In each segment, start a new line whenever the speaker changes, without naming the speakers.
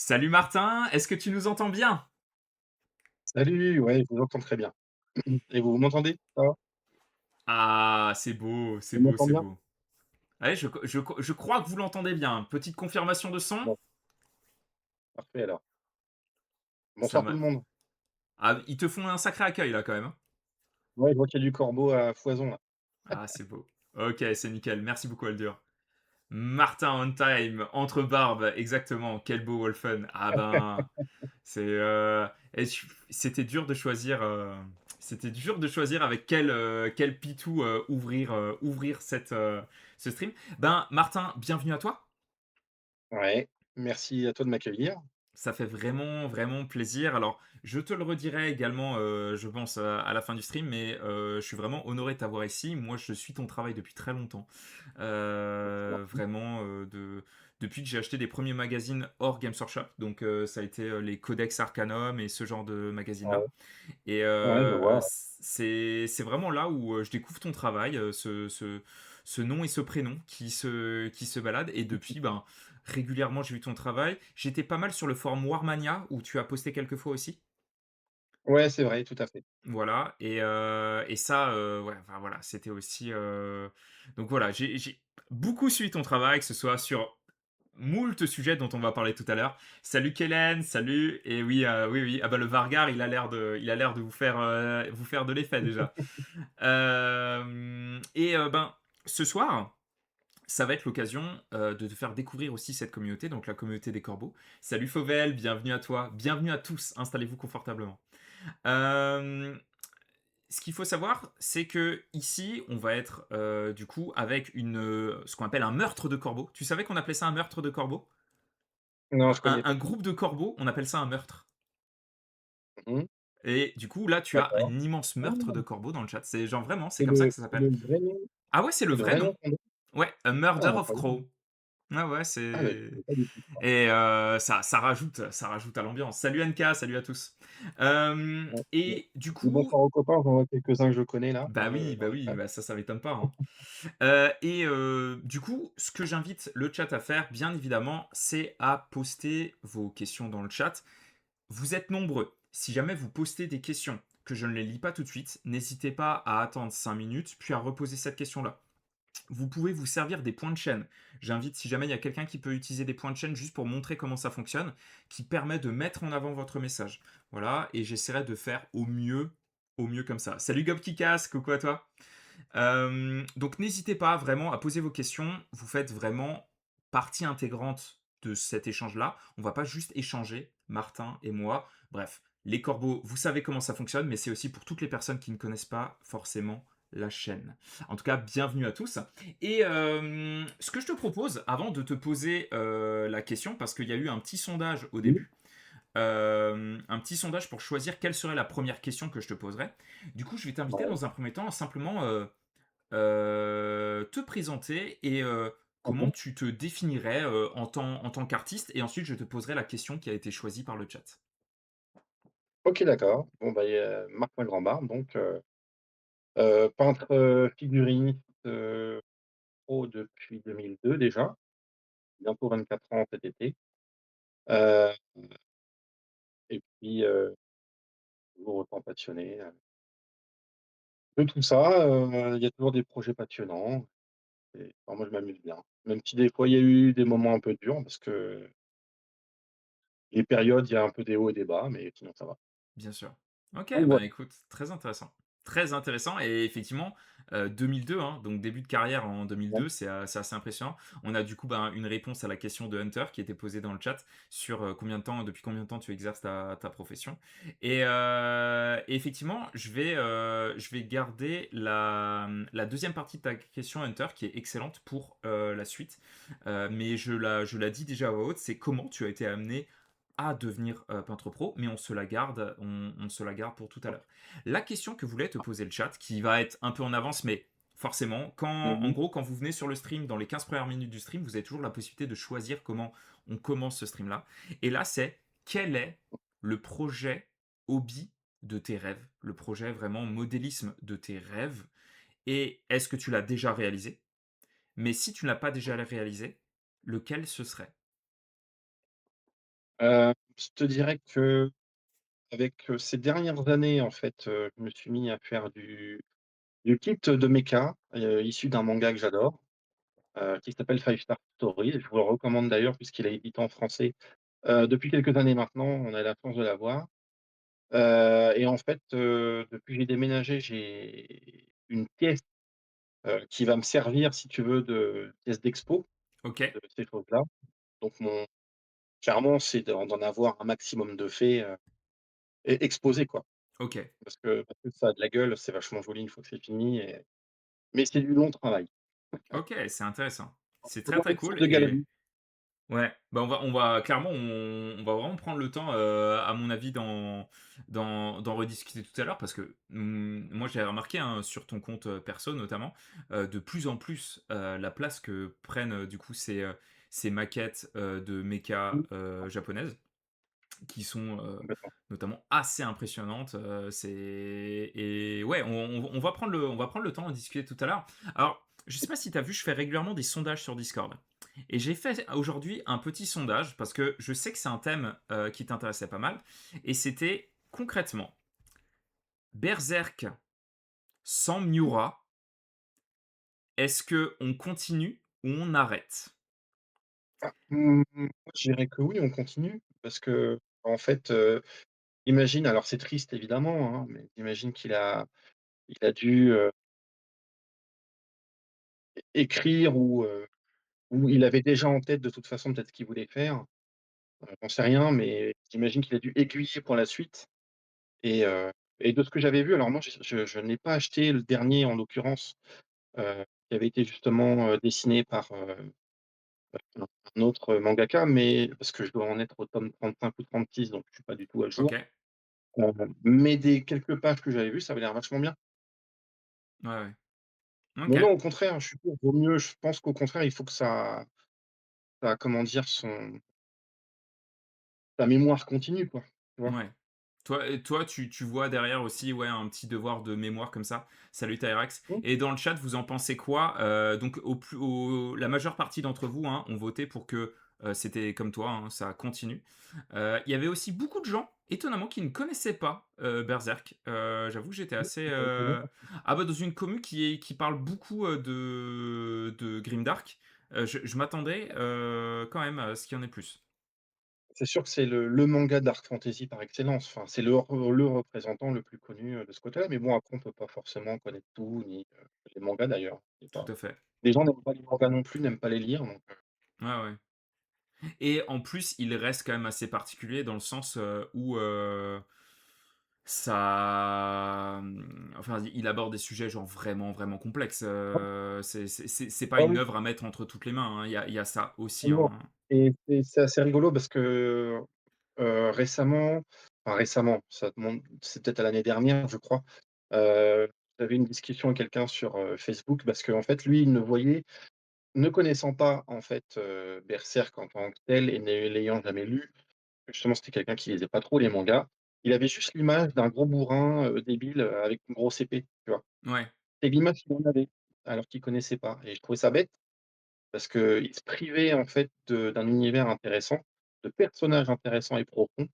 Salut Martin, est-ce que tu nous entends bien?
Salut, ouais, je vous entends très bien. Et vous m'entendez? Ça va?
Ah, c'est beau, c'est
On
beau,
m'entend
c'est
bien?
beau. Ouais, je crois que vous l'entendez bien. Petite confirmation de son?
Bon, parfait alors.
Ça
Bonsoir tout
m'a
le monde.
Ah, ils te font un sacré accueil là quand même, hein?
Ouais, je vois qu'il y a du corbeau à foison là.
Ah, c'est beau. OK, c'est nickel. Merci beaucoup Aldur. Martin on time, entre barbes, exactement. Quel beau Wolfen. Ah ben, c'est, et c'était dur de choisir, c'était dur de choisir avec quel pitou, ouvrir ce stream. Ben, Martin, bienvenue à toi.
Ouais, merci à toi de m'accueillir.
Ça fait vraiment, vraiment plaisir. Alors, je te le redirai également, je pense, à la fin du stream, mais je suis vraiment honoré de t'avoir ici. Moi, je suis ton travail depuis très longtemps.
C'est gentil.
Vraiment, depuis que j'ai acheté des premiers magazines hors Games Workshop. Donc, ça a été les Codex Arcanum et ce genre de
Ouais,
magazines-là. Et
ouais, je vois, ouais.
c'est vraiment là où je découvre ton travail, ce nom et ce prénom qui se baladent. Et depuis, ben, régulièrement, j'ai vu ton travail. J'étais pas mal sur le forum Warmania où tu as posté quelques fois aussi.
Ouais, c'est vrai, tout à fait.
Voilà. Et ça, ouais, enfin, voilà, c'était aussi. Donc voilà, j'ai beaucoup suivi ton travail, que ce soit sur moult sujets dont on va parler tout à l'heure. Salut Kellen, salut. Et oui, oui, oui. Ah bah le Vargar, il a l'air de vous faire de l'effet déjà. Ben, ce soir, ça va être l'occasion de te faire découvrir aussi cette communauté, donc la communauté des corbeaux. Salut Fauvel, bienvenue à toi, bienvenue à tous, installez-vous confortablement. Euh, Ce qu'il faut savoir, c'est que ici, on va être du coup avec ce qu'on appelle un meurtre de corbeau. Tu savais qu'on appelait ça un meurtre de corbeau?
Non,
un,
je
un-
connais
un
pas.
groupe de corbeaux, on appelle ça un meurtre.
Mmh.
Et du coup, là, tu as
D'accord.
un immense
Ah,
meurtre de corbeau dans le chat. C'est genre vraiment, c'est
c'est
comme ça
le
que ça
c'est
s'appelle.
le vrai nom
Ah ouais, c'est le
c'est le
vrai
vrai
nom.
nom qu'on donne?
Ouais, A
Ah,
Murder of
incroyable.
Crow. Ah ouais,
Ah bah, je
c'est.
savais pas du tout ça.
Et ça rajoute à l'ambiance. Salut NK, salut à tous.
Ouais, ouais.
Et du
Dis
coup,
bonsoir aux copains, j'en vois quelques-uns que je connais là
bah
dans le
oui,
chat.
bah ça m'étonne pas, hein. Du coup, ce que j'invite le chat à faire, bien évidemment, c'est à poster vos questions dans le chat. Vous êtes nombreux. Si jamais vous postez des questions que je ne les lis pas tout de suite, n'hésitez pas à attendre 5 minutes, puis à reposer cette question-là. Vous pouvez vous servir des points de chaîne. J'invite, si jamais il y a quelqu'un qui peut utiliser des points de chaîne juste pour montrer comment ça fonctionne, qui permet de mettre en avant votre message. Voilà, et j'essaierai de faire au mieux comme ça. Salut Gob qui casse, coucou à toi. Donc n'hésitez pas vraiment à poser vos questions. Vous faites vraiment partie intégrante de cet échange-là. On va pas juste échanger, Martin et moi. Bref, les corbeaux, vous savez comment ça fonctionne, mais c'est aussi pour toutes les personnes qui ne connaissent pas forcément la chaîne. En tout cas, bienvenue à tous. Et ce que je te propose, avant de te poser la question, parce qu'il y a eu un petit sondage au
Oui,
début, un petit sondage pour choisir quelle serait la première question que je te poserais. Du coup, je vais t'inviter
ouais.
dans un premier temps à simplement te présenter et
Mmh
comment
mh.
tu te définirais en tant qu'artiste. Et ensuite, je te poserai la question qui a été choisie par le chat.
OK, d'accord. Bon, bah, Marc Malgrandbar donc peintre, figuriste, pro depuis 2002 déjà, bientôt 24 ans cet été. Heu et puis, toujours autant passionné, de tout ça, il y a toujours des projets passionnants et enfin moi je m'amuse bien. Même si des fois il y a eu des moments un peu durs parce que les périodes, il y a un peu des hauts et des bas, mais sinon ça va.
Bien sûr. OK,
Donc
ben
voilà.
écoute, très intéressant. Très intéressant et effectivement, 2002, hein, donc début de carrière en
Ouais.
2002, c'est assez impressionnant. On a du coup, ben, une réponse à la question de Hunter qui était posée dans le chat sur, depuis combien de temps tu exerces ta profession. Et effectivement, je vais garder la 2 partie de ta question Hunter qui est excellente pour, la suite. Mais je la dis déjà à voix haute, c'est comment tu as été amené à devenir peintre pro, mais on se la garde pour tout à l'heure. La question que voulait te poser le chat, qui va être un peu en avance, mais forcément,
Mmh
en
mh.
gros, quand vous venez sur le stream, dans les 15 premières minutes du stream, vous avez toujours la possibilité de choisir comment on commence ce stream-là. Et là, c'est quel est le projet hobby de tes rêves, le projet vraiment modélisme de tes rêves, et est-ce que tu l'as déjà réalisé? Mais si tu ne l'as pas déjà réalisé, lequel ce serait?
Je te dirais qu'avec, ces dernières années, en fait, je me suis mis à faire du kit de mecha, issu d'un manga que j'adore, qui s'appelle Five Star Story. Je vous le recommande d'ailleurs puisqu'il est édité en français, depuis quelques années maintenant. On a la chance de l'avoir, et en fait, depuis que j'ai déménagé, j'ai une pièce, qui va me servir, si tu veux, de pièce d'expo
OK,
de ces choses-là. Donc mon clairement, c'est d'en avoir un maximum de faits, et exposés, quoi.
OK,
Parce que ça a de la gueule, c'est vachement joli une fois que c'est fini, mais c'est du long travail.
OK, c'est intéressant. C'est
Faut
très,
voir
très
une salle
cool
de
et
galerie.
ouais, bah, on va clairement, on va vraiment prendre le temps, à mon avis, d'en rediscuter tout à l'heure parce que, moi, j'ai remarqué, hein, sur ton compte, perso notamment, de plus en plus, la place que prennent, du coup, ces maquettes, de méca,
Mmh,
japonaises qui sont,
complètement.
notamment assez impressionnantes, c'est et ouais, on va prendre le temps d'en discuter tout à l'heure. Alors, je sais pas si tu as vu, je fais régulièrement des sondages sur Discord et j'ai fait aujourd'hui un petit sondage parce que je sais que c'est un thème, qui t'intéressait pas mal et c'était concrètement Berserk sans Miura, est-ce qu'on continue ou on arrête?
Moi, je dirais que oui, on continue parce qu'en fait, imagine alors c'est triste évidemment, hein, mais imagine qu'il a dû, écrire ou il avait déjà en tête de toute façon peut-être ce qu'il voulait faire, j'en sais rien, mais j'imagine qu'il a dû aiguiller pour la suite et heu et de ce que j'avais vu, alors moi je n'ai pas acheté le dernier en l'occurrence, qui avait été justement, dessiné par, un autre mangaka, mais parce que je dois en être au tome 35 ou 36, donc je suis pas du tout à jour.
OK.
Heu, mais des quelques pages que j'avais vues, ça avait l'air vachement bien.
Ouais, ouais. OK.
Mais non, au contraire, je suis pour, vaut mieux, je pense qu'au contraire, il faut que ça comment dire? Sa mémoire continue, quoi, tu vois?
Ouais. Toi, tu vois derrière aussi, ouais, un petit devoir de mémoire comme ça. Salut Tyrax.
Mmh,
Et dans le chat, vous en pensez quoi? Donc la majeure partie d'entre vous, hein, ont voté pour que, c'était comme toi, hein, ça continue. Il y avait aussi beaucoup de gens, étonnamment, qui ne connaissaient pas, Berserk. J'avoue que j'étais
mmh,
assez,
ça m'étonne.
ah bah, dans une commu qui parle beaucoup, de Grimdark, je m'attendais, quand même à ce qu'il y en ait plus.
C'est sûr que c'est le manga dark fantasy par excellence. Enfin, c'est le représentant le plus connu, de ce côté-là. Mais bon, après, on peut pas forcément connaître tout, ni, les mangas d'ailleurs. C'est
Tout
pas
à fait.
les gens n'aiment pas les mangas non plus, n'aiment pas les lire, donc
Ouais, ouais. Et en plus, il reste quand même assez particulier dans le sens, où, enfin, il aborde des sujets genre vraiment, vraiment complexes, c'est pas
ah
une
oui,
œuvre à mettre entre toutes les mains, hein. Il y a ça aussi,
non,
hein.
et c'est assez rigolo parce que, récemment, enfin récemment, ça demande c'est peut-être à l'année dernière, je crois, j'avais une discussion avec quelqu'un sur, Facebook parce qu'en fait, lui, il ne connaissant pas, en fait, Berserk en tant que tel et ne l'ayant jamais lu, justement, c'était quelqu'un qui lisait pas trop les mangas. Il avait juste l'image d'un gros bourrin, débile, avec une grosse épée, tu vois?
Ouais,
C'est l'image qu'il en avait, alors qu'il connaissait pas et je trouvais ça bête parce qu'il se privait, en fait, d'un univers intéressant, de personnages intéressants et profonds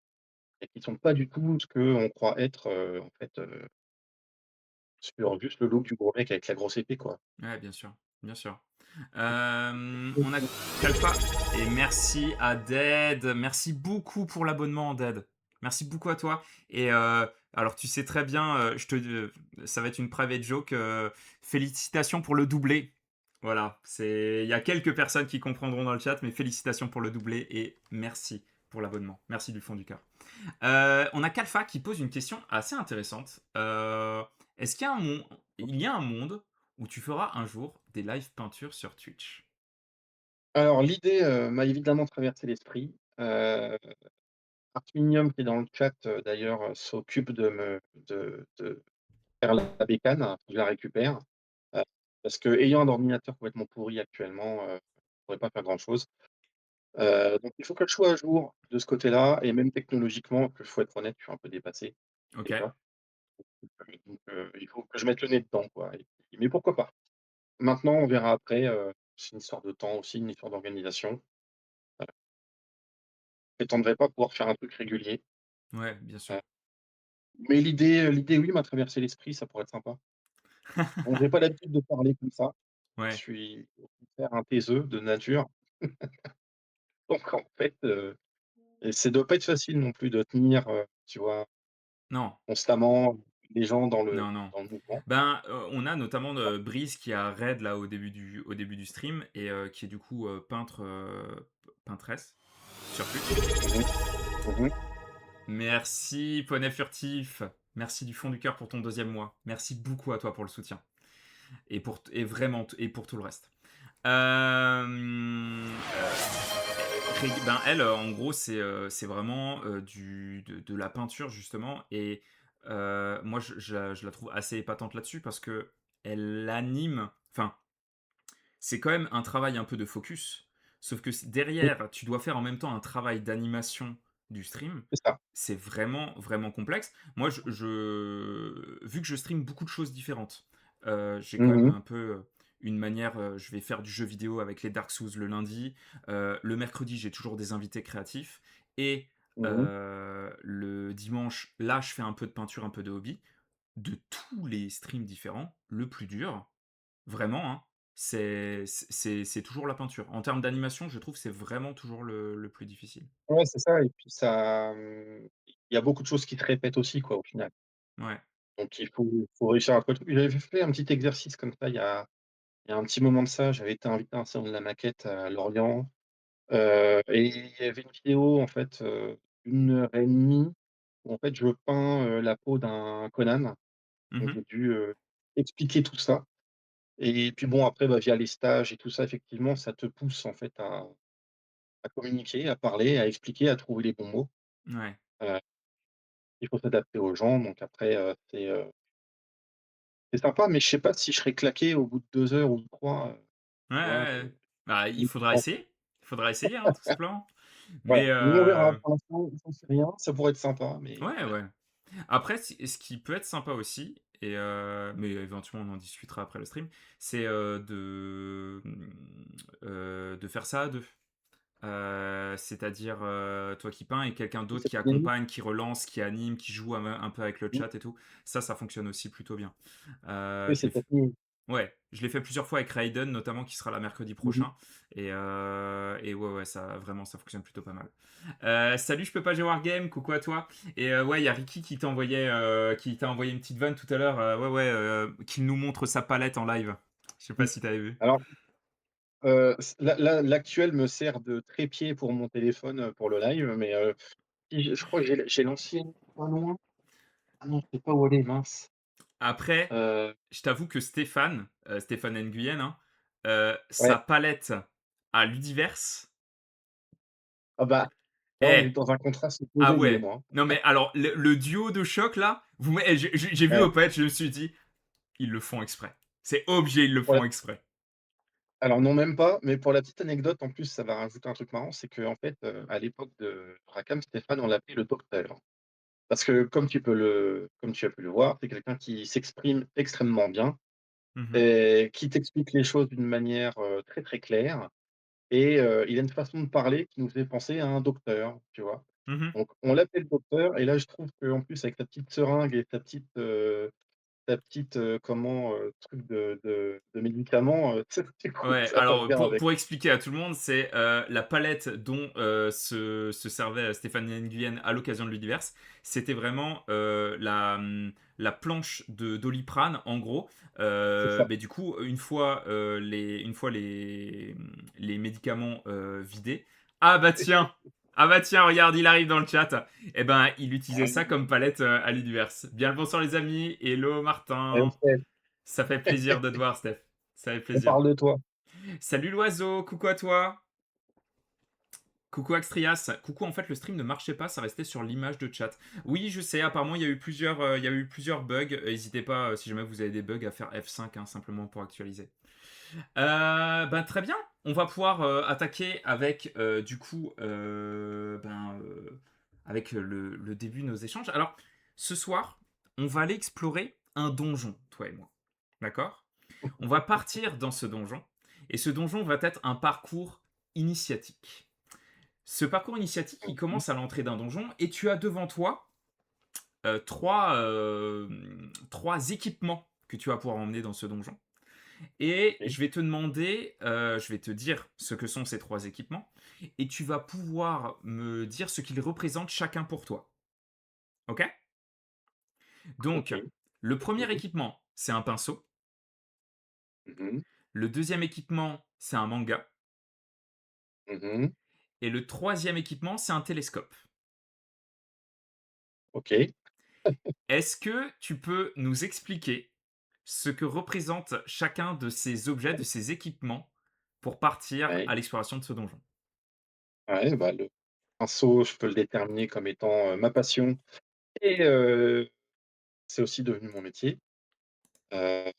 et qui sont pas du tout ce qu'on croit être, en fait, sur juste le look du gros mec avec la grosse épée, quoi.
ouais, bien sûr, bien sûr. On a Kalfa et merci à Dead. Merci beaucoup pour l'abonnement, Dead. Merci beaucoup à toi. Et alors, tu sais très bien, ça va être une private joke. Félicitations pour le doublé. Voilà, il y a quelques personnes qui comprendront dans le chat, mais félicitations pour le doublé et merci pour l'abonnement. Merci du fond du cœur. On a Kalfa qui pose une question assez intéressante. Est-ce qu'il y a il y a un monde où tu feras un jour des live peintures sur Twitch?
Alors l'idée, m'a évidemment traversé l'esprit, Artminium qui est dans le chat, d'ailleurs, s'occupe de faire la bécane, faut que je la récupère, heu, parce qu'ayant un ordinateur complètement pourri actuellement, je pourrais pas faire grand chose. Donc il faut que je sois à jour de ce côté-là et même technologiquement, que faut être honnête, je suis un peu dépassé
OK.
déjà. Donc il faut que je mette le nez dedans, quoi mais pourquoi pas? Maintenant, on verra après, c'est une histoire de temps aussi, une histoire d'organisation. prétendrai pas pouvoir faire un truc régulier.
Ouais, bien sûr.
Heu, mais l'idée oui m'a traversé l'esprit, ça pourrait être sympa. Bon, j'ai pas l'habitude de parler comme ça. Je
Ouais.
suis au contraire un taiseux de nature, donc en fait, et ça doit pas être facile non plus de tenir, tu vois,
Non,
constamment les gens
non, non.
dans le mouvement.
Ben, on a notamment, Brice qui a raid là au début du stream et qui est du coup, peintre, peintresse sur Twitch.
Mmh mh. Mmh.
Merci Poney Furtif. Merci du fond du cœur pour ton deuxième mois. Merci beaucoup à toi pour le soutien et vraiment et pour tout le reste. Ben elle, en gros, c'est vraiment de la peinture justement et moi je la trouve assez épatante là-dessus parce que elle anime. Enfin, c'est quand même un travail un peu de focus. Sauf que
Oui,
derrière, tu dois faire en même temps un travail d'animation du stream.
c'est ça.
C'est vraiment, vraiment complexe. Moi, vu que je stream beaucoup de choses différentes, j'ai quand
Mmh
même
mh.
un peu une manière. Je vais faire du jeu vidéo avec les Dark Souls le lundi. Le mercredi, j'ai toujours des invités créatifs. Et
Mmh mh.
le dimanche, là, je fais un peu de peinture, un peu de hobby. De tous les streams différents, le plus dur, vraiment, hein, c'est toujours la peinture. En termes d'animation, je trouve que c'est vraiment toujours le plus difficile.
Ouais, c'est ça et puis ça, il y a beaucoup de choses qui se répètent aussi quoi, au final.
Ouais.
Donc il faut réussir à trouver le truc. J'avais fait un petit exercice comme ça il y a un petit moment de ça, j'avais été invité à un salon de la maquette à Lorient, et il y avait une vidéo en fait, d'1 heure et demie où en fait je peins, la peau d'un Conan. Donc
Mmh.
j'ai dû, expliquer tout ça et puis bon après, bah, via les stages et tout ça effectivement ça te pousse en fait à communiquer, à parler, à expliquer, à trouver les bons mots.
Ouais.
Heu, il faut s'adapter aux gens donc après, c'est sympa mais je sais pas si je serais claqué au bout de 2 heures ou 3,
Ouais,
tu vois,
ouais, ouais. Bah, il
de
faudra essayer. Il faudra essayer, hein, tout simplement.
voilà,
Mais
mais on verra pour l'instant, j'en sais rien, ça pourrait être sympa mais on
ouais,
verra.
ouais. Après, ce qui peut être sympa aussi mais éventuellement on en discutera après le stream, c'est, de faire ça à 2. C'est-à-dire, toi qui peins et quelqu'un
Oui,
d'autre
c'est
qui
pas gagné.
accompagne, qui relance, qui anime, qui joue un peu avec le
Mmh,
chat et tout. Ça fonctionne aussi plutôt bien.
oui,
Je
c'est
l'ai
peut-être
f
mieux.
Ouais, je l'ai fait plusieurs fois avec Raiden, notamment, qui sera là mercredi
Mmh mh.
prochain et ouais, ouais, ça vraiment, ça fonctionne plutôt pas mal. Salut, je peux pas jouer Wargame, coucou à toi et ouais, il y a Ricky qui t'a envoyé une petite vanne tout à l'heure, ouais, ouais, qu'il nous montre sa palette en live. Je sais pas
Mmh.
si tu avais vu?
Alors, l'actuel me sert de trépied pour mon téléphone, pour le live mais si je crois que j'ai l'ancienne pas loin. Ah non, je sais pas où elle est, mince.
Après,
Heu,
je t'avoue que Stéphane Nguyen, hein, sa
ouais,
palette à l'Universe,
ah bah, là, on est
eh,
dans un contraste
ah
opposé, lui et
ouais.
moi, hein.
Non mais alors le duo de choc là, j'ai vu
Ouais.
vos palettes, je me suis dit: «Ils le font exprès. C'est obligé, ils le
Pour
font
la
exprès».
Alors non, même pas, mais pour la petite anecdote, en plus, ça va rajouter un truc marrant, c'est qu'en fait, à l'époque de Rackham, Stéphane, on l'appelait le docteur. Parce que comme tu as pu le voir, c'est quelqu'un qui s'exprime extrêmement bien
Mmh.
et qui t'explique les choses d'une manière, très, très claire et il a une façon de parler qui nous fait penser à un docteur, tu vois?
Mmh.
Donc on l'appelle docteur et là, je trouve qu'en plus avec ta petite seringue et ta petite, truc de médicament, du coup,
Ouais,
ça passe
alors
bien avec.
pour expliquer à tout le monde, c'est, la palette dont, se servait Stéphane Nguyen à l'occasion de l'Universe. C'était vraiment, la planche de Doliprane en gros.
C'est ça.
Beh, du coup, une fois les médicaments, vidés. Ah bah tiens! Ah bah tiens, regarde, il arrive dans le chat. Et ben, il utilisait ça comme palette, à l'Universe. Bien le bonsoir les amis, hello
Allez,
Martin.
Steph,
Ça fait plaisir de te voir Steph, ça fait
on
plaisir.
parle de toi.
Salut l'oiseau, coucou à toi. Coucou Axtrias. Coucou, en fait, le stream ne marchait pas, ça restait sur l'image de chat. Oui, je sais, apparemment, il y a eu plusieurs bugs. N'hésitez pas, si jamais vous avez des bugs, à faire F5, hein, simplement pour actualiser. Très bien. On va pouvoir attaquer avec, du coup, avec le début de nos échanges. Alors, ce soir, on va aller explorer un donjon, toi et moi. D'accord? On va partir dans ce donjon. Et ce donjon va être un parcours initiatique. Ce parcours initiatique, il
Mmh.
commence à l'entrée d'un donjon et tu as devant toi, 3, 3 équipements que tu vas pouvoir emmener dans ce donjon et
OK,
je vais te demander, je vais te dire ce que sont ces 3 équipements et tu vas pouvoir me dire ce qu'ils représentent chacun pour toi. OK? Donc,
OK.
le premier
Mmh.
équipement, c'est un pinceau.
Mmh.
Le deuxième équipement, c'est un manga
Mmh.
et le troisième équipement, c'est un télescope.
OK.
Est-ce que tu peux nous expliquer ce que représente chacun de ces objets, de ces équipements pour partir
Ouais,
à l'exploration de ce donjon?
ouais, bah, le pinceau, je peux le déterminer comme étant, ma passion et c'est aussi devenu mon métier. Heu,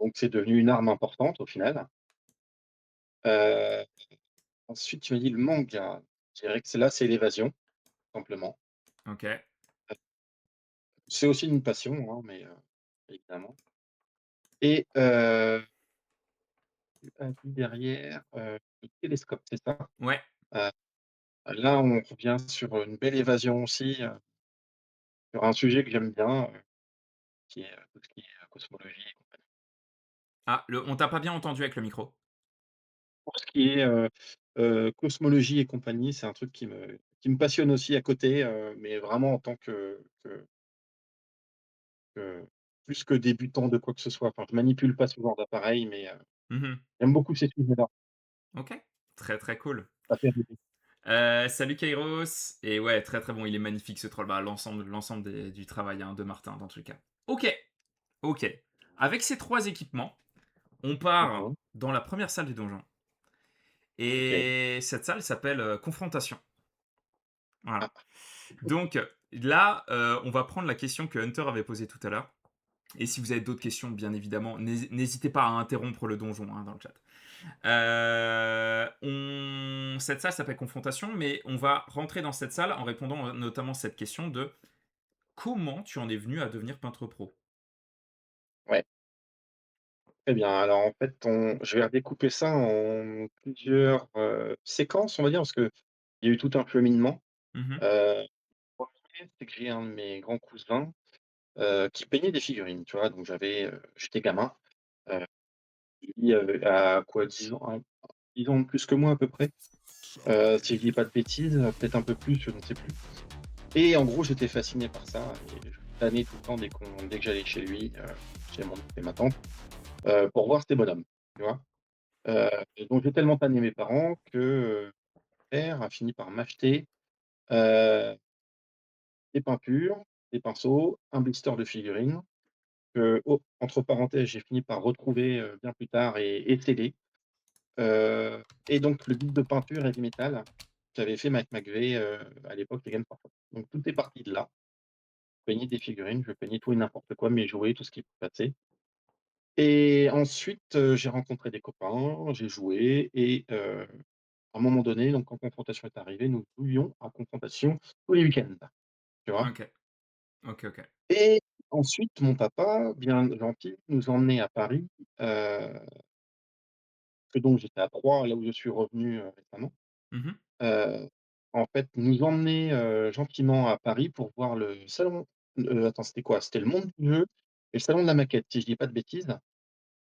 donc c'est devenu une arme importante au final. Heu, ensuite tu m'as dit le manga. Je dirais que c'est l'évasion, simplement.
OK,
C'est aussi une passion, hein, mais évidemment et tu as dit derrière, le télescope, c'est ça?
ouais,
Heu, là, on revient sur une belle évasion aussi, sur un sujet que j'aime bien, qui est, tout ce qui est, cosmologie et compagnie.
ah, on t'a pas bien entendu avec le micro.
Pour ce qui est, cosmologie et compagnie, c'est un truc qui me passionne aussi à côté, mais vraiment en tant que plus que débutant de quoi que ce soit. Enfin, je manipule pas ce genre d'appareil, mais
Mmh.
j'aime beaucoup ces sujets-là.
OK, très, très cool.
Ça fait rêver.
Salut Kairos et ouais, très, très bon, il est magnifique ce troll. Bah, l'ensemble du travail, hein, de Martin dans tous les cas. OK, OK. Avec ces 3 équipements, on part
Mmh.
dans la première salle du donjon
OK.
et cette salle s'appelle, confrontation.
Ah,
Voilà. Donc là, on va prendre la question que Hunter avait posée tout à l'heure et si vous avez d'autres questions, bien évidemment, n'hésitez pas à interrompre le donjon, hein, dans le chat. Cette salle s'appelle confrontation, mais on va rentrer dans cette salle en répondant notamment à cette question de comment tu en es venu à devenir peintre pro?
ouais, très bien. Alors en fait, on je vais redécouper ça en plusieurs, séquences, on va dire, parce qu'il y a eu tout un cheminement.
Mmh.
Heu, 1er, c'est que j'ai un de mes grands cousins, qui peignait des figurines, tu vois? Donc j'étais gamin, heu, lui, a quoi 10 ans, 10 ans de plus que moi à peu près, si je dis pas de bêtises, peut-être un peu plus, je ne sais plus et en gros, j'étais fasciné par ça et je flânais tout le temps dès que j'allais chez lui, chez mon oncle et ma tante, pour voir ces bonhommes, tu vois? Heu, donc j'ai tellement tanné mes parents que, mon père a fini par m'acheter, heu, des peintures, des pinceaux, un blister de figurines que, entre parenthèses, j'ai fini par retrouver, bien plus tard et sceller, et donc le guide de peinture heavy metal qu'avait fait Mike McVey, à l'époque Against Warfare. Donc tout est parti de là. Je peignais des figurines, je peignais tout et n'importe quoi, mes jouets, tout ce qui passait et ensuite, j'ai rencontré des copains, j'ai joué et à un moment donné, donc quand Confrontation est arrivé, nous jouions à Confrontation tous les week-ends, tu vois?
OK. OK, OK.
Et ensuite, mon papa, bien gentil, nous emmenait à Paris, heu, que donc j'étais à Troyes, là où je suis revenu, récemment.
Mmh.
Heu, en fait, nous emmener, gentiment à Paris pour voir le salon, attends, c'était quoi? C'était le Monde du Jeu et le salon de la maquette, si je dis pas de bêtises,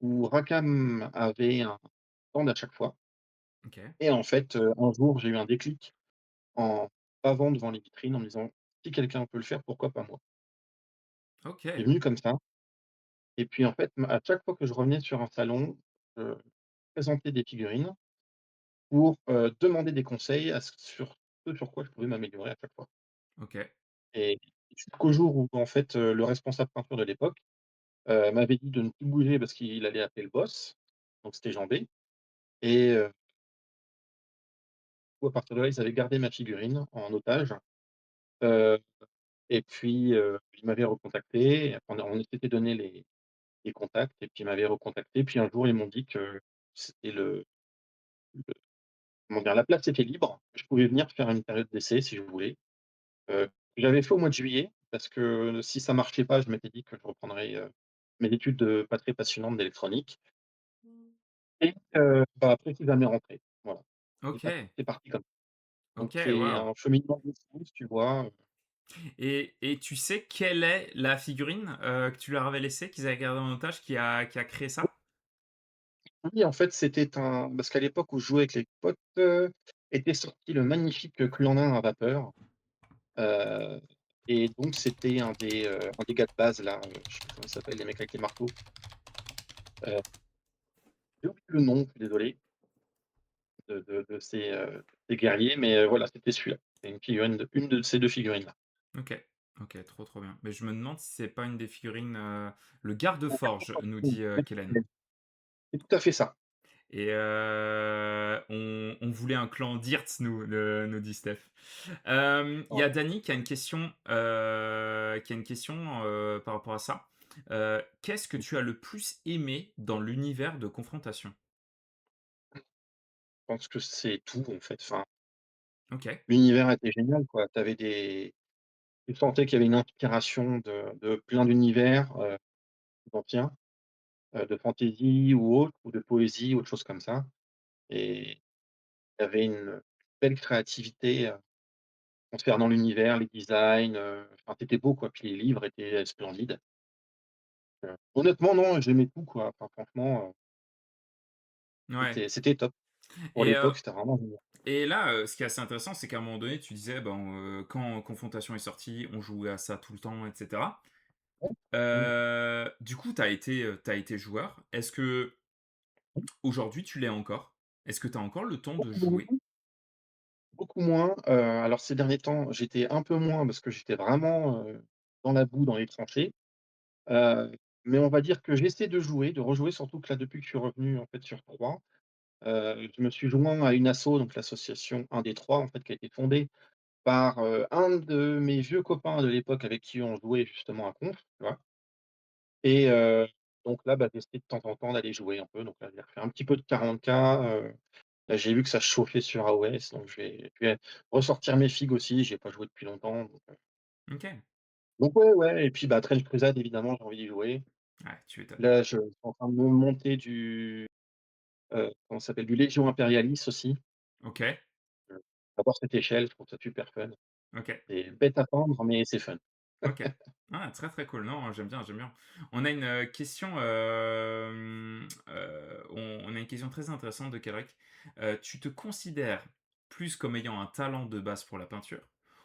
où Rackham avait un stand à chaque fois
OK.
et en fait, un jour, j'ai eu un déclic en pavant devant les vitrines en me disant: «Si quelqu'un peut le faire, pourquoi pas moi?» C'est
OK.
venu comme ça et puis en fait, à chaque fois que je revenais sur un salon, je présentais des figurines pour, demander des conseils sur ce sur quoi je pouvais m'améliorer à chaque fois
OK.
et jusqu'au jour où en fait, le responsable peinture de l'époque, m'avait dit de ne plus bouger parce qu'il allait appeler le boss, donc c'était Jean B et à partir de là, ils avaient gardé ma figurine en otage, heu et puis, il m'avait recontacté, on s'était donné les contacts et puis ils m'avaient recontacté. Puis un jour, ils m'ont dit que c'était le comment dire? La place était libre. Je pouvais venir faire une période d'essai si je voulais. Que j'avais fait au mois de juillet parce que si ça marchait pas, je m'étais dit que je reprendrais, mes études, pas très passionnantes d'électronique et bah, après je suis jamais rentré. Voilà.
OK.
C'est parti comme ça. Donc
OK,
c'est
waouh!
un cheminement de fou, tu vois?
Et tu sais quelle est la figurine, que tu leur avais laissée, qu'ils avaient gardée en otage, qui a créé ça?
Oui, en fait, c'était un parce qu'à l'époque où je jouais avec les potes, était sorti le magnifique Clan Nain à vapeur, heu et donc c'était un des gars de base là, je sais plus comment ils s'appellent, les mecs avec les marteaux. J'ai oublié le nom, je suis désolé, de ces guerriers, mais voilà, c'était celui-là. C'est une de ces 2 figurines-là.
OK. OK, trop, trop bien. Mais je me demande si c'est pas une des figurines, le garde-forge, nous dit, Kellen.
C'est tout à fait ça.
Et on voulait un clan Dirts, nous dit Steph. Il y a Dany qui a une question, par rapport à ça. Qu'est-ce que
Je
tu as le plus aimé dans l'univers de Confrontation?
pense que c'est tout en fait, enfin,
OK.
l'univers était génial quoi. Tu sentais qu'il y avait une inspiration de plein d'univers, anciens, de fantasy ou autre, ou de poésie, autre chose comme ça, et il y avait une belle créativité, concernant l'univers, les designs, enfin c'était beau quoi, puis les livres étaient splendides. Honnêtement non, j'aimais tout quoi, enfin franchement,
Ouais.
c'était top. Pour
Et
l'époque, c'était vraiment génial.
et là, ce qui est assez intéressant, c'est qu'à un moment donné, tu disais, ben, quand Confrontation est sorti, on jouait à ça tout le temps et cetera.
Mmh.
Du coup, tu été joueur. Est-ce que aujourd'hui tu l'es encore? Est-ce que tu as encore le temps de
Beaucoup
jouer?
moins, beaucoup moins, alors ces derniers temps, j'étais un peu moins parce que j'étais vraiment, dans la boue, dans les tranchées, heu, mais on va dire que j'essaie de jouer, de rejouer, surtout que là, depuis que je suis revenu en fait sur 3, je me suis joint à une asso, donc l'association 1 des 3 en fait, qui a été fondée par, un de mes vieux copains de l'époque avec qui on jouait justement à Conf, tu vois? Et donc là, bah, j'essaie de temps en temps d'aller jouer un peu, donc là, j'ai refait un petit peu de 40K, là, j'ai vu que ça chauffait sur AOS, donc je vais ressortir mes figues aussi, j'y ai pas joué depuis longtemps,
OK.
donc ouais, ouais, et puis, bah, Train Crusade évidemment, j'ai envie d'y jouer.
Ouais, tu m'étonnes.
Là, je suis en train de me monter comment ça s'appelle? Du Légion Imperialis aussi,
OK,
heu, j'adore cette échelle, je trouve ça super fun.
OK,
C'est bête à prendre, mais c'est fun.
OK. Ah, très, très cool. Non, j'aime bien, j'aime bien. On a une, question, on a une question très intéressante de Kelric. Tu te considères plus comme ayant un talent de base pour la peinture?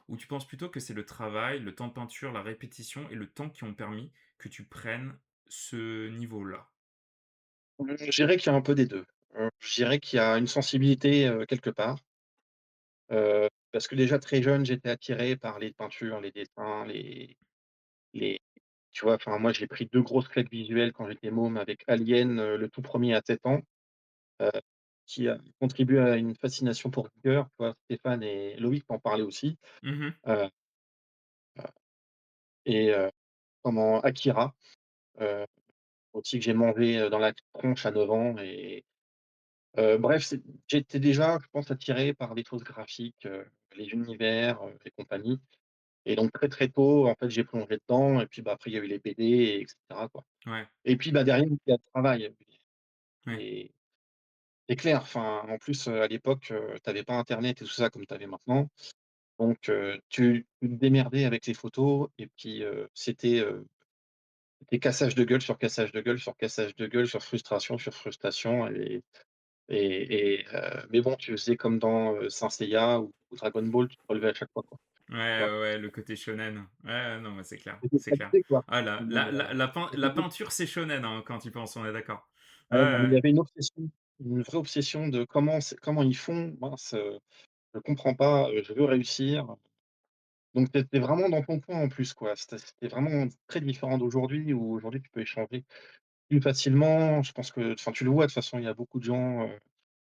Ou tu penses plutôt que c'est le travail, le temps de peinture, la répétition et le temps qui ont permis que tu prennes ce niveau-là?
Je dirais qu'il y a un peu des 2. Je dirais qu'il y a une sensibilité, quelque part, parce que déjà très jeune, j'étais attiré par les peintures, les dessins, les tu vois? Enfin, moi, j'ai pris 2 grosses claques visuelles quand j'étais môme avec Alien, le tout premier à 7 ans, heu, qui a contribué à une fascination pour Giger, tu vois? Stéphane et Loïc m'en parlaient aussi,
Mmh.
heu et comment Akira, heu, aussi que j'ai mangé, dans la tronche à 9 ans, et bref, j'étais déjà, je pense, attiré par les choses graphiques, les univers, et compagnie, et donc très, très tôt, en fait, j'ai plongé dedans, et puis, bah, après il y a eu les BD et cetera, quoi,
Ouais,
et puis, bah, derrière, il y a le travail,
ouais,
et c'est clair, enfin, en plus, à l'époque, tu avais pas internet et tout ça comme tu avais maintenant, donc tu te démerdais avec les photos, et puis, c'était cassage de gueule sur cassage de gueule sur cassage de gueule sur frustration, mais bon, tu faisais comme dans, Saint Seiya ou Dragon Ball, tu te relevais à chaque fois, quoi,
ouais,
tu vois?
ouais, ouais, le côté shonen. Ouais, ouais, non, mais c'est clair,
C'était
c'est clair.
qualité, quoi,
Ah, la
mais
la la la pein la
c'était
peinture, c'est shonen, hein, quand tu y penses, on est d'accord? Ouais,
ouais, non, mais il y
ouais,
avait une vraie obsession de comment ils font, mince, je comprends pas, je veux réussir. Donc tu étais vraiment dans ton coin en plus, quoi. C'était vraiment très différent d'aujourd'hui, où aujourd'hui tu peux échanger plus facilement. Je pense que, enfin, tu le vois, de toute façon, il y a beaucoup de gens,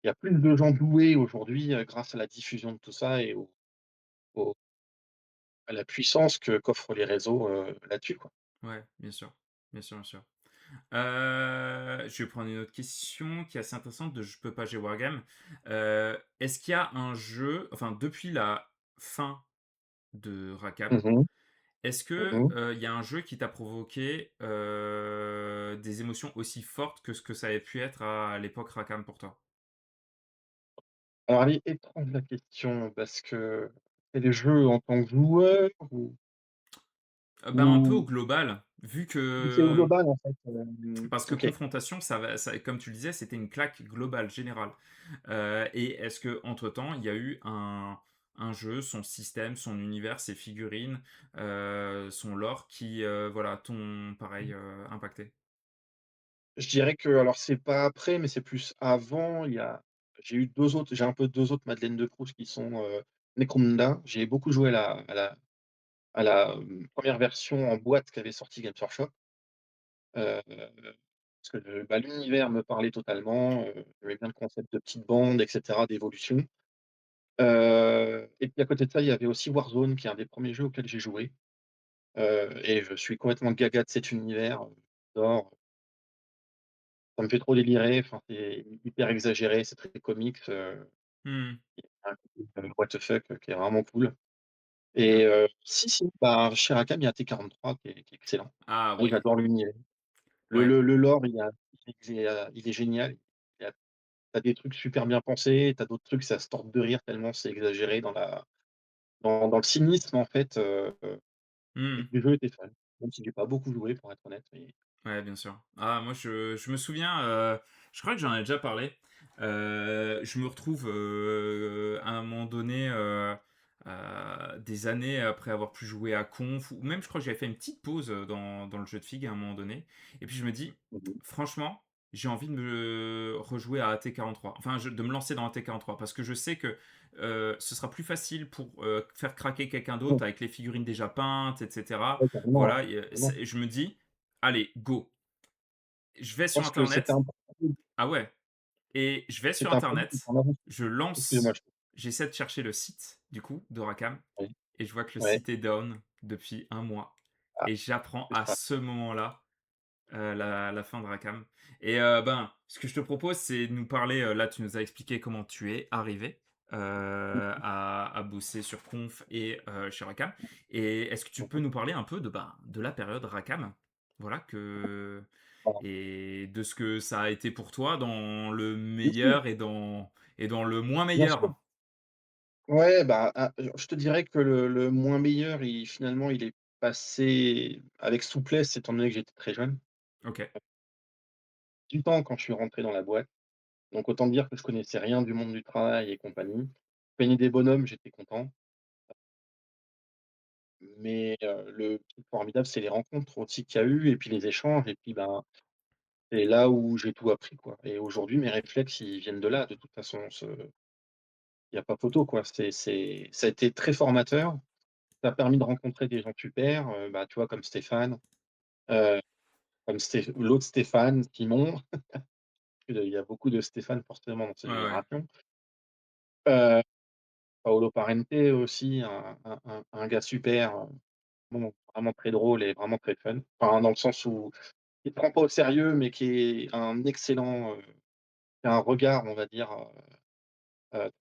il y a plus de gens doués aujourd'hui, grâce à la diffusion de tout ça, et au à la puissance qu'offrent les réseaux, là-dessus, quoi.
ouais, bien sûr, bien sûr, bien sûr. Je vais prendre une autre question qui est assez intéressante de Je peux pas jouer Wargame. Est-ce qu'il y a un jeu enfin, depuis la fin de Rakam,
Mmh mh.
est-ce que,
Mmh.
il y a un jeu qui t'a provoqué, des émotions aussi fortes que ce que ça avait pu être à l'époque Rakam pour toi?
Alors elle est étrange la question parce que c'est des jeux en tant que joueur
Ben, un peu au
ou
global, vu
c'est au
que
global en fait?
parce que
OK.
confrontation, ça comme tu le disais, c'était une claque globale, générale. Et est-ce que entre temps, il y a eu un jeu, son système, son univers, ses figurines, son lore qui, voilà, t'ont pareil, impacté?
Je dirais que alors c'est pas après, mais c'est plus avant, il y a j'ai un peu 2 autres Madeleine de Proust qui sont, Necromunda. J'ai beaucoup joué à la 1re version en boîte qu'avait sorti Games Workshop, parce que l'univers me parlait totalement, j'aimais bien le concept de petites bandes et cetera, d'évolution. Et puis à côté de ça, il y avait aussi Warzone qui est un des premiers jeux auxquels j'ai joué, et je suis complètement gaga de cet univers, j'adore, ça me fait trop délirer, enfin c'est hyper exagéré, c'est très comics,
Mmh.
un côté, what the fuck, qui est vraiment cool.
Ouais.
Et si, si, bah, chez Rackham, il y a T43 qui est excellent.
Ah
Oui,
ouais,
j'adore l'univers.
ouais.
Le lore, il est génial. Il y a Tu des trucs super bien pensés, tu d'autres trucs, ça se tord de rire tellement c'est exagéré dans le cynisme en fait, et
Mmh.
le jeu était fun. Même si j'ai pas beaucoup joué pour être honnête, mais
Ouais, bien sûr. Ah, moi, je me souviens, je crois que j'en ai déjà parlé. Je me retrouve, à un moment donné, des années après avoir pu jouer à Conf ou même je crois que j'avais fait une petite pause, dans le jeu de figue à un moment donné et puis je me dis:
mmh mh.
«Franchement, j'ai envie de me rejouer à AT43». Enfin, je de me lancer dans AT43 parce que je sais que, ce sera plus facile pour, faire craquer quelqu'un
Mmh,
d'autre avec les figurines déjà peintes et cetera.
ouais, carrément,
Voilà, et
carrément.
c'est je me dis: «Allez, go!» Je vais
Je
sur
pense que
internet.
mmh,
Ah ouais, et je vais sur
c'était un produit qui était
internet,
en avance.
je
Excuse-moi,
lance, j'essaie de chercher le site du coup de Rackham
oui,
et je vois que le
ouais.
site est down depuis un mois
Ah,
et j'apprends à
frustration.
ce moment-là, la fin de Rackham et ben, ce que je te propose, c'est de nous parler, là, tu nous as expliqué comment tu es arrivé,
Mmh mh.
à bosser sur Conf et chez Rackham et est-ce que tu
Mmh
peux
mh.
nous parler un peu de, ben, de la période Rackham? Voilà, que
Voilà.
et de ce que ça a été pour toi dans le
Bien sûr,
meilleur et dans le moins
bien sûr.
meilleur.
Ouais, bah, je te dirais que le moins meilleur, il est passé avec souplesse étant donné que j'étais très jeune.
OK.
Du temps quand je suis rentré dans la boîte, donc autant dire que je connaissais rien du monde du travail et compagnie. Peigner des bonhommes, j'étais content, mais le truc formidable, c'est les rencontres aussi qu'il y a eu et puis les échanges et puis, ben, c'est là où j'ai tout appris, quoi, et aujourd'hui, mes réflexes, ils viennent de là, de toute façon, il y a pas photo, quoi. Ça a été très formateur. Ça a permis de rencontrer des gens super, bah, tu vois, comme Stéphane, heu, comme l'autre Stéphane, Simon, il y a beaucoup de Stéphane forcément dans cette
Ouais, ouais.
génération. Heu, Paolo Parente aussi, un gars super, bon, vraiment très drôle et vraiment très fun. Enfin, dans le sens où il te prend pas au sérieux, mais qui est un excellent, qui a un regard, on va dire,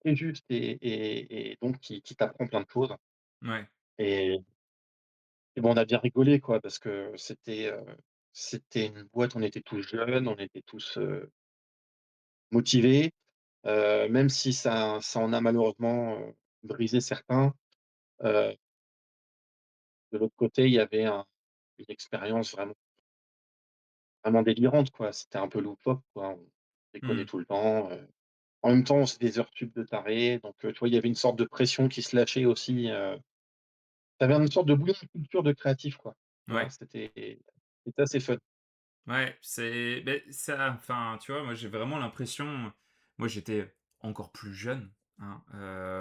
très juste et donc qui t'apprend plein de choses
Ouais.
et bon, on a bien rigolé, quoi, parce que c'était une boîte, on était tous jeunes, on était tous, motivés, même si ça en a malheureusement, brisé certains. Heu, de l'autre côté, il y avait une expérience vraiment délirante, quoi. C'était un peu loufoque, quoi. On déconnait
Mmh.
tout le temps, en même temps, on faisait des heures sup de tarés, donc tu vois, il y avait une sorte de pression qui se lâchait aussi, tu avais une sorte de bouillon de culture de créatif, quoi. Tu vois?
Ouais.
C'était assez fun.
Ouais, c'est beh, ça enfin, tu vois, moi, j'ai vraiment l'impression moi, j'étais encore plus jeune, hein,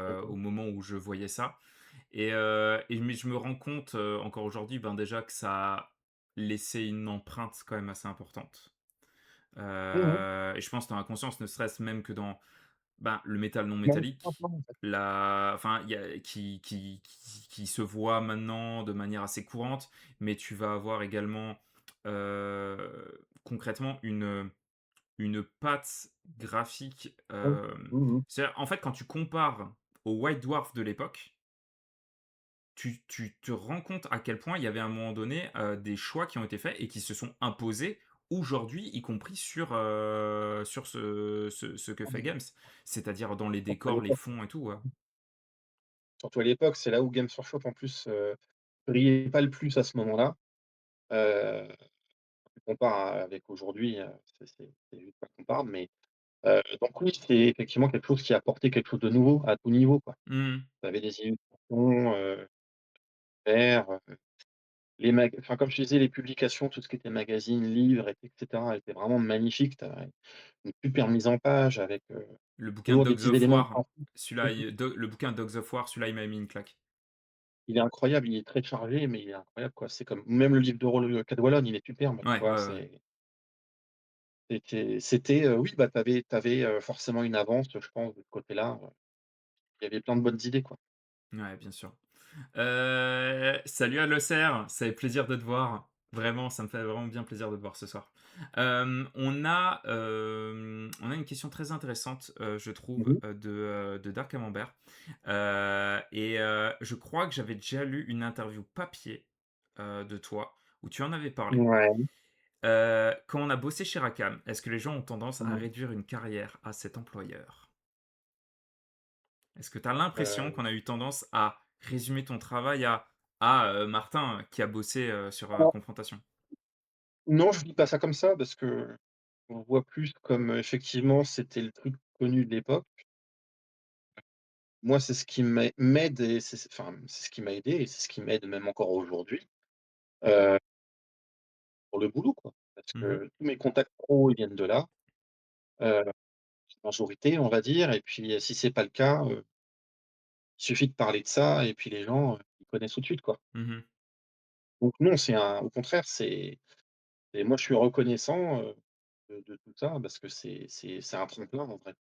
Mmh
au
mh.
moment où je voyais ça et mais je me rends compte, encore aujourd'hui, ben, déjà que ça a laissé une empreinte quand même assez importante.
Mmh.
Et je pense dans la conscience, ne serait-ce même que dans, ben, le métal non
Mais
métallique, la enfin, il y a qui se voit maintenant de manière assez courante, mais tu vas avoir également, concrètement une patte graphique,
Mmh. Mmh mh.
c'est-à-dire, en fait, quand tu compares au White Dwarf de l'époque, tu te rends compte à quel point il y avait à un moment donné, des choix qui ont été faits et qui se sont imposés aujourd'hui, y compris sur ce que fait Games. C'est-à-dire dans les
Surtout à
décors, les
l'époque.
fonds et tout, ouais.
Surtout à l'époque, c'est là où Games Workshop en plus, brillait pas le plus à ce moment-là. Heu, Si tu compares avec aujourd'hui, c'est juste pas comparable, mais donc oui, c'est effectivement quelque chose qui a apporté quelque chose de nouveau à tout niveau, quoi.
Mmh.
Tu avais des illustrations, vers, les enfin, comme je te disais, les publications, tout ce qui était magazines, livres et cetera étaient vraiment magnifiques. Tu as une super mise en page avec,
Le bouquin
toujours des
Dogs
petits
of
éléments
War,
graphiques.
celui-là, le bouquin Dogs of War, celui-là, il m'avait mis une claque.
Il est incroyable, il est très chargé, mais il est incroyable, quoi. C'est comme même le livre de rôle, Cadwallon, il est superbe, tu
Ouais, ouais,
vois?
ouais.
Oui, bah, tu avais forcément une avance, je pense, de ce côté-là, il y avait plein de bonnes idées, quoi.
Ouais, bien sûr. Salut à Losser, ça fait plaisir de te voir. Vraiment, ça me fait vraiment bien plaisir de te voir ce soir. On a une question très intéressante, je
Mmh
trouve,
mh.
de Dark Camembert. Je crois que j'avais déjà lu une interview papier, de toi où tu en avais parlé.
Ouais,
Quand on a bossé chez Rackham, est-ce que les gens ont tendance à
ouais,
réduire une carrière à cet employeur? Est-ce que tu as l'impression
heu,
qu'on a eu tendance à résumer ton travail à: «Ah, Martin qui a bossé, sur,
alors
Confrontation»?
non, je dis pas ça comme ça parce qu'on le voit plus comme, effectivement, c'était le truc connu de l'époque. Moi, c'est ce qui m'aide et c'est ce qui m'a aidé et c'est ce qui m'aide même encore aujourd'hui, heu, pour le boulot, quoi. Parce
Mmh mh.
que tous mes contacts pro, ils viennent de là, heu, majorité, on va dire et puis, si c'est pas le cas, il suffit de parler de ça et puis les gens, ils connaissent tout de suite, quoi.
Mmh.
Donc non, au contraire, et moi, je suis reconnaissant, de tout ça parce que c'est un tremplin, en vrai.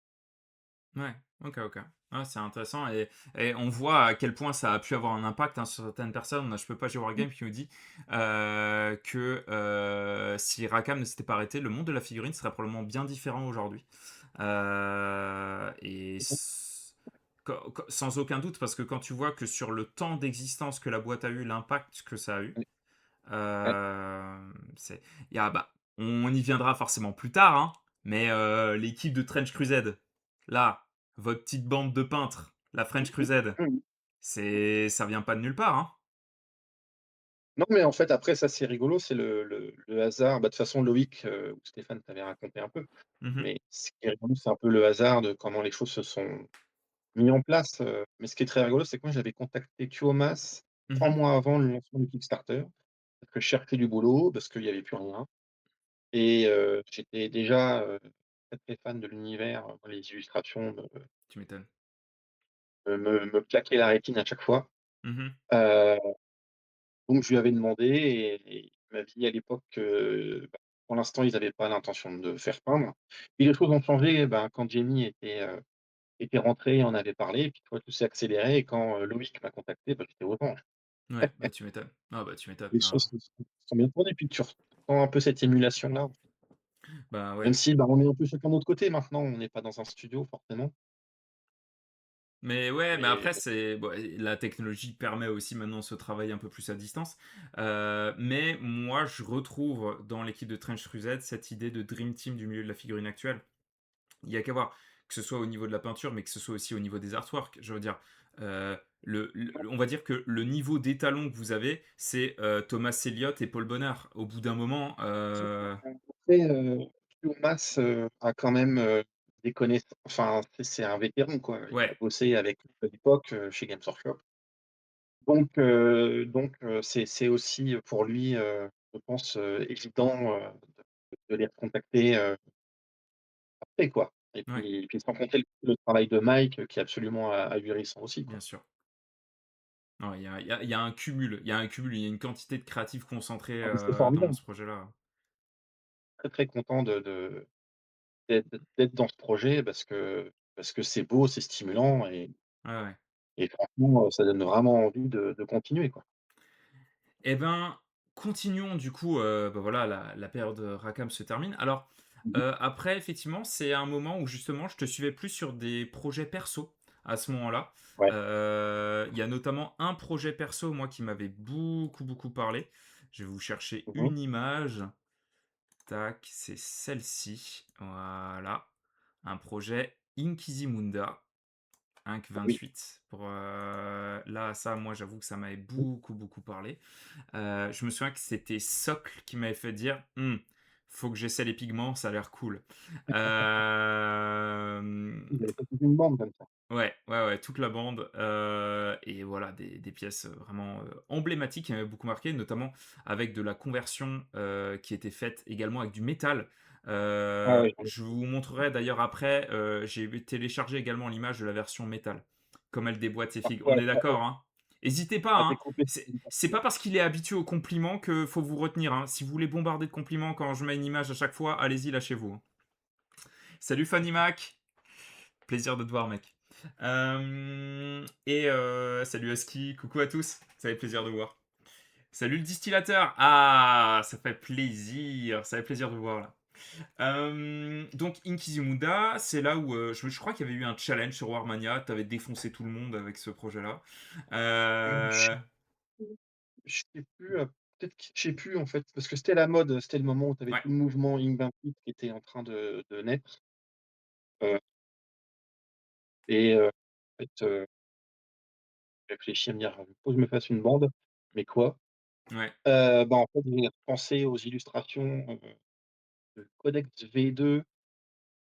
Ouais, OK, OK. Ah, c'est intéressant et on voit à quel point ça a pu avoir un impact, hein, sur certaines personnes. On a Je peux pas jouer
Mmh.
Wargame qui me dit, que, si Rackham ne s'était pas arrêté, le monde de la figurine serait probablement bien différent aujourd'hui. Et s co Sans aucun doute, parce que quand tu vois que sur le temps d'existence que la boîte a eu, l'impact que ça a eu,
Ouais, ouais.
c'est il y a bah, on y viendra forcément plus tard, hein, mais l'équipe de Trench Crusade, là, votre petite bande de peintres, la French Crusade,
Mmh.
ça vient pas de nulle part, hein.
Non, mais en fait, après ça, c'est rigolo, c'est le hasard. Bah, de toute façon, Loïc, ou Stéphane t'avait raconté un peu,
Mmh.
mais ce qui est rigolo, c'est un peu le hasard de comment les choses se sont mis en place, mais ce qui est très rigolo, c'est que moi, j'avais contacté Tuomas 3
Mmh.
mois avant le lancement du Kickstarter, parce que je cherchais du boulot, parce qu'il y avait plus rien et j'étais déjà, très, très fan de l'univers, les illustrations
Tu m'étonnes.
me claquaient la rétine à chaque fois.
Mmh.
Heu, donc je lui avais demandé et il m'a dit à l'époque que, bah, pour l'instant, ils avaient pas l'intention de faire peindre. Puis les choses ont changé, ben, quand Jamie était rentré, on avait parlé et puis, tu vois, tout s'est accéléré et quand, Loïc m'a contacté, bah, j'étais aux anges.
Ouais, bah, tu m'étonnes. Ah bah, tu m'étonnes,
Les choses
non.
se sont bien tournées puis tu ressens un peu cette émulation-là.
Bah,
Même
ouais.
si, bah, on est un peu chacun de notre côté maintenant, on n'est pas dans un studio forcément,
Mais ouais, mais
mais
après c'est bon, et la technologie permet aussi maintenant ce travail un peu plus à distance. Mais moi je retrouve dans l'équipe de Trench Crusade cette idée de dream team du milieu de la figurine actuelle. Il y a qu'à voir, que ce soit au niveau de la peinture, mais que ce soit aussi au niveau des artworks. Je veux dire, on va dire que le niveau d'étalon que vous avez, c'est Thomas Elliott et Paul Bonnard. Au bout d'un moment,
après, Thomas, a quand même, des connaissances enfin, c'est un vétéran, quoi. Il a
ouais,
bossé avec nous à l'époque, chez Games Workshop. Donc c'est aussi, pour lui, je pense, évident, de les recontacter, après, quoi.
ouais,
Et puis sans compter le travail de Mike, qui est absolument ahurissant aussi,
bien
quoi.
sûr. Non, il y a un cumul, il y a un cumul, il y a une quantité de créatifs concentrés
Ah mais c'est
dans
formidable.
ce projet-là.
Très, très content d'être dans ce projet parce que c'est beau, c'est stimulant
Ouais, ouais.
et franchement, ça donne vraiment envie de continuer, quoi.
Eh ben, continuons du coup, bah, voilà, la période, Rackham se termine. Alors,
Mmh mh.
après effectivement, c'est un moment où justement je te suivais plus sur des projets perso, à ce moment-là.
Ouais.
Il y a notamment un projet perso, moi, qui m'avait beaucoup, beaucoup parlé. Je vais vous chercher
Mmh mh.
une image. tac, c'est celle-ci. Voilà. Un projet Inkisimunda, Inc
Oui.
28 pour, là, ça, moi, j'avoue que ça m'avait beaucoup, beaucoup parlé. Je me souviens que c'était Socle qui m'avait fait dire: faut que j'essaie les pigments, ça a l'air cool». Hem
Vous avez fait toute une bande comme ça.
Ouais, ouais, ouais, toute la bande, et voilà, des pièces, vraiment, emblématiques qui m'avaient beaucoup marqué, notamment avec de la conversion, qui était faite également avec du métal.
Ah ouais, j'en ai
Je vous montrerai d'ailleurs après, j'ai téléchargé également l'image de la version métal, comme elle déboîte ses figues. On
parfois
est d'accord, hein? Hésitez pas,
à
hein?
découper
C'est pas parce qu'il est habitué aux compliments que faut vous retenir, hein. Si vous voulez bombarder de compliments quand je mets une image à chaque fois, allez-y, lâchez-vous, hein. Salut Fanny Mac! Plaisir de te voir, mec. Salut Husky, coucou à tous, ça fait plaisir de vous voir. Salut le distillateur, ah, ça fait plaisir de vous voir là. Donc Inkizumunda, c'est là où je crois qu'il y avait eu un challenge sur Warmania, t'avais défoncé tout le monde avec ce projet-là.
je sais
Euh,
plus je sais plus, peut-être que je sais plus en fait, parce que c'était la mode, c'était le moment où tu avais
ouais,
tout le mouvement Ink28 qui était en train de naître, heu en fait, je réfléchis à me dire: «Faut que je me fasse une bande», mais quoi?
ouais,
Bah, en fait, j'ai repensé aux illustrations, de Codex V2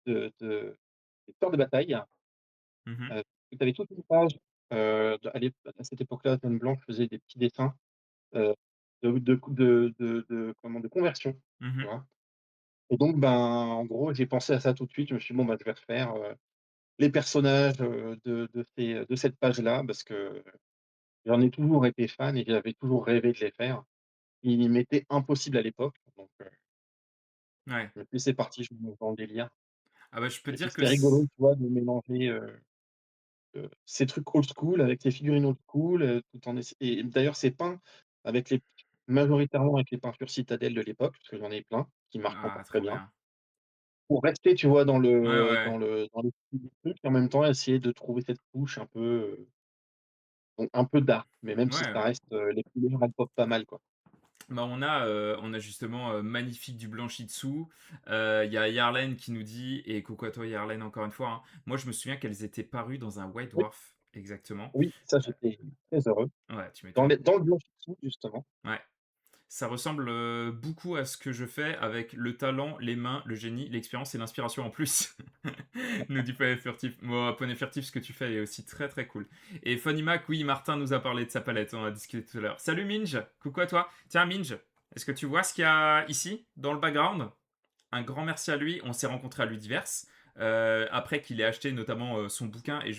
de des Sœurs de Bataille,
mhm,
tu avais toute une page, à cette époque-là, Zone Blanche faisait des petits dessins, heu, de comment? De conversion, tu
mhm,
vois? Et donc, ben, en gros, j'ai pensé à ça tout de suite. Je me suis dit: «Bon, bah, je vais refaire, les personnages, de cette page-là», parce que j'en ai toujours été fan et j'avais toujours rêvé de les faire. Il m'était impossible à l'époque, donc
ouais.
je me suis dit: «C'est parti», je me lance dans le délire.
Ah bah je peux te
Et puis
dire que
c'était rigolo, tu vois, de mélanger, ces trucs old school avec les figurines old school, tout en essa et d'ailleurs c'est peint avec les majoritairement avec les peintures Citadel de l'époque, parce que j'en ai plein qui marchent
ah
encore très
trop
bien.
bien.
Pour rester, tu vois,
Ouais ouais.
dans le style du truc et en même temps essayer de trouver cette touche un peu, donc un peu dark, mais même si
Ouais.
ça reste, les couleurs elles pop pas mal, quoi.
Bah, on a justement, Magnifique du Blanchitsu. Il y a Yarlen qui nous dit et coucou à toi Yarlen encore une fois, hein. Moi je me souviens qu'elles étaient parues dans un White
Oui,
Dwarf, exactement.
oui, ça j'étais très heureux.
Ouais, tu m'étonnes.
Dans le blanchissement justement.
Ouais. Ça ressemble, beaucoup à ce que je fais avec le talent, les mains, le génie, l'expérience et l'inspiration en plus. Nous dit Poney Furtif. Bon, Poney Furtif, ce que tu fais est aussi très très cool. Et Funny Mac, oui, Martin nous a parlé de sa palette, on a discuté tout à l'heure. Salut Minge, coucou à toi. Tiens Minge, est-ce que tu vois ce qu'il y a ici, dans le background? Un grand merci à lui, on s'est rencontrés à Ludiverse. Après qu'il ait acheté notamment son bouquin et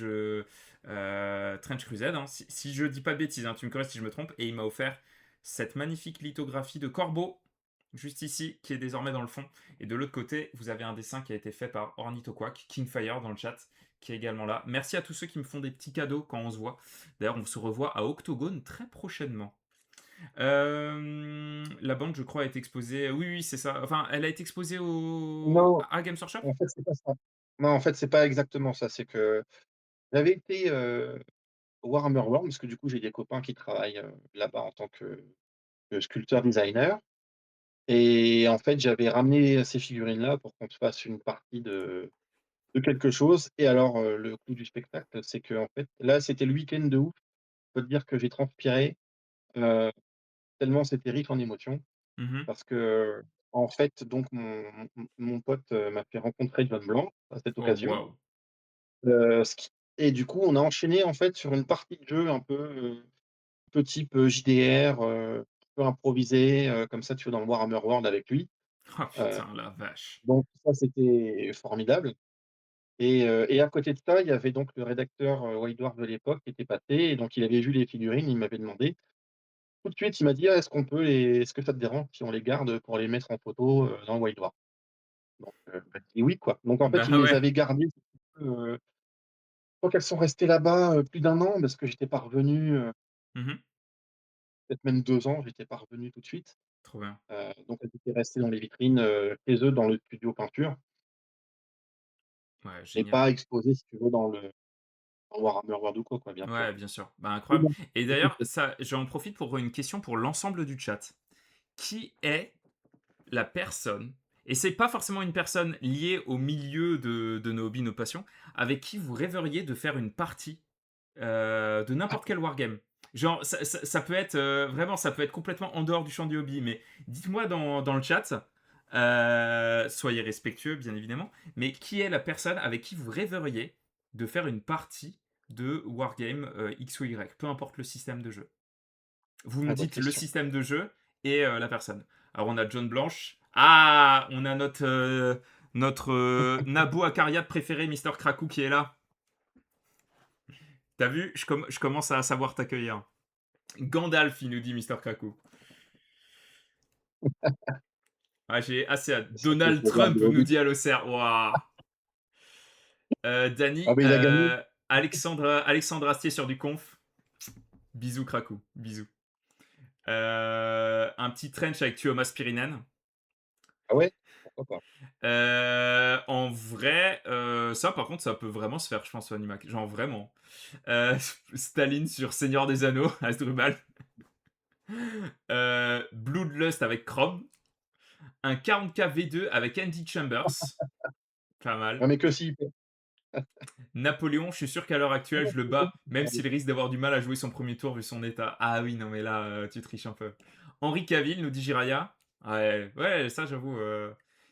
Trench Crusade, hein. Si je dis pas de bêtises, hein, tu me corriges si je me trompe, et il m'a offert cette magnifique lithographie de corbeau, juste ici, qui est désormais dans le fond. Et de l'autre côté, vous avez un dessin qui a été fait par Ornithoquack, Kingfire dans le chat, qui est également là. Merci à tous ceux qui me font des petits cadeaux quand on se voit. D'ailleurs, on se revoit à Octogone très prochainement. La bande, je crois, a été exposée. Oui, oui, c'est ça. Enfin, elle a été exposée
Non,
à Games Workshop.
en fait, c'est pas ça. Non, en fait, c'est pas exactement ça. C'est que j'avais été, au Warhammer World, parce que du coup, j'ai des copains qui travaillent, là-bas en tant que sculpteur designer et en fait, j'avais ramené ces figurines-là pour qu'on se fasse une partie de quelque chose et alors, le clou du spectacle, c'est qu'en fait, là, c'était le week-end de ouf. Je peux te dire que j'ai transpiré, heu, tellement c'était riche en émotions
Mhm.
parce que, en fait, donc mon pote, m'a fait rencontrer John Blanc à cette
Oh,
occasion,
waouh.
ce qui et du coup, on a enchaîné, en fait, sur une partie de jeu un peu type, JDR, un peu improvisé, comme ça, tu vois, dans le Warhammer World avec lui,
Oh
heu,
putain, la vache.
donc ça, c'était formidable et à côté de ça, il y avait donc le rédacteur, White Dwarf de l'époque qui était passé et donc il avait vu les figurines, il m'avait demandé. Tout de suite, il m'a dit: «Ah, est-ce que ça te dérange si on les garde pour les mettre en photo, dans le White Dwarf?» Donc bah, j'ai dit: «Oui», quoi. Donc en fait,
Bah
il me les
ouais.
avait gardées, je crois qu'elles sont restées là-bas, plus d'1 an parce que j'étais pas revenu,
Mhm.
peut-être même 2 ans, j'étais pas revenu tout de suite.
Trop bien.
Donc elles étaient restées dans les vitrines, chez eux dans le studio peinture
Ouais,
et
génial.
pas exposées si tu veux dans Warhammer World ou quoi, bien sûr.
Ouais, bien sûr. Bah
Mais
incroyable.
bon,
Et d'ailleurs, ça, j'en profite pour une question pour l'ensemble du chat. Qui est la personne Et c'est pas forcément une personne liée au milieu de nos hobbies, nos passions, avec qui vous rêveriez de faire une partie, de n'importe quel wargame. Genre, ça peut être, vraiment, ça peut être complètement en dehors du champ du hobby, mais dites-moi dans le chat, soyez respectueux, bien évidemment, mais qui est la personne avec qui vous rêveriez de faire une partie de wargame, X ou Y, peu importe le système de jeu. Vous me
Ah, bonne
dites le
question.
système de jeu et la personne. Alors on a John Blanche. Ah, on a notre Nabo Acariade préféré, Mister Krakou, qui est là. T'as vu, je commence à savoir t'accueillir. Gandalf, il nous dit Mister Krakou. Ah, j'ai assez hâte.
C'est ça que
Donald
je regarde
Trump
le
nous
Hobbit.
dit Allocer. Waouh.
Ah
Dany,
mais il a gagné.
Alexandre Astier sur du conf. Bisous Krakou, bisous. Un petit trench avec Tuomas Spirinen.
Ah ouais? Pourquoi pas?
En vrai, ça par contre, ça peut vraiment se faire, je pense, au Animac. Genre vraiment. Euh, Staline sur Seigneur des Anneaux, Asdrubal. Bloodlust avec Chrome. Un 40k V2 avec Andy Chambers. Pas
Ouais,
mal.
mais que s'il perd.
Napoléon, je suis sûr qu'à l'heure actuelle, je le bats, même s'il risque d'avoir du mal à jouer son premier tour vu son état. Ah oui, non mais là, tu triches un peu. Henri Cavill, nous dit Jiraya. Ouais, ouais, ça j'avoue.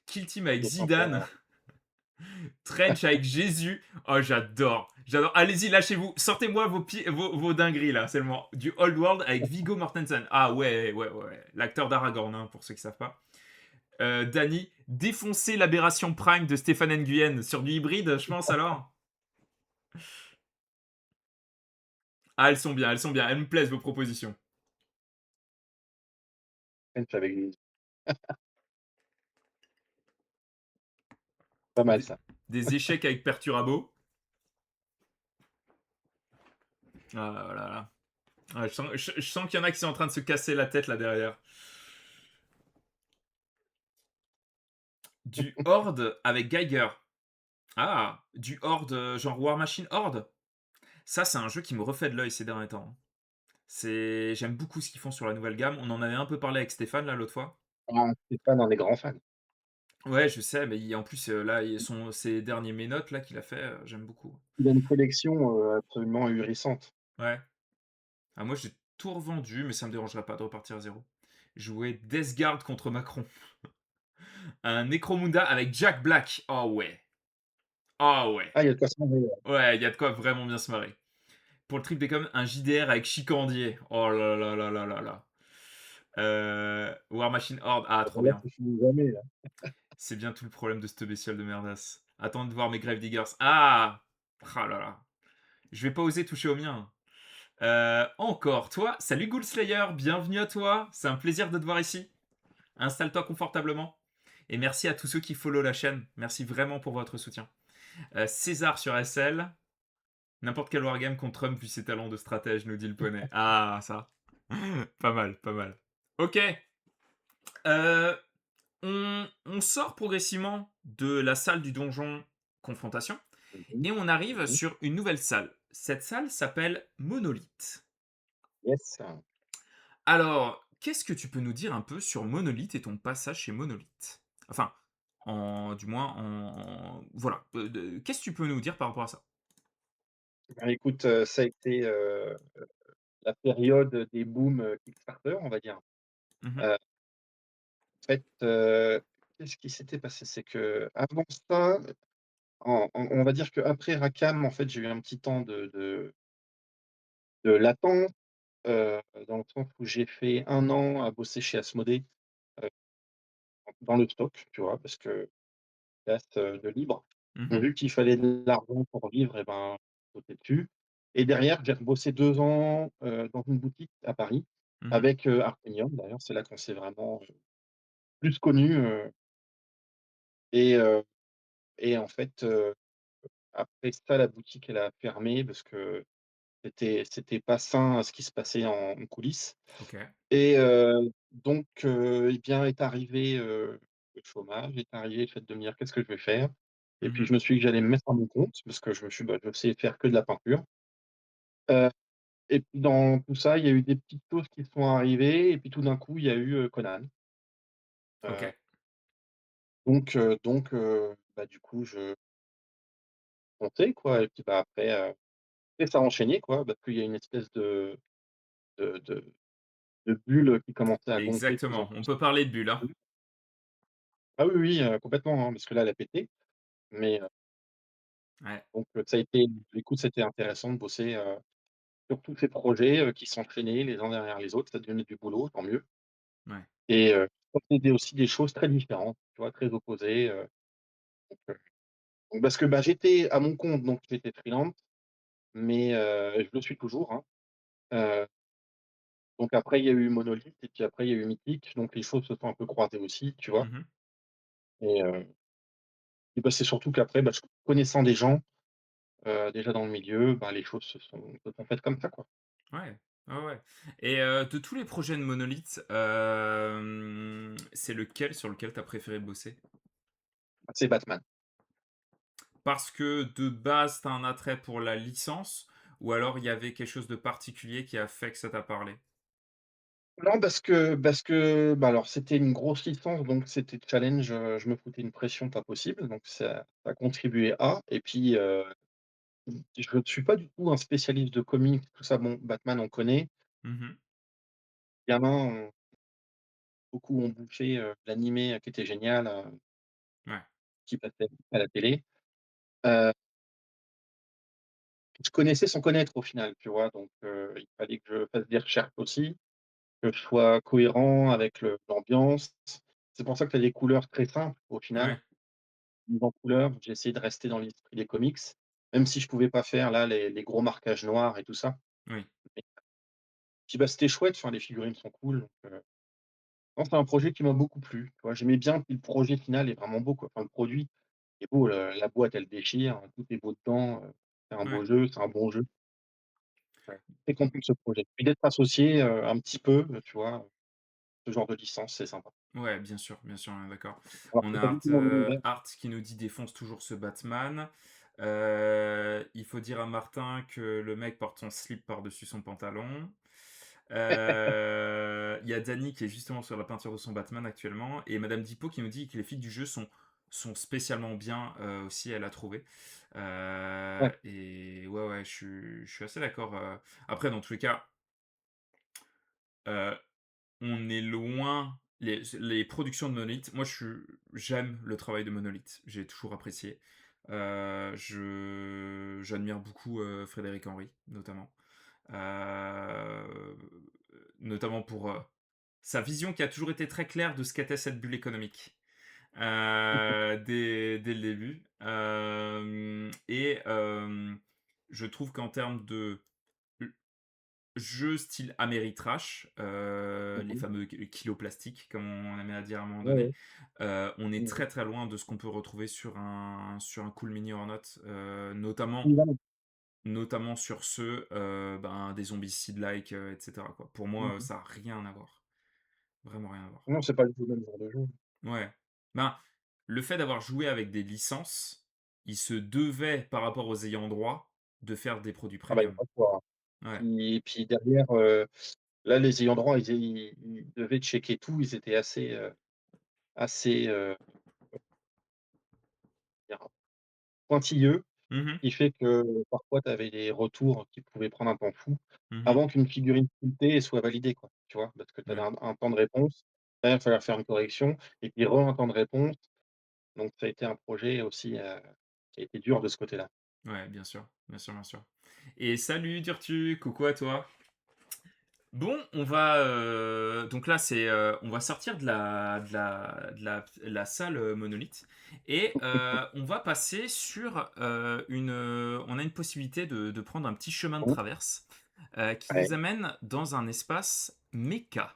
Kill Team avec
Il est pas fort,
Zidane.
hein.
Trench avec Jésus. Oh, j'adore. J'adore. Allez-y, lâchez-vous. Sortez-moi vos dingueries là, seulement. Du Old World avec Viggo Mortensen. Ah ouais, ouais, ouais. L'acteur d'Aragorn, hein, pour ceux qui savent pas. Danny, défoncer l'aberration Prime de Stéphane Nguyen sur du hybride, je pense alors. Ah, elles sont bien, elles sont bien. Elles me plaisent vos propositions.
French avec lui. Pas mal
Des,
ça.
des échecs avec Perturabo. Ah voilà. Là. Ah, je sens qu'il y en a qui sont en train de se casser la tête là derrière. Du Horde avec Geiger. Ah, du Horde, genre War Machine Horde. Ça, c'est un jeu qui me refait de l'œil ces derniers temps. J'aime beaucoup ce qu'ils font sur la nouvelle gamme. On en avait un peu parlé avec Stéphane là l'autre fois.
Ah, Stéphane en est grand fan.
Ouais, je sais, mais en plus là, ses derniers ménotes là qu'il a fait, j'aime beaucoup.
Il a une collection, absolument ahurissante.
Ouais. Ah, moi j'ai tout revendu, mais ça me dérangerait pas de repartir à zéro. Jouer Death Guard contre Macron. Un Necromunda avec Jack Black. Oh ouais. Oh ouais.
Ah, il y a de quoi se marrer, là.
Ouais, il y a de quoi vraiment bien se marrer. Pour le trip des coms, un JDR avec Chicandier. Oh là là là là là là. War Machine Horde. Ah,
Ah
trop
bah là,
bien.
c'est fini jamais, là.
C'est bien tout le problème de cette bestiole de merdasse. Attends de voir mes Grave Diggers. Ah. Ah là là. Je vais pas oser toucher au mien. Encore, toi, salut Ghoulslayer, bienvenue à toi. C'est un plaisir de te voir ici. Installe-toi confortablement. Et merci à tous ceux qui follow la chaîne. Merci vraiment pour votre soutien. César sur SL. N'importe quel wargame contre Trump vu ses talents de stratège, nous dit le poney. Ah, ça. Pas mal, pas mal. Ok. Euh, on sort progressivement de la salle du donjon confrontation
Mmh.
et on arrive
Mmh.
sur une nouvelle salle. Cette salle s'appelle Monolith.
Yes.
Alors, qu'est-ce que tu peux nous dire un peu sur Monolith et ton passage chez Monolith? Enfin, du moins, voilà. Qu'est-ce que tu peux nous dire par rapport à ça?
Bah, écoute, ça a été, la période des booms, Kickstarter, on va dire.
Mhm,
En fait, qu'est-ce qui s'était passé? C'est qu'avant ça, on va dire qu'après Rakam, en fait, j'ai eu un petit temps de latence, dans le sens où j'ai fait 1 an à bosser chez Asmodée, heu, dans le stock, tu vois? Parce que reste, de libre. Donc
mhm,
vu qu'il fallait de l'argent pour vivre et ben, je sautais dessus et derrière, j'ai rebossé 2 ans, dans une boutique à Paris
mhm,
avec, Artemium. D'ailleurs, c'est là qu'on s'est vraiment, plus connus, et heu et en fait, après ça, la boutique, elle a fermé parce que c'était pas sain, ce qui se passait en coulisses
ok.
et donc et bien, est arrivé, le chômage, est arrivé le fait de me dire: «Qu'est-ce que je vais faire?» Et puis
Mhm,
je me suis dit que j'allais me mettre à mon compte parce que je me suis dit: «Bah, je sais faire que de la peinture». Heu et puis dans tout ça, il y a eu des petites choses qui sont arrivées et puis tout d'un coup, il y a eu, Conan.
ok.
Heu, Bah, du coup, je montais quoi et puis, bah, après ça a enchaîné quoi, parce qu'il y a une espèce de de de bulle qui commençait à gonfler de plus en
Exactement, on
plus.
peut parler de bulles, hein.
Ah oui, oui, complètement, hein, parce que là, elle a pété, mais
Ouais,
ça a été écoute, c'était intéressant de bosser, sur tous ces projets, qui s'enchaînaient les uns derrière les autres. Ça devenait du boulot, tant mieux
ouais.
et c'était aussi des choses très différentes, tu vois? Très opposées, donc parce que, bah, j'étais à mon compte, donc j'étais freelance, mais je le suis toujours, hein, heu, donc après il y a eu Monolith et puis après il y a eu Mythic, donc les choses se sont un peu croisées aussi, tu vois?
Mmh.
Et bah, c'est surtout qu'après, bah, je connaissant des gens, déjà dans le milieu, bah, les choses se sont faites comme ça, quoi.
Ouais, ouais, ouais et de tous les projets de Monolith, c'est lequel sur lequel tu as préféré bosser?
C'est Batman.
Parce que de base, tu as un attrait pour la licence ou alors il y avait quelque chose de particulier qui a fait que ça t'a parlé?
Non, parce que, bah, alors c'était une grosse licence, donc c'était challenge, je me foutais une pression pas possible, donc ça a contribué à et puis, je ne suis pas du tout un spécialiste de comics, tout ça. Bon, Batman, on connaît.
Mmh.
Gamin, beaucoup ont bouffé, l'animé, qui était génial,
Ouais,
qui passait à la télé. Heu, je connaissais sans connaître au final, tu vois? Donc, il fallait que je fasse des recherches aussi, que je sois cohérent avec l'ambiance. C'est pour ça que tu as des couleurs très simples au final.
ouais,
Mise en couleur, j'ai essayé de rester dans l'esprit des comics, même si je pouvais pas faire là les gros marquages noirs et tout ça.
oui,
Mais puis, bah, c'était chouette, enfin les figurines sont cool, donc non, c'est un projet qui m'a beaucoup plu, tu vois? J'aimais bien, puis le projet final est vraiment beau, quoi. Enfin le produit est beau, la boîte elle déchire, tout est beau dedans, c'est un beau
ouais.
jeu, c'est un bon jeu. Très content de ce projet. Puis d'être associé, un petit peu, tu vois? Ce genre de licence, c'est sympa.
Ouais, bien sûr, on est d'accord.
Alors
On
c'est
a
pas du tout dans l'univers.
Art qui nous dit: «Défonce toujours ce Batman». Il faut dire à Martin que le mec porte son slip par-dessus son pantalon. Il y a Dany qui est justement sur la peinture de son Batman actuellement et madame Dippo qui nous dit que les filles du jeu sont spécialement bien, aussi, elle a trouvé.
Ouais.
Et ouais, ouais, je suis assez d'accord, après dans tous les cas, heu on est loin les productions de Monolith, moi j'aime le travail de Monolith, j'ai toujours apprécié. Je j'admire beaucoup, Frédéric Henry, notamment. Heu, Notamment pour, sa vision qui a toujours été très claire de ce qu'était cette bulle économique, dès le début. Je trouve qu'en termes de jeux style Ameritrash,
Mmh
les
mh.
fameux kilos comme on aimait à dire à un moment
Ouais,
donné,
ouais.
on est
Mmh mh.
très, très loin de ce qu'on peut retrouver sur un Cool Mini or Not,
Évidemment.
notamment sur ceux, ben, des zombicide-like, et cetera, quoi. Pour
Mmh
moi,
mh.
ça a rien à voir, vraiment rien à voir.
Non, c'est pas du tout le même genre de jeu.
Ouais. Ben, le fait d'avoir joué avec des licences, il se devait, par rapport aux ayants droit, de faire des produits
Ah bah, il y a
premium.
pas de quoi, hein.
Ouais,
Puis derrière, là, les ayants droit, ils devaient checker tout. Ils étaient assez, dire, pointilleux,
mmh,
qui fait que parfois tu avais des retours qui pouvaient prendre un temps fou
mmh,
avant qu'une figurine sculptée soit validée, quoi, tu vois? Parce que tu avais
ouais,
un temps de réponse, derrière il fallait faire une correction et puis un temps de réponse, donc ça a été un projet aussi, qui a été dur de ce côté-là.
ouais, bien sûr, bien sûr, bien sûr. Et salut Durtu, coucou à toi. Bon, on va donc là on va sortir de la salle, Monolith et on va passer sur, on a une possibilité de prendre un petit chemin de
Mmh.
traverse, qui
Ouais.
nous amène dans un espace méca.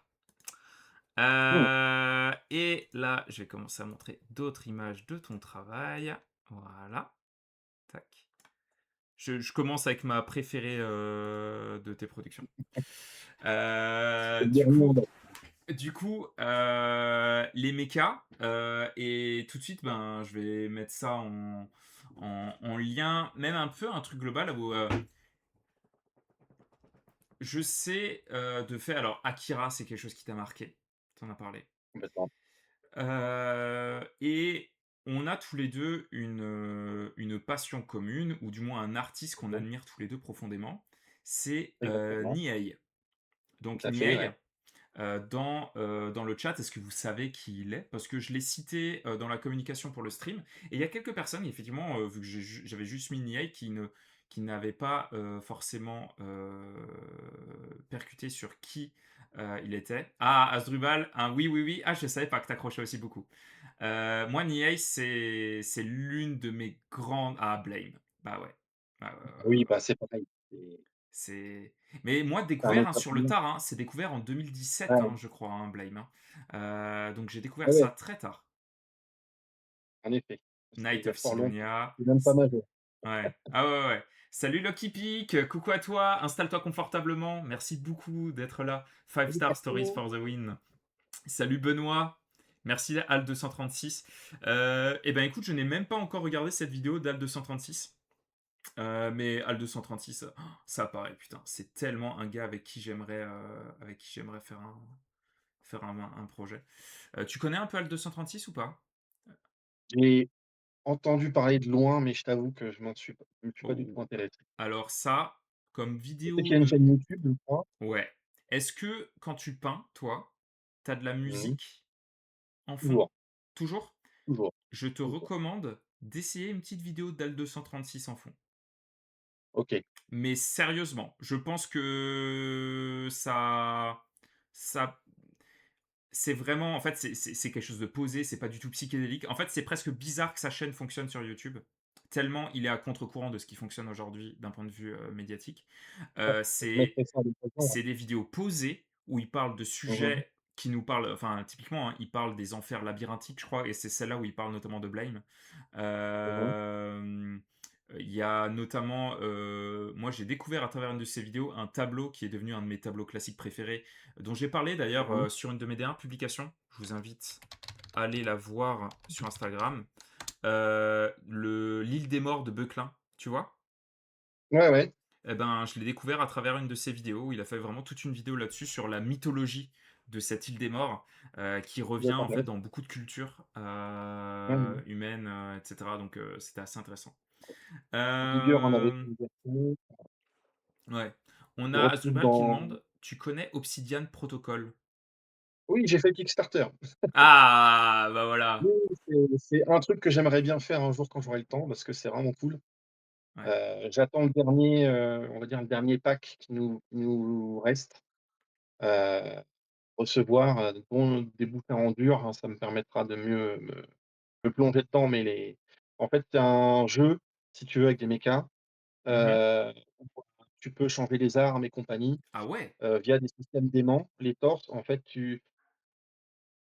Mmh.
Et là, je vais commencer à montrer d'autres images de ton travail. Voilà, tac. Je commence avec ma préférée, de tes productions.
C'est le
Du
dernier en
coup
date.
du coup, les mechas, et tout de suite, ben, je vais mettre ça en lien, même un peu un truc global où, je sais, de fait alors Akira, c'est quelque chose qui t'a marqué, tu en as parlé.
Complètement.
Et on a tous les 2 une passion commune ou du moins un artiste qu'on
Mmh.
admire tous les 2 profondément, c'est,
Exactement,
Nihei.
tout
Donc
à fait,
Nihei,
ouais.
dans le chat, est-ce que vous savez qui il est? Parce que je l'ai cité, dans la communication pour le stream et il y a quelques personnes effectivement, vu que j'avais juste mis Nihei qui n'avaient pas, forcément, percuté sur qui, il était. Ah, Asdrubal, un oui, oui, oui. Ah, je savais pas que tu aussi beaucoup. Moi, Nihei, c'est l'une de mes grandes ah, Blame. Bah, ouais. Ouais, ouais, ouais, ouais,
Oui,
ouais.
bah, c'est pareil.
C'est mais moi
C'est un
découvert, hein, sur le
entrepreneur.
tard, hein, c'est découvert en 2017,
Ouais,
hein, je crois, hein, Blame, hein. Donc j'ai découvert
ouais,
ça
ouais,
très tard.
en effet. C'était il
Night
y a
of
fort longtemps.
Sidonia,
Je même pas majeur.
ouais. Ah ouais, ouais, ouais. Salut Lucky Peak, coucou à toi, installe-toi confortablement, merci beaucoup d'être là. Five
Salut
star stories
Carto.
for the win. Salut Benoît, merci Al236. Et ben écoute, je n'ai même pas encore regardé cette vidéo d'Al236. Mais Al236, ça apparaît, putain, c'est tellement un gars avec qui j'aimerais faire un projet. Tu connais un peu Al236 ou pas?
J'ai entendu parler de loin, mais je t'avoue que je me suis pas du tout
Oh.
intéressé.
Alors ça, comme
Je sais qu'il
vidéo
y a une
de
chaîne YouTube, je crois.
ouais. Est-ce que quand tu peins, toi, t'as de la
Mmh.
musique en fond?
Toujours,
Toujours?
toujours,
Je te
toujours.
recommande d'essayer une petite vidéo d'Al236 en fond.
OK.
Mais sérieusement, je pense que ça c'est vraiment en fait, c'est quelque chose de posé, c'est pas du tout psychédélique. En fait, c'est presque bizarre que sa chaîne fonctionne sur YouTube, tellement il est à contre-courant de ce qui fonctionne aujourd'hui d'un point de vue, médiatique.
Ouais, je
C'est
mettrai ça à l'occasion, ouais.
c'est des vidéos posées où il parle de
Mmh mh.
sujets qui nous parlent enfin, typiquement, hein, il parle des enfers labyrinthiques, je crois et c'est celle-là où il parle notamment de Blame.
Mmh.
Il y a notamment, moi j'ai découvert à travers une de ces vidéos un tableau qui est devenu un de mes tableaux classiques préférés, dont j'ai parlé d'ailleurs,
Mmh.
sur une de mes dernières publications. Je vous invite à aller la voir sur Instagram. L'île des morts de Beuclin, tu vois?
Ouais, ouais,
Eh ben, je l'ai découvert à travers une de ses vidéos où il a fait vraiment toute une vidéo là-dessus sur la mythologie de cette île des morts, qui revient
d'accord,
en fait
intéressant.
dans beaucoup de cultures,
Mmh mh.
humaines, et cetera donc c'était assez intéressant.
Giger en avait fait
Hem,
une version,
ouais. On
je
a
retrouve
Asdrubal qui
dans
demande: «Tu connais Obsidian Protocol?»
oui, j'ai fait le Kickstarter.
Ah! Bah, voilà.
Oui, c'est un truc que j'aimerais bien faire un jour quand j'aurai le temps parce que c'est vraiment cool.
Ouais.
J'attends le dernier, on va dire le dernier pack qui nous reste, heu, recevoir, dont des bouquins en dur, hein, ça me permettra de mieux me plonger dedans, mais en fait, c'est un jeu, si tu veux, avec des mechas,
Mmh.
où tu peux changer les armes et compagnie,
Ah ouais?
via des systèmes d'aimants. Les torses, en fait,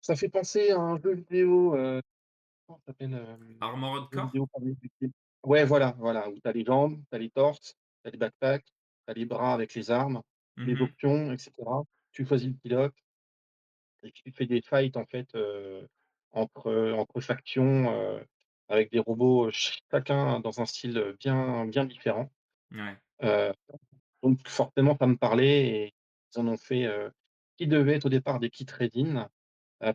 ça fait penser à un jeu vidéo, comment ça s'appelle,
Armored
jeu
Core?
vidéo par les ouais, voilà, voilà, où tu as les jambes, tu as les torses, tu as les backpacks, tu as les bras avec les armes, les
Mmh.
options et cetera. Tu choisis le pilote et puis tu fais des fights, en fait, entre factions, avec des robots, chacun dans un style, bien bien différent.
Ouais.
Heu, donc forcément, ça me parlait et ils en ont fait, qui devait être au départ des kits resin,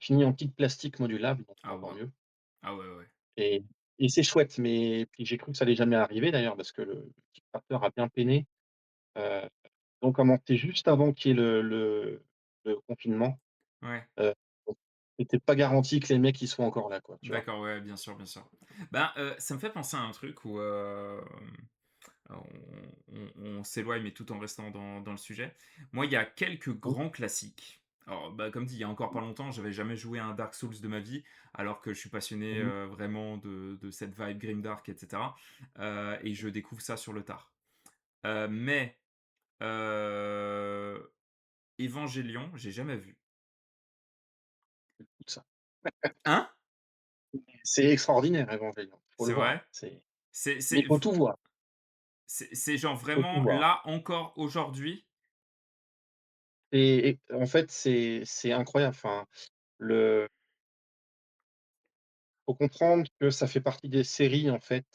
fini en kit plastique modulable, donc c'est
Ah
encore
waouh.
mieux.
Ah ouais, ouais.
Et et c'est chouette, mais puis j'ai cru que ça allait jamais arriver d'ailleurs parce que le Kickstarter a bien peiné. Heu, ils ont commencé juste avant qu'il y ait le confinement.
Ouais.
Donc c'était pas garanti que les mecs ils soient encore là quoi, tu vois?
D'accord, ouais, bien sûr, bien sûr. Ben, ça me fait penser à un truc où, on s'éloigne, mais tout en restant dans le sujet. Moi, il y a quelques
Mmh
grands classiques. Alors, bah, comme dit, il y a encore pas longtemps, j'avais jamais joué à un Dark Souls de ma vie, alors que je suis passionné,
mh.
vraiment de cette vibe grimdark et cetera, et je découvre ça sur le tard. Mais, heu, Evangelion, j'ai jamais vu.
Écoute ça.
Hein?
C'est extraordinaire Evangelion, faut le
C'est
voir.
vrai? C'est
Mais il
c'est
faut tout voir,
c'est genre
il faut tout
vraiment
voir.
là, encore aujourd'hui?
Et en fait, c'est incroyable, enfin, le faut comprendre que ça fait partie des séries, en fait,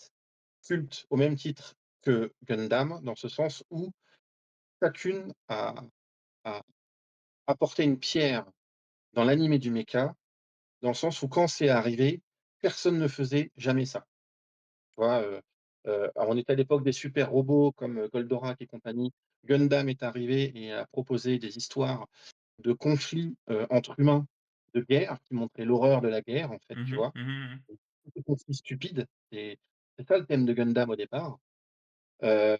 cultes au même titre que Gundam, dans ce sens où chacune a apporté une pierre dans l'animé du mecha dans le sens où quand c'est arrivé, personne ne faisait jamais ça. Tu vois? Alors on était à l'époque des super robots comme, Goldorak et compagnie. Gundam est arrivé et a proposé des histoires de conflits, entre humains, de guerre, qui montraient l'horreur de la guerre, en fait,
Mmh
tu
mh.
vois?
Mmh mh, mmh.
Des conflits stupides et c'est ça le thème de Gundam au départ. Hem,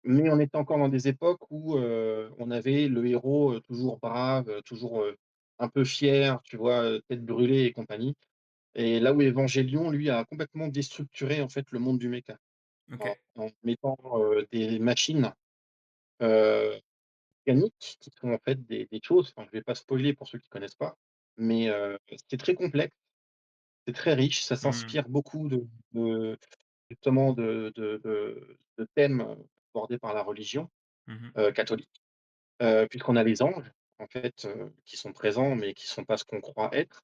mais on était encore dans des époques où, on avait le héros, toujours brave, toujours, un peu fier, tu vois? Tête brûlée et compagnie. Et là où Evangelion, lui, a complètement déstructuré, en fait, le monde du méca,
OK.
en mettant, des machines, heu, mécaniques qui sont, en fait, des choses, enfin, je vais pas spoiler pour ceux qui connaissent pas, mais c'est très complexe, c'est très riche, ça
Mmh.
s'inspire beaucoup de justement de thèmes, abordés par la religion,
Mmh mh.
catholique, puisqu'on a les anges, en fait, qui sont présents, mais qui sont pas ce qu'on croit être.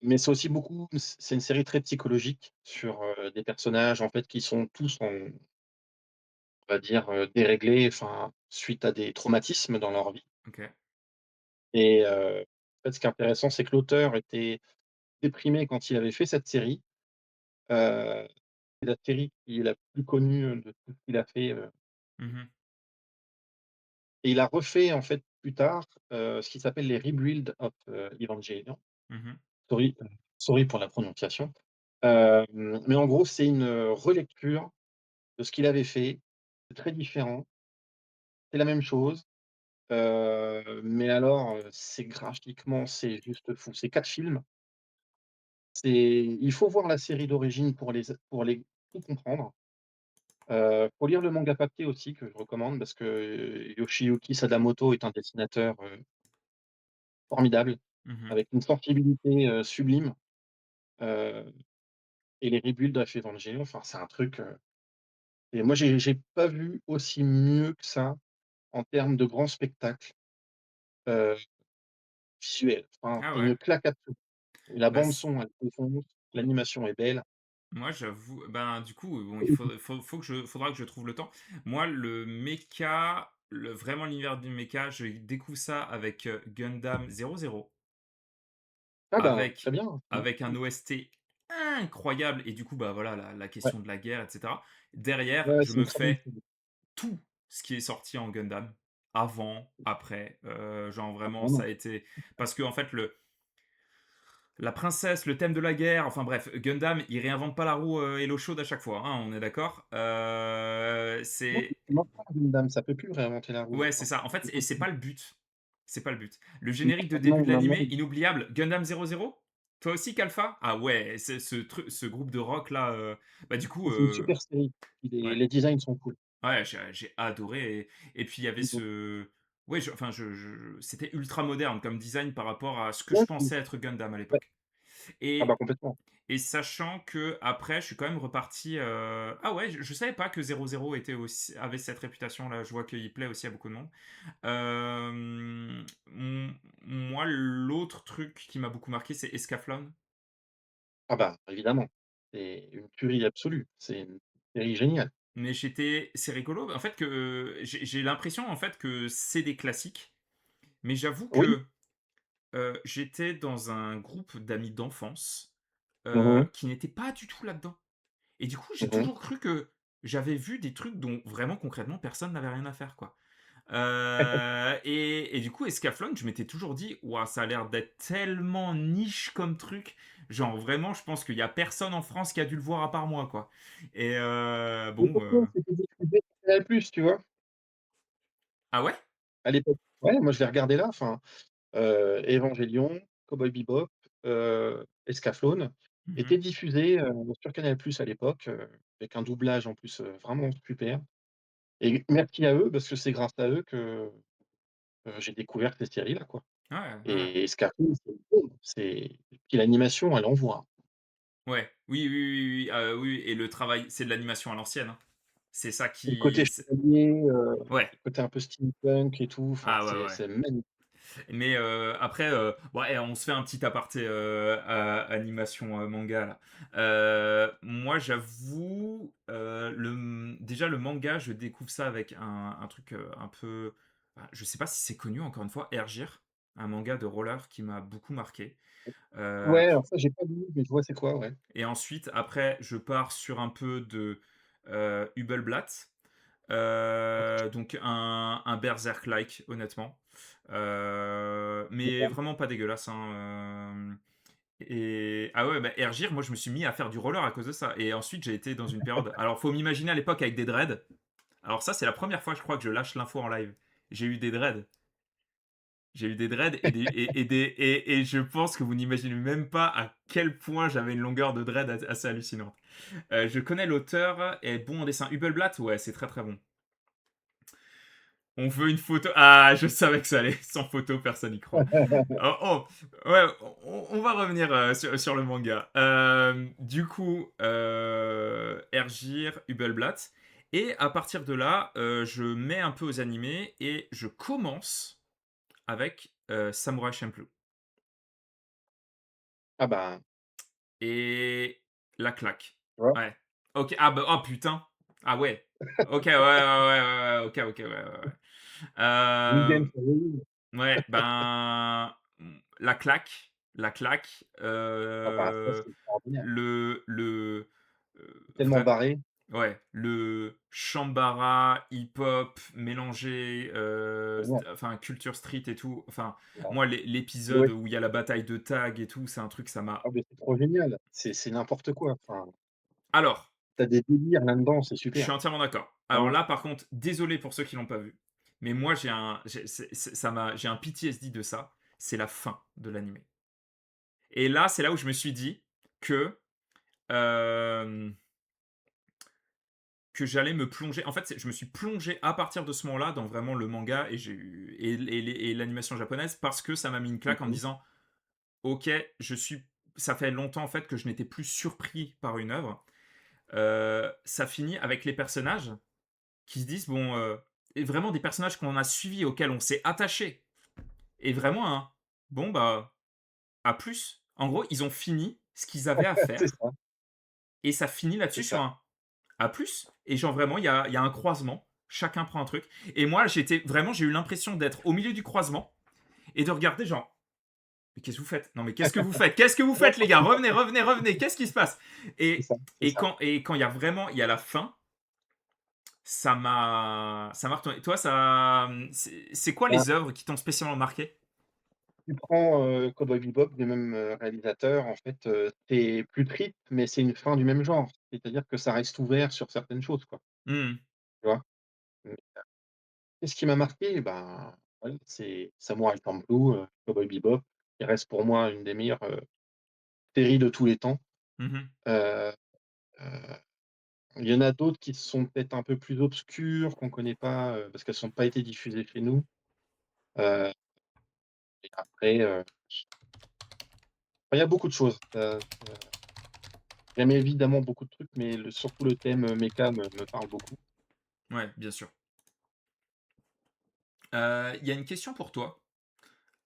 Mais c'est aussi beaucoup c'est une série très psychologique sur, des personnages, en fait, qui sont tous on va dire, déréglés, enfin, suite à des traumatismes dans leur vie
OK.
et en fait, ce qui est intéressant, c'est que l'auteur était déprimé quand il avait fait cette série. C'est la série qui est la plus connue, de tout ce qu'il a fait,
Mmh mh.
et il a refait, en fait, plus tard, ce qui s'appelle les Rebuild of, Evangelion.
Mmh mh.
Sorry, sorry pour la prononciation. Mais en gros, c'est une, relecture de ce qu'il avait fait. C'est très différent, c'est la même chose, mais alors, c'est graphiquement, c'est juste fou. C'est 4 films. C'est il faut voir la série d'origine pour les tout comprendre. Faut lire le manga papier aussi que je recommande parce que Yoshiyuki Sadamoto est un dessinateur, formidable,
Mmh mh.
avec une sensibilité, sublime, heu et les rebuilds of Evangelion, enfin, c'est un truc, et moi j'ai pas vu aussi mieux que ça en termes de grand spectacle, heu, visuel. Enfin,
Ah
c'est
ouais.
une claque absolue. La
Bah,
bande
c
son, elle défonce,
mmh,
l'animation est belle.
moi j'avoue, ben, du coup, bon, il faut que je faudra que je trouve le temps. Moi, le méca, le vraiment l'univers du méca, je découvre ça avec, Gundam 00,
Ah bah, très
avec
bien.
avec un OST incroyable et du coup, bah, voilà, la
Ouais,
question de la guerre et cetera. Derrière,
ouais,
je
c'est une
me
très bonne
fais
série.
tout ce qui est sorti en Gundam, avant, après, genre
Ah
vraiment ça
vraiment.
a été parce qu'en fait la princesse, le thème de la guerre, enfin bref, Gundam, il réinvente pas la roue, et l'eau chaude à chaque fois, hein, on est d'accord?
Non,
C'est
c'est maintenant Gundam, ça peut plus réinventer la roue
Ouais, c'est
maintenant.
ça. En fait,
C'est
et c'est pas
possible.
le but. C'est pas le but. Le générique de début
Non,
de
maintenant,
l'animé, inoubliable, Gundam 00? Toi aussi, Kalfa? Ah ouais, c'est ce groupe de rock là, bah, du coup,
c'est une super série.
ouais.
Les designs sont cool.
Ouais, j'ai adoré et puis il y avait
Mmh mh.
ce ouais, enfin c'était ultra moderne comme design par rapport à ce que je
Ouais,
pensais être Gundam à
ouais.
l'époque
Ah bah
et
complètement.
sachant qu'après je suis quand même reparti, ah ouais, je savais pas que 00 était aussi avait cette réputation-là. Je vois qu'il plaît aussi à beaucoup de monde. Moi, l'autre truc qui m'a beaucoup marqué, c'est Escaflowne,
Ah bah, évidemment. C'est une tuerie absolue. C'est une série géniale.
mais c'est rigolo, en fait, que j'ai l'impression, en fait, que c'est des classiques, mais j'avoue
Oui.
que, j'étais dans un groupe d'amis d'enfance,
Mmh mh.
qui n'étaient pas du tout là-dedans et du coup, j'ai
Mmh mh.
toujours cru que j'avais vu des trucs dont vraiment concrètement personne n'avait rien à faire, quoi. Et du coup, Escaflowne, je m'étais toujours dit: «Waouh, ça a l'air d'être tellement niche comme truc». Genre vraiment, je pense qu'il y a personne en France qui a dû le voir à part moi, quoi. Et
Et
bon,
pourtant, c'était diffusé sur Canal+, tu vois?
ah ouais?
À l'époque. Ouais, moi je l'ai regardé là, enfin, Evangelion, Cowboy Bebop, Escaflowne
Mmh.
étaient diffusés, sur Canal+ à l'époque, avec un doublage en plus, vraiment super et merci à eux parce que c'est grâce à eux que, j'ai découvert ces séries-là, quoi.
Ouais, ouais.
Et Escaflowne, c'est bon, c'est puis l'animation, elle envoie.
Ouais. Oui, oui, oui, oui, oui et le travail, c'est de l'animation à l'ancienne, hein. C'est ça
Et le côté
qui c'est
chevalier,
ouais.
le côté un peu steampunk et tout, enfin,
Ah ouais, ouais.
c'est magnifique.
Mais après, ouais, on se fait un petit aparté, animation, manga là. Moi j'avoue, déjà le manga, je découvre ça avec un truc, un peu, je sais pas si c'est connu encore une fois, Air un manga de roller qui m'a beaucoup marqué. Heu
Ouais, alors ça, j'ai pas lu, mais je vois c'est quoi, ouais.
et ensuite après je pars sur un peu de, Hubble Blatt,
OK,
donc un berserk-like honnêtement, mais
d'accord.
vraiment pas dégueulasse, hein, et ah ouais, bah, Airgear, moi je me suis mis à faire du roller à cause de ça et ensuite j'ai été dans une période alors faut m'imaginer à l'époque avec des dreads. Alors ça, c'est la première fois je crois que je lâche l'info en live. J'ai eu des dreads. J'ai eu des dreads et je pense que vous n'imaginez même pas à quel point j'avais une longueur de dread assez hallucinante. Je connais l'auteur et bon en dessin. Hubelblatt, ouais, c'est très très bon. On veut une photo. Ah, je savais que ça allait. Sans photo, personne n'y croit. Oh, oh, ouais, on va revenir sur le manga. Du coup, Ergir, Hubelblatt. Et à partir de là, je mets un peu aux animés et je commence avec Samurai Champloo.
Ah bah,
Et la claque.
tu vois?
Ouais. OK. Ah bah, oh putain. Ah ouais. OK, ouais, ouais, ouais, ouais, ouais, OK, OK, ouais, ouais, ouais.
Mugen
Hem,
Train.
ouais, ben, la claque,
Ah bah, ça, c'est extraordinaire. C'est tellement
vrai
barré.
ouais, le Shambara, hip-hop mélangé,
Génial.
enfin culture street et tout. Enfin,
Ouais.
moi
Ouais.
l'épisode où il y a la bataille de tag et tout, c'est un truc, ça
Ah
m'a
beh, c'est trop génial. C'est n'importe quoi. Enfin,
alors
tu as des délires là-dedans, c'est
je suis
super.
entièrement d'accord. Alors
Vraiment.
là, par contre, désolé pour ceux qui l'ont pas vu, mais moi j'ai un PTSD de ça. C'est la fin de l'animé. Et là, c'est là où je me suis dit que euh, que j'allais me plonger. En fait, je me suis plongé à partir de ce moment-là dans vraiment le manga et j'ai eu et l'animation japonaise parce que ça m'a mis une claque en me
Mmh.
disant ok, je suis. Ça fait longtemps en fait que je n'étais plus surpris par une œuvre. Ça finit avec les personnages qui se disent bon, et vraiment des personnages qu'on a suivis, auxquels on s'est attaché. Et vraiment, un bon, bah, à plus. En gros, ils ont fini ce qu'ils avaient à
C'est
faire
ça,
et ça finit
c'est
là-dessus sur
ça.
un à plus. Et genre, vraiment, il y a un croisement. Chacun prend un truc. Et moi, j'étais vraiment, j'ai eu l'impression d'être au milieu du croisement et de regarder, genre, mais qu'est-ce que vous faites? Non, mais qu'est-ce que vous faites? Qu'est-ce que vous
Non,
faites, les gars? Revenez, revenez, revenez. Qu'est-ce qui se passe?
c'est ça, c'est ça.
Et quand il y a vraiment, il y a la fin, ça m'a retourné. Toi, ça, c'est quoi
Bah,
les œuvres qui t'ont spécialement marqué?
tu prends, Cowboy Bebop du même, réalisateur, en fait, c'est plus triste, mais c'est une fin du même genre. C'est-à-dire que ça reste ouvert sur certaines choses, quoi,
Mmh.
tu vois? Mmh, qu'est-ce qui m'a marqué? Ben, ouais, c'est Samurai Champloo, Cowboy Bebop, qui reste pour moi une des meilleures, séries de tous les temps.
Mmh.
Heu heu, il y en a d'autres qui sont peut-être un peu plus obscures, qu'on connaît pas, parce qu'elles sont pas été diffusées chez nous. Heu et après, il y a beaucoup de choses. J'aime évidemment beaucoup de trucs, mais surtout le thème, méca me parle beaucoup.
Ouais, bien sûr. Il y a une question pour toi.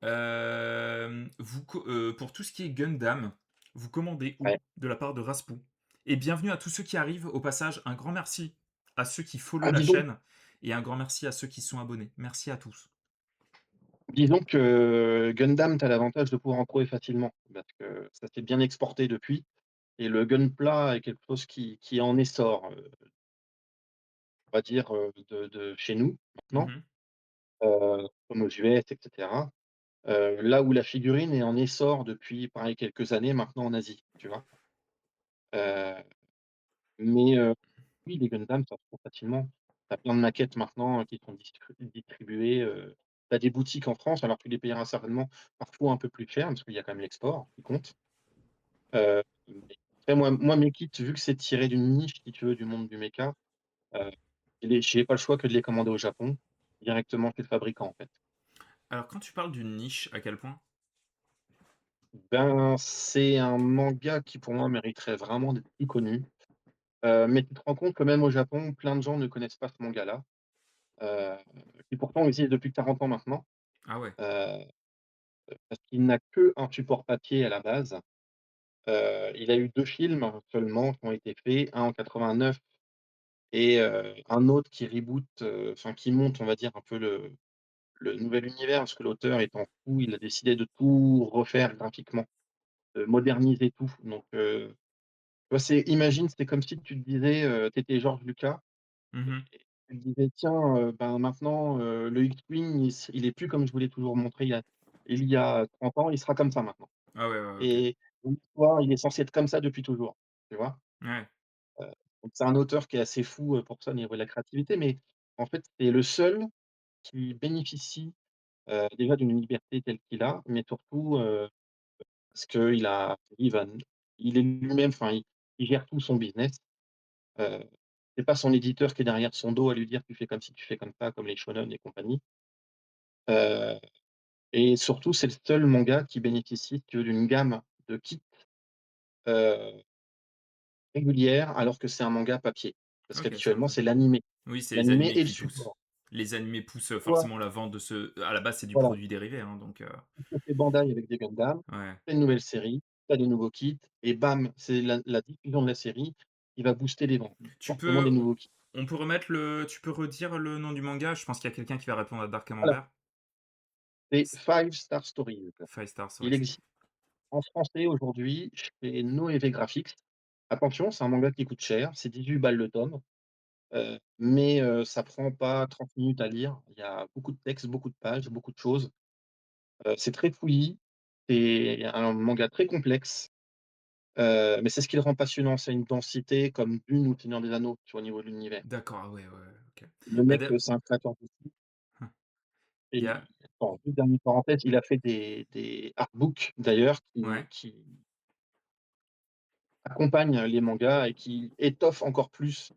Pour tout ce qui est Gundam, vous commandez où?
Ouais.
De la part de Raspou. Et bienvenue à tous ceux qui arrivent. Au passage, un grand merci à ceux qui follow
Ah,
la chaîne et un grand merci à ceux qui sont abonnés. Merci à tous.
disons que Gundam, tu as l'avantage de pouvoir en trouver facilement, parce que ça s'est bien exporté depuis et le Gunpla est quelque chose qui est en essor, on va dire, de chez nous maintenant,
Mmh.
comme aux US et cetera. Là où la figurine est en essor depuis pareil quelques années maintenant en Asie, tu vois? Heu, mais oui, les Gundam, ça se trouve facilement. Tu as plein de maquettes maintenant, qui sont distribuées, tu as des boutiques en France, alors tu les payeras certainement parfois un peu plus cher, parce qu'il y a quand même l'export qui compte. Mais après moi mes kits, vu que c'est tiré d'une niche, si tu veux, du monde du méca, heu, j'ai pas le choix que de les commander au Japon, directement chez le fabricant, en fait.
Alors quand tu parles d'une niche, à quel point?
Ben, c'est un manga qui pour moi mériterait vraiment d'être plus connu, mais tu te rends compte que même au Japon, plein de gens ne connaissent pas ce manga-là, heu, qui pourtant existe depuis 40 ans maintenant,
Ah ouais.
heu, parce qu'il n'a qu'un support papier à la base. Il a eu 2 films seulement qui ont été faits, un en 89 et un autre qui reboot, enfin qui monte, on va dire, un peu le nouvel univers parce que l'auteur étant fou, il a décidé de tout refaire graphiquement, de moderniser tout. Donc, tu vois, c'est comme si tu te disais, tu étais George Lucas
Mmh
et
mh.
tu te disais: «Tiens, ben, maintenant, le X-wing, il est plus comme je vous l'ai toujours montré il y a 30 ans, il sera comme ça maintenant»
Ah ouais, ouais, OK.
et l'histoire, il est censé être comme ça depuis toujours, tu vois?
Ouais,
Heu, donc c'est un auteur qui est assez fou, pour ça au niveau de la créativité, mais en fait, c'est le seul qui bénéficie, déjà d'une liberté telle qu'il a, mais surtout, parce il est lui-même, enfin, il gère tout son business. Heu, c'est pas son éditeur qui est derrière son dos à lui dire: «Tu fais comme ci, tu fais comme ça», comme les shonen et compagnie. Heu et surtout, c'est le seul manga qui bénéficie, si tu veux, d'une gamme de kits, heu, régulière, alors que c'est un manga papier. Parce
OK, c'est
qu'actuellement, c'est
intéressant.
l'animé.
Oui, c'est les
L'animé
animés
et le
qui poussent.
support.
Les animés poussent,
Soit
forcément la vente de ce à la base, c'est du
voilà,
produit dérivé, hein, donc
ce que fait Bandai avec des Gundam,
ouais.
tu as une nouvelle série, tu as des nouveaux kits et bam, c'est la diffusion de la série qui va booster les ventes.
Tu
Forcément des
peux
nouveaux kits.
on peut remettre le tu peux redire le nom du manga? Je pense qu'il y a quelqu'un qui va répondre à Dark
Voilà,
Camembert.
c'est
C
Five Star Stories.
Five Stars, ouais,
Il
c'est
existe en français aujourd'hui chez Noévé Graphics. Attention, c'est un manga qui coûte cher, c'est 18 balles le tome, mais ça prend pas 30 minutes à lire. Il y a beaucoup de textes, beaucoup de pages, beaucoup de choses. C'est très fouillis, c'est un manga très complexe, mais c'est ce qui le rend passionnant. C'est une densité comme Dune ou Seigneur des Anneaux, tu vois, au niveau de l'univers.
d'accord, ah ouais, ouais, ouais, OK.
Le
Bah,
mec,
d'a
c'est un créateur de fou
il y
et
a
bon, juste dernière parenthèse, il a fait des artbooks d'ailleurs
ouais,
qui accompagnent les mangas et qui étoffent encore plus,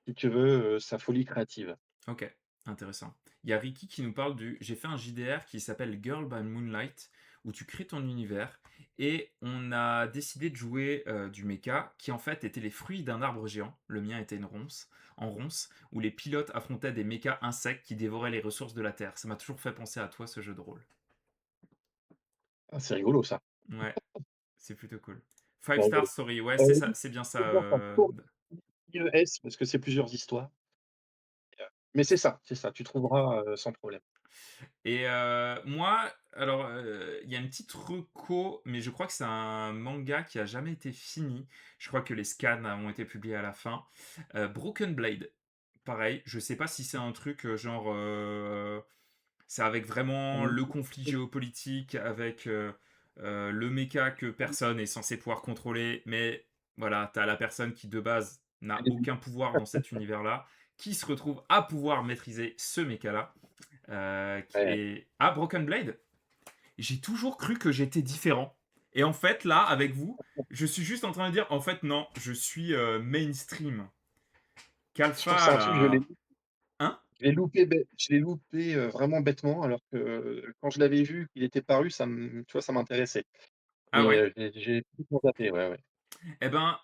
si tu veux, sa folie créative.
OK, intéressant. Il y a Ricky qui nous parle du j'ai fait un JDR qui s'appelle Girl by Moonlight, où tu crées ton univers et on a décidé de jouer, du mecha qui en fait étaient les fruits d'un arbre géant. Le mien était une ronce en ronce, où les pilotes affrontaient des mechas insectes qui dévoraient les ressources de la terre. Ça m'a toujours fait penser à toi ce jeu de rôle.
Ah, c'est rigolo ça,
Ouais, c'est plutôt cool.
c'est
Five Star
rigolo.
Story, ouais, c'est ça,
Oui,
c'est bien ça,
c'est bien ça, IES parce que c'est plusieurs histoires, mais c'est ça, tu trouveras, sans problème.
et moi, alors, il y a une petite reco, mais je crois que c'est un manga qui a jamais été fini. Je crois que les scans ont été publiés à la fin. Broken Blade, pareil, je sais pas si c'est un truc, genre, c'est avec vraiment le conflit géopolitique, avec, le méca que personne est censé pouvoir contrôler, mais voilà, tu as la personne qui de base n'a aucun pouvoir dans cet univers-là, qui se retrouve à pouvoir maîtriser ce méca-là. Qui
Ouais,
est Ah, Broken Blade? J'ai toujours cru que j'étais différent. Et en fait, là, avec vous, je suis juste en train de dire, en fait, non, je suis mainstream.
je crois que
Qu'Alpha,
c'est un truc,
là. Hein?
je l'ai loupé, vraiment bêtement alors que, quand je l'avais vu, qu'il était paru, tu vois, ça m'intéressait.
Ah
Mais,
ouais?
j'ai complètement zappé, ouais, ouais.
Eh ben,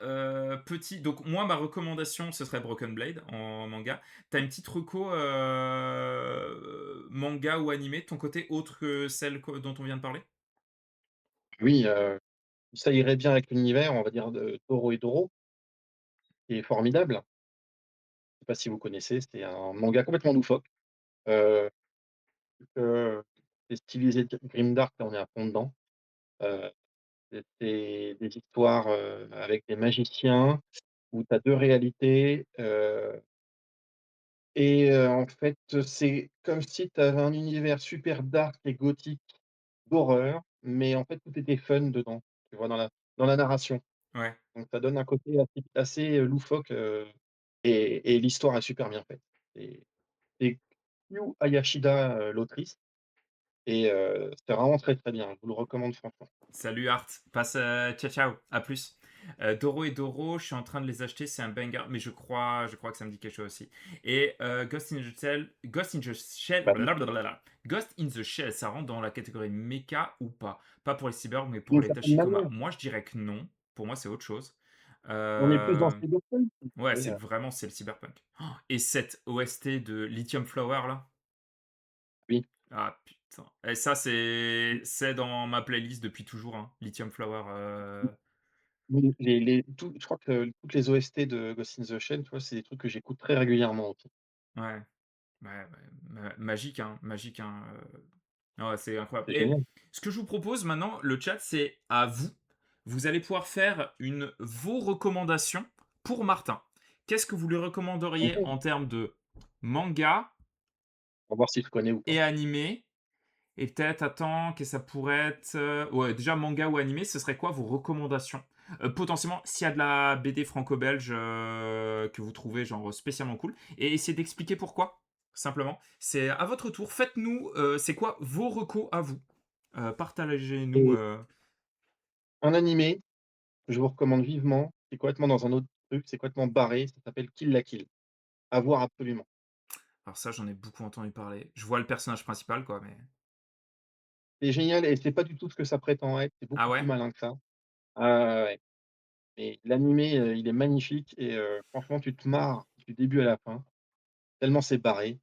petit. Donc, moi, ma recommandation, ce serait Broken Blade en manga. T'as une petite reco manga ou animé de ton côté, autre que celle dont on vient de parler?
Oui, ça irait bien avec l'univers, on va dire, de Doro, qui est formidable. Je sais pas si vous connaissez, c'est un manga complètement loufoque, heu, c'est stylisé grimdark, là on est à fond dedans. Heu, c'est des histoires, avec des magiciens où tu as 2 réalités, et en fait, c'est comme si tu avais un univers super dark et gothique d'horreur, mais en fait tout était fun dedans, tu vois? Dans la narration.
Ouais.
Donc ça donne un côté assez, loufoque, et l'histoire est super bien faite. C'est Yu Hayashida, l'autrice et c'est vraiment très, très bien. Je vous le recommande franchement.
Salut Art, passe, ciao ciao, à plus. Doro et Doro, je suis en train de les acheter, c'est un banger, mais je crois que ça me dit quelque chose aussi. Et
Bah,
Ghost in the Shell, ça rentre dans la catégorie mecha ou pas? Pas pour les cyborgs, mais pour
d'une
les
certaine
Tachikoma.
manière,
Moi, je dirais que non. Pour moi, c'est autre chose.
on est plus dans
Euh,
Cyberpunk si tu
ouais,
veux,
c'est le cyberpunk. Oh, et cette OST de Lithium Flower là.
oui.
Ah putain. Et ça, c'est dans ma playlist depuis toujours, hein. Lithium Flower.
Oui, je crois que toutes les OST de Ghost in the Shell, tu vois, c'est des trucs que j'écoute très régulièrement aussi.
Ouais. Ouais, ouais, magique, hein, ouais, c'est incroyable
C'est
et
génial.
ce que je vous propose maintenant, le chat, c'est à vous. Vous allez pouvoir faire une vos recommandations pour Martin. Qu'est-ce que vous lui recommanderiez
Mmh.
en termes de manga
On va voir si je connais ou pas.
et animé? Et peut-être, attends, que ça pourrait être, ouais, déjà manga ou animé, ce serait quoi vos recommandations? Potentiellement, s'il y a de la BD franco-belge, que vous trouvez genre spécialement cool et essayez d'expliquer pourquoi, simplement. C'est à votre tour. Faites-nous, c'est quoi vos recos à vous? Partagez-nous,
Et un animé que je vous recommande vivement, c'est complètement dans un autre truc, c'est complètement barré, ça s'appelle Kill la Kill. À voir absolument.
alors ça, j'en ai beaucoup entendu parler. Je vois le personnage principal, quoi, mais
C'est génial et c'est pas du tout ce que ça prétend être, c'est
ah
beaucoup plus
ouais?
malin que ça. Ah ouais, ouais. Et l'animé, il est magnifique et franchement tu te marres du début à la fin, tellement c'est barré,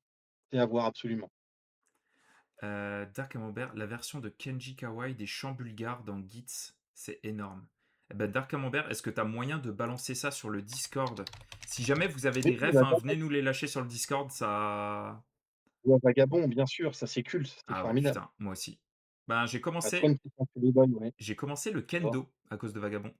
c'est à voir absolument.
Dark Camembert, la version de Kenji Kawai des chants bulgares dans Gits, c'est énorme. Eh ben, Dark Camembert, est-ce que tu as moyen de balancer ça sur le Discord? Si jamais vous avez
Oui,
des
oui,
refs,
bah,
hein, venez nous les lâcher sur le Discord, ça
Vagabond, bien sûr, ça c'est culte, c'est
ah ouais,
formidable.
putain, moi aussi. Ben,
À 26 les bonnes, ouais.
j'ai commencé le
Alors,
kendo à cause de Vagabond.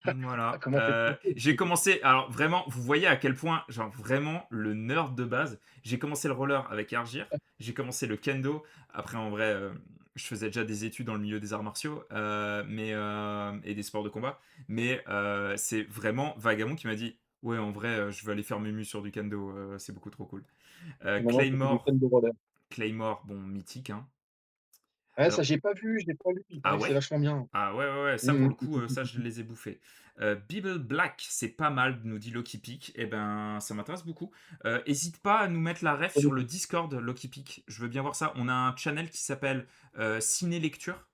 tu
Voilà,
commencé plus tôt,
j'ai commencé alors vraiment, vous voyez à quel point, genre vraiment le nerd de base. J'ai commencé le roller avec Argir, j'ai commencé le kendo. Après en vrai, je faisais déjà des études dans le milieu des arts martiaux, et des sports de combat. Mais, c'est vraiment Vagabond qui m'a dit: «Ouais en vrai, je vais aller faire mes sur du kendo, c'est beaucoup trop cool».
et maintenant tu fais du
Claymore
roller.
Claymore, bon mythique, hein.
Ouais, ça
Alors
j'ai pas lu, il
ah
paraît que c'est
ouais?
vachement bien.
Ah ouais, ouais, ouais, ça
Mmh
pour
mh,
le coup, ça je les ai bouffés. Bible Black, c'est pas mal, nous dit Loki Peak. Et ben, ça m'intéresse beaucoup. Hésite pas à nous mettre la ref sur le Discord, Loki Peak. Je veux bien voir ça. On a un channel qui s'appelle Ciné Lecture,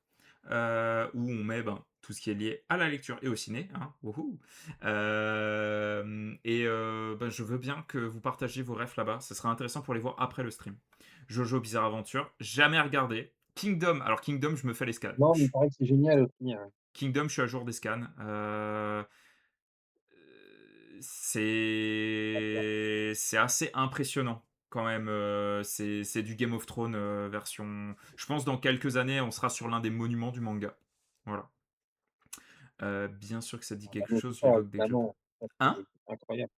où on met ben, tout ce qui est lié à la lecture et au ciné. Hein, wouhou. Ben, je veux bien que vous partagiez vos refs là-bas. Ce sera intéressant pour les voir après le stream. Jojo Bizarre Aventure, jamais regardé. Kingdom, alors Kingdom, je me fais les scans.
Non, mais il paraît que c'est génial aussi, hein.
Kingdom, je suis à jour des scans. C'est assez impressionnant quand même. C'est du Game of Thrones version. Je pense dans quelques années, on sera sur l'un des monuments du manga. Voilà. Bien sûr que ça dit
Ah bah,
quelque chose,
Nausicaa
j'évoque dès que je peux.
évidemment, ça
Hein?
c'est incroyable.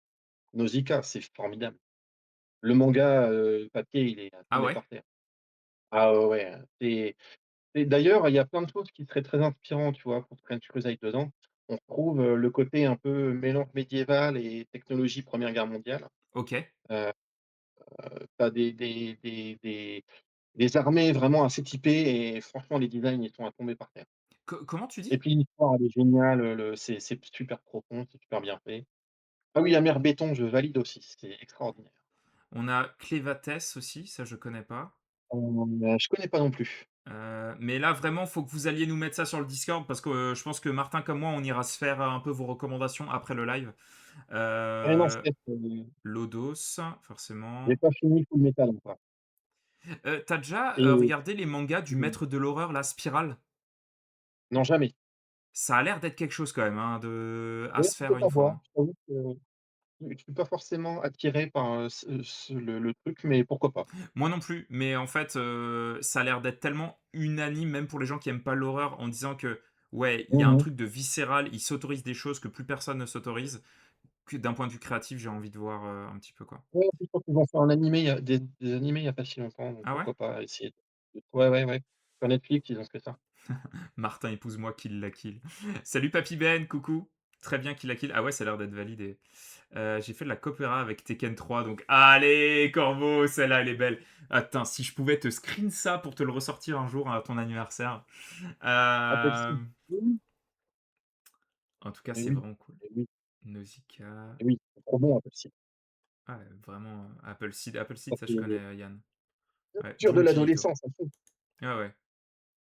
Nausicaa, c'est formidable. Le manga, papier, il est
Ah
tombé
ouais?
par terre. Ah ouais, ouais, et d'ailleurs, il y a plein de choses qui seraient très inspirants, tu vois, pour French Crusade dedans. On retrouve, le côté un peu mélange médiéval et technologie Première Guerre mondiale.
Ok.
Heu, tu as des armées vraiment assez typées et franchement les designs, ils sont à tomber par terre.
Comment tu
Et
dis?
puis l'histoire, elle est géniale, le c'est super profond, c'est super bien fait. Ah oui, Amer Béton, je valide aussi, c'est extraordinaire.
On a Clévatès aussi, ça je connais pas.
Je connais pas non plus.
Mais là, vraiment, faut que vous alliez nous mettre ça sur le Discord parce que je pense que Martin comme moi, on ira se faire un peu vos recommandations après le live.
Eh non,
Euh,
Steph,
Lodos,
j'ai
forcément.
pas fini Fullmetal encore
Tu déjà
et
regardé les mangas du maître de l'horreur, la Spirale?
non, jamais.
Ça a l'air d'être quelque chose quand même, hein, à
D'ailleurs,
se faire
pourquoi
une
pas
fois,
voir?
hein.
Je t'avoue que je suis pas forcément attiré par, le truc, mais pourquoi pas?
Moi non plus, mais en fait, ça a l'air d'être tellement unanime, même pour les gens qui aiment pas l'horreur, en disant que, ouais, il y a un
Mmh.
truc de viscéral, ils s'autorisent des choses que plus personne ne s'autorise, que d'un point de vue créatif, j'ai envie de voir, un petit peu, quoi.
Ouais, je crois qu'ils vont faire un animé, il y a des animés il y a pas si longtemps, donc
Ah ouais?
pourquoi pas essayer ouais, ouais, ouais. Sur Netflix, ils ont fait ça.
Martin épouse-moi, kill la kill. Salut Papy Ben, coucou. Très bien, kill la kill. Ah ouais, ça a l'air d'être validé. J'ai fait de la coopéra avec Tekken 3, donc allez, Corvo, celle-là, elle est belle. Attends, si je pouvais te screen ça pour te le ressortir un jour à ton anniversaire.
Apple Seed.
Euh,
Oui,
En tout cas,
et
c'est
oui,
vraiment cool.
et oui,
Nausicaa.
et oui, c'est trop bon Apple Seed.
Ah, ouais, vraiment, Apple
Ça
Seed, ça je connais,
c'est
Yann. Ouais,
dur de
Junji Ito.
l'adolescence, à fond.
Ah ouais.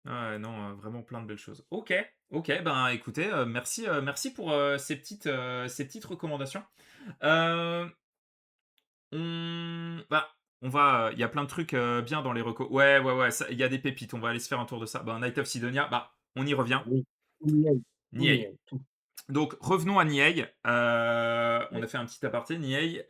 Ah ouais, non, vraiment plein de belles choses. OK, OK, ben, écoutez, merci pour, ces petites recommandations. Heu, on va, il y a plein de trucs, bien dans les recos. Ouais, ouais, ouais, ça il y a des pépites, on va aller se faire un tour de ça. Ben, Night of Sidonia, bah, on y revient.
Oui, Nier, tout
Nier.
Nier, tout.
Donc revenons à Nier. On
Ouais.
a fait un petit aparté, Nier,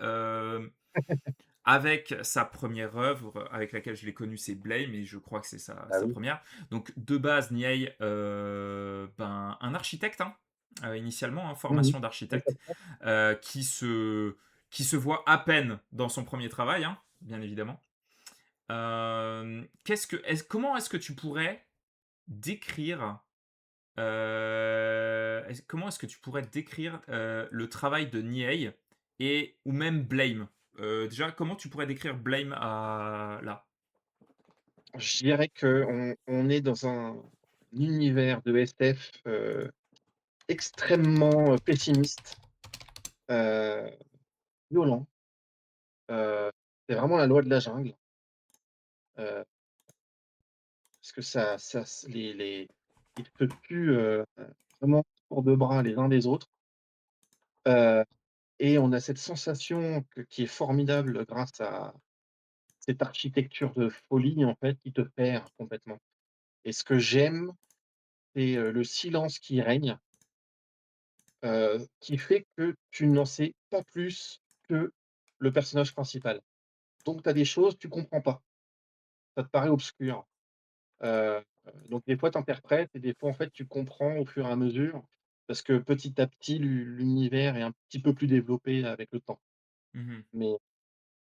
avec sa première œuvre avec laquelle je l'ai connu, c'est Blame et je crois que c'est
Ah
sa
oui.
première. Donc de base, Niei, ben, un architecte, hein, initialement, hein,
Mmh mh.
formation d'architecte,
Exactement.
qui se voit à peine dans son premier travail, hein, bien évidemment. Comment est-ce que tu pourrais décrire, comment est-ce que tu pourrais décrire, le travail de Niei et ou même Blame? Déjà, comment tu pourrais décrire Blame à là?
Je dirais qu'on est dans un univers de SF, extrêmement, pessimiste, heu, violent, heu, c'est vraiment la loi de la jungle, heu, parce que ça s les ils se tuent, vraiment tour de bras les uns les autres, heu et on a cette sensation qui est formidable grâce à cette architecture de folie, en fait, qui te perd complètement et ce que j'aime, c'est, le silence qui règne, qui fait que tu n'en sais pas plus que le personnage principal. Donc tu as des choses, tu comprends pas, ça te paraît obscur. Donc des fois tu interprètes et des fois, en fait, tu comprends au fur et à mesure parce que petit à petit l'univers est un petit peu plus développé avec le temps.
Mmh.
Mais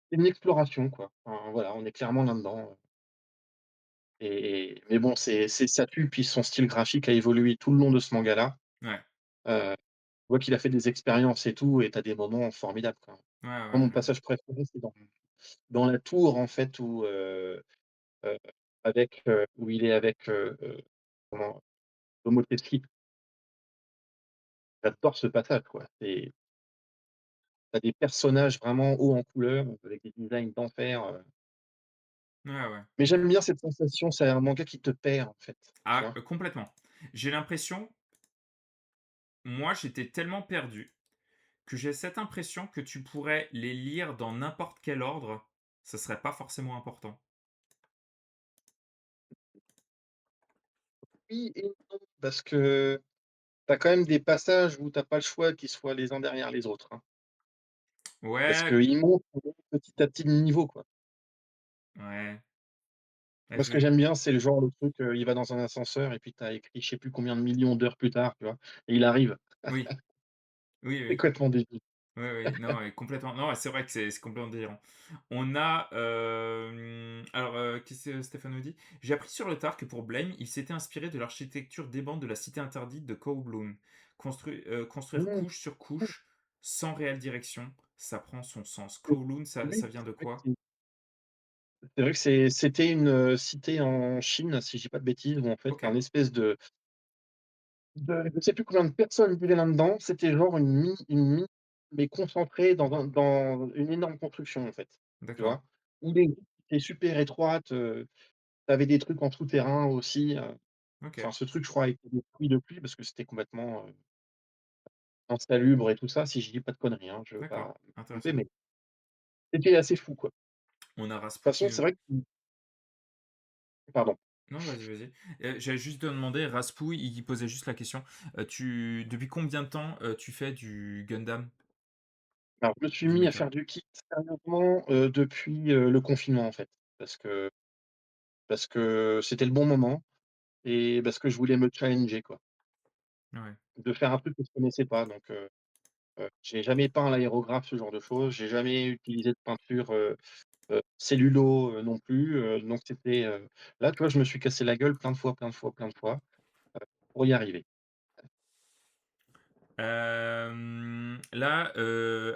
c'est une exploration, quoi. Enfin voilà, on est clairement là-dedans, mais bon, c'est ça tue, puis son style graphique a évolué tout le long de ce manga-là.
Ouais.
Je vois qu'il a fait des expériences et tout et tu as des moments formidables, quoi.
Ouais,
Moi,
ouais,
mon passage préféré, c'est dans la tour, en fait, heu, où il est avec, comment? Tomotechi. J'adore ce passage, quoi. Tu as des personnages vraiment hauts en couleur, avec des designs d'enfer,
ouais, ouais.
mais j'aime bien cette sensation, c'est un manga qui te perd, en fait, tu
Ah,
vois?
complètement. J'ai l'impression moi, j'étais tellement perdu que j'ai cette impression que tu pourrais les lire dans n'importe quel ordre, ça serait pas forcément important.
Oui et non, parce que tu as quand même des passages où tu as pas le choix qu'ils soient les uns derrière les autres, hein, parce
Ouais,
qu'ils montent petit à petit le niveau, quoi.
ouais. Bah,
Moi, ce que j'aime bien, c'est le genre, le truc, il va dans un ascenseur et puis tu as écrit je sais plus combien de millions d'heures plus tard, tu vois? Et il arrive.
oui, oui,
C'est
oui.
complètement débile.
Oui, oui, non, ouais, complètement. Non, ouais, c'est vrai que c'est complètement délirant. On a, alors, qu'est-ce que Stéphane nous dit? J'ai appris sur le tard que pour Blame, il s'était inspiré de l'architecture démente de la cité interdite de Kowloon. Construire
Mmh.
couche sur couche, sans réelle direction, ça prend son sens. Kowloon, ça
Oui,
vient de
c'est vrai que
quoi?
c'est vrai que c'était une, cité en Chine, si je dis pas de bêtises, où en fait,
OK,
un espèce de je sais plus combien de personnes vivaient là-dedans. C'était genre une mine, mais concentrée dans une énorme construction, en fait, tu
d'accord.
vois? Où les rues étaient super étroites, tu avais des trucs en souterrain aussi,
OK,
enfin ce truc, je crois, a été détruit depuis parce que c'était complètement, insalubre et tout ça, si je dis pas de conneries, hein, je veux
d'accord,
pas me tromper,
intéressant.
mais c'était assez fou, quoi.
On a
De
Raspou
toute
qui
façon, c'est
nous
vrai que pardon.
non, vas-y, vas-y. J'allais juste te demander, Raspou, il posait juste la question, tu depuis combien de temps, tu fais du Gundam,
Alors, je me suis
du
mis à
mecha?
faire du kit sérieusement, depuis, le confinement, en fait, parce que c'était le bon moment et parce que je voulais me challenger, quoi.
Ouais.
De faire un truc que je connaissais pas, donc j'ai jamais peint à l'aérographe, ce genre de choses. J'ai jamais utilisé de peinture, cellulo, non plus, donc là, tu vois, je me suis cassé la gueule plein de fois, plein de fois, plein de fois, pour y arriver.
Là,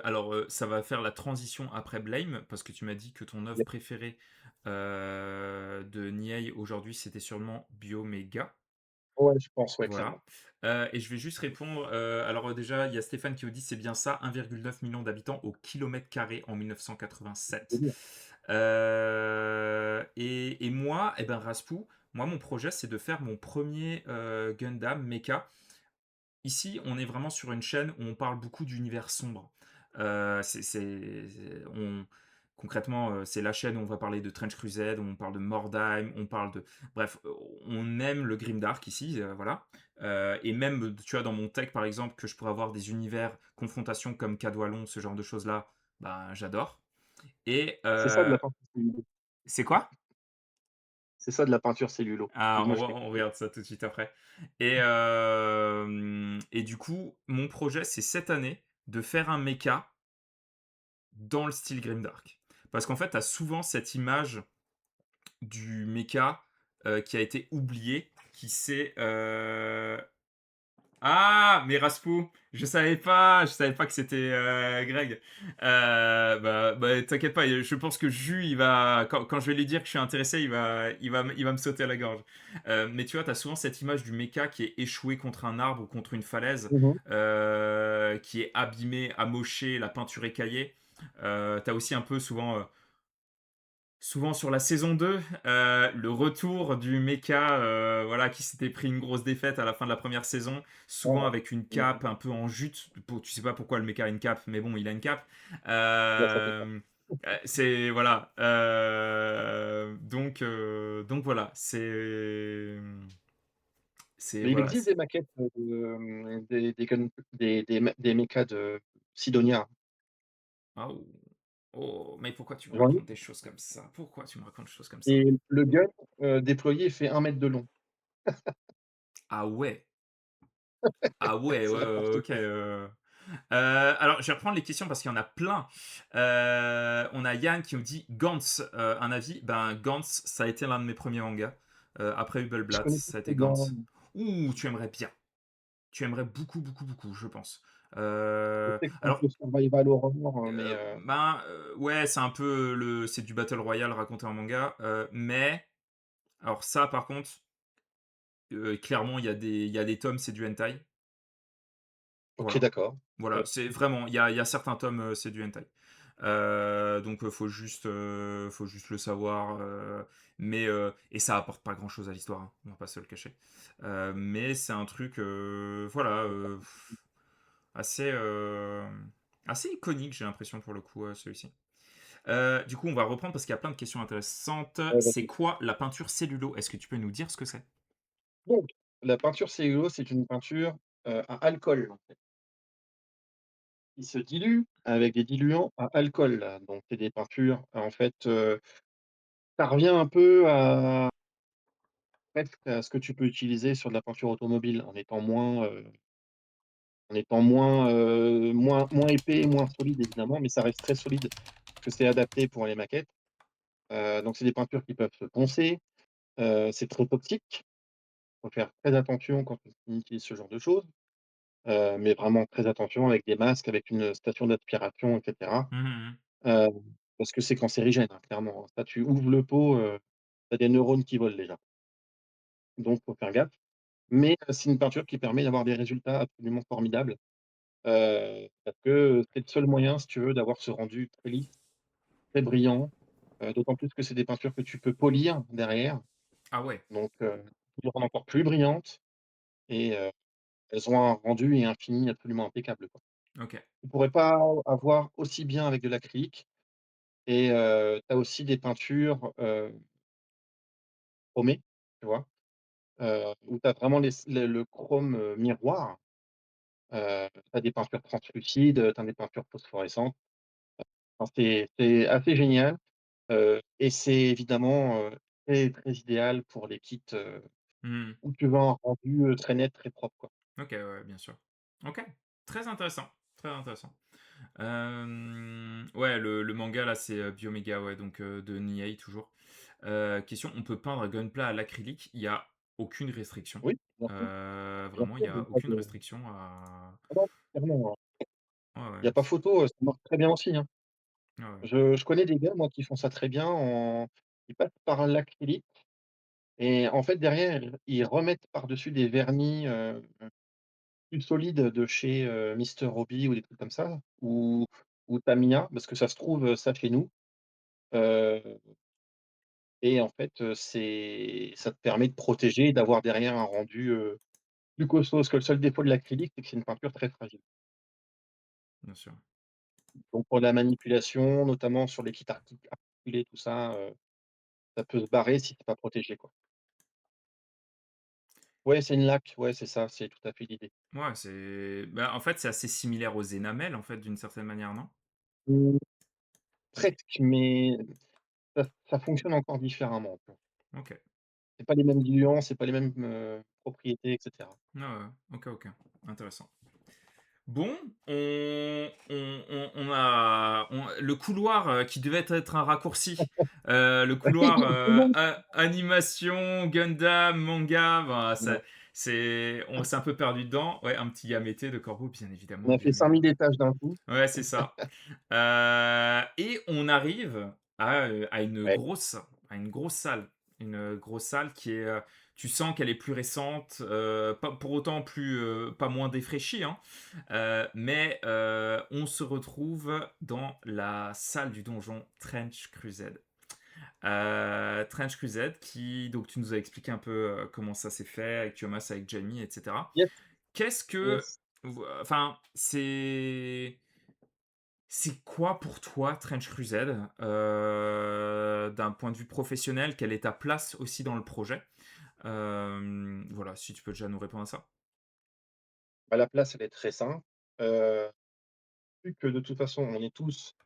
alors, ça va faire la transition après Blame, parce que tu m'as dit que ton œuvre préférée, de Niei aujourd'hui, c'était sûrement Biomega.
Ouais, je pense, ouais, clairement.
Voilà, et je vais juste répondre, alors, déjà, il y a Stéphane qui nous dit: «C'est bien ça, 1,9 million d'habitants au kilomètre carré en
C'est
1987».
délire.
Et moi, et ben, Raspou, moi, mon projet, c'est de faire mon premier Gundam Mecha. Ici, on est vraiment sur une chaîne où on parle beaucoup d'univers sombre. Concrètement, c'est la chaîne où on va parler de Trench Crusade, où on parle de Mordheim, on parle de bref, on aime le grimdark ici, voilà, et même, tu vois, dans mon tech, par exemple, que je pourrais avoir des univers confrontations comme Cadwallon, ce genre de choses-là, ben, j'adore. et
C'est ça de la peinture cellulo.
c'est quoi?
C'est ça de la peinture cellulo.
Ah,
Excuse-moi, je t'ai
on
coupé.
regarde ça tout de suite après et du coup, mon projet, c'est cette année de faire un méca dans le style grimdark. Parce qu'en fait, tu as souvent cette image du méca, qui a été oublié, qui s'est, ah! Mais Raspou, je savais pas que c'était, Greg. T'inquiète pas, je pense que Jus, il va quand je vais lui dire que je suis intéressé, il va me sauter à la gorge. Mais tu vois, tu as souvent cette image du méca qui est échoué contre un arbre ou contre une falaise,
Mmh mh.
qui est abîmé, amoché, la peinture écaillée. Tu as aussi un peu souvent sur la saison 2, le retour du mecha, voilà, qui s'était pris une grosse défaite à la fin de la première saison, souvent
Ouais.
avec une
Mmh mh.
cape un peu en jute. Tu sais pas pourquoi le mecha a une cape, mais bon, il a une cape.
Ouais, ça fait peur.
C'est voilà. Donc voilà, c'est
Mais il
voilà.
existe des maquettes, des gun des mechas de Sidonia.
Ah, oh, oh, mais pourquoi tu me
J'en ai
racontes des choses comme ça? Pourquoi tu me racontes des choses comme ça?
et le gun, déployé fait 1 mètre de long.
Ah ouais. Ah ouais,
C'est
ouais, ouais,
n'importe
OK.
quoi.
Alors, je vais reprendre les questions parce qu'il y en a plein. On a Yann qui nous dit Gantz, un avis. Ben, Gantz, ça a été l'un de mes premiers mangas. Après
Je
Hubelblatt,
connais pas
ça a été
très bien.
Gantz. Ouh, tu aimerais bien. Tu aimerais beaucoup, beaucoup, beaucoup, je pense.
Je sais que c'est un
Alors,
peu survival horror, mais
ouais, c'est un peu c'est du Battle Royale raconté en manga. Mais, alors ça, par contre, clairement, il y a des tomes, c'est du hentai.
OK,
Voilà.
d'accord.
Voilà,
Ouais.
c'est vraiment il y a certains tomes, c'est du hentai. Donc faut juste le savoir, et ça apporte pas grand-chose à l'histoire, hein, on va pas se le cacher. Mais c'est un truc, voilà, assez, assez iconique, j'ai l'impression pour le coup, celui-ci. Du coup, on va reprendre parce qu'il y a plein de questions intéressantes.
Ouais,
C'est
vas-y.
quoi la peinture cellulo? Est-ce que tu peux nous dire ce que c'est?
Donc, la peinture cellulo, c'est une peinture, à alcool, en fait, qui se dilue avec des diluants à alcool. Donc c'est des peintures, en fait, ça revient un peu à presque à ce que tu peux utiliser sur de la peinture automobile en étant moins épais, moins solide évidemment, mais ça reste très solide parce que c'est adapté pour les maquettes. Donc c'est des peintures qui peuvent se poncer, c'est très toxique. Faut faire très attention quand on utilise ce genre de choses, mais vraiment très attention avec des masques, avec une station d'aspiration et cetera,
Mmh mh, mmh.
heu, parce que c'est cancérigène, hein, clairement, hein. Ça, tu ouvres le pot, tu as des neurones qui volent déjà, donc faut faire gaffe. Mais c'est une peinture qui permet d'avoir des résultats absolument formidables, parce que c'est le seul moyen, si tu veux, d'avoir ce rendu très lisse, très brillant, d'autant plus que c'est des peintures que tu peux polir derrière,
Ah ouais,
donc les rendre encore plus brillantes et elles ont un rendu et un fini absolument impeccable, quoi.
OK.
Tu pourrais pas avoir aussi bien avec de l'acrylique et tu as aussi des peintures, chromées, tu vois? Où tu as vraiment le chrome, miroir, tu as des peintures translucides, tu as des peintures phosphorescentes. Enfin, c'est assez génial, et c'est évidemment, très, très idéal pour les kits,
Mmh.
où tu veux un rendu, très net, très propre, quoi.
OK, ouais, bien sûr. OK, très intéressant, très intéressant. Ouais, le manga là, c'est, Biomega, ouais, donc de Nihei toujours. Question, on peut peindre Gunpla à l'acrylique? Il y a aucune restriction.
Oui, bien
Vraiment, il
sûr,
y
il y a
a
pas
aucune
de
restriction à
ah non, clairement,
ouais,
il y
ouais,
a pas photo, ça marche très bien aussi, hein.
ouais, ouais.
Je connais des gars, moi, qui font ça très bien ils passent par l'acrylique et en fait, derrière, ils remettent par-dessus des vernis, plus solides de chez, Mister Hobby ou des trucs comme ça, ou Tamiya, parce que ça se trouve, ça chez nous, heu et en fait, ça te permet de protéger et d'avoir derrière un rendu, plus costaud. Parce que le seul défaut de l'acrylique, c'est que c'est une peinture très fragile.
Bien sûr.
Donc pour la manipulation, notamment sur les kits articulés, tout ça, ça peut se barrer si c'est pas protégé, quoi. Ouais, c'est une laque, ouais, c'est ça, c'est tout à fait l'idée.
Ouais, en fait, c'est assez similaire aux énamels, en fait, d'une certaine manière, non?
presque, mais ça fonctionne encore différemment, tu vois?
OK.
C'est pas les mêmes diluants, c'est pas les mêmes, propriétés et cetera.
Ouais, ouais. OK, OK. Intéressant. Bon, on le couloir, qui devait être un raccourci, le couloir, animation, Gundam, manga, ben,
Ouais.
on s'est un peu perdu dedans. Ouais, un petit Gamete de Corbeau,
On
bien
a fait 5000
évidemment.
étages d'un coup.
Ouais, c'est ça. Et on arrive à
Ouais,
une grosse salle. Une, grosse salle qui est, tu sens qu'elle est plus récente, pas pour autant pas moins défraîchie, hein. On se retrouve dans la salle du donjon Trench Crusade. Trench Crusade qui donc tu nous as expliqué un peu, comment ça s'est fait avec Thomas, avec Jamie et cetera.
yes,
Qu'est-ce que
yes.
enfin, c'est quoi pour toi Trench Crusade? D'un point de vue professionnel, quelle est ta place aussi dans le projet? Voilà, si tu peux déjà nous répondre à ça?
Bah, la place, elle est très simple, heu, vu que de toute façon, on est tous,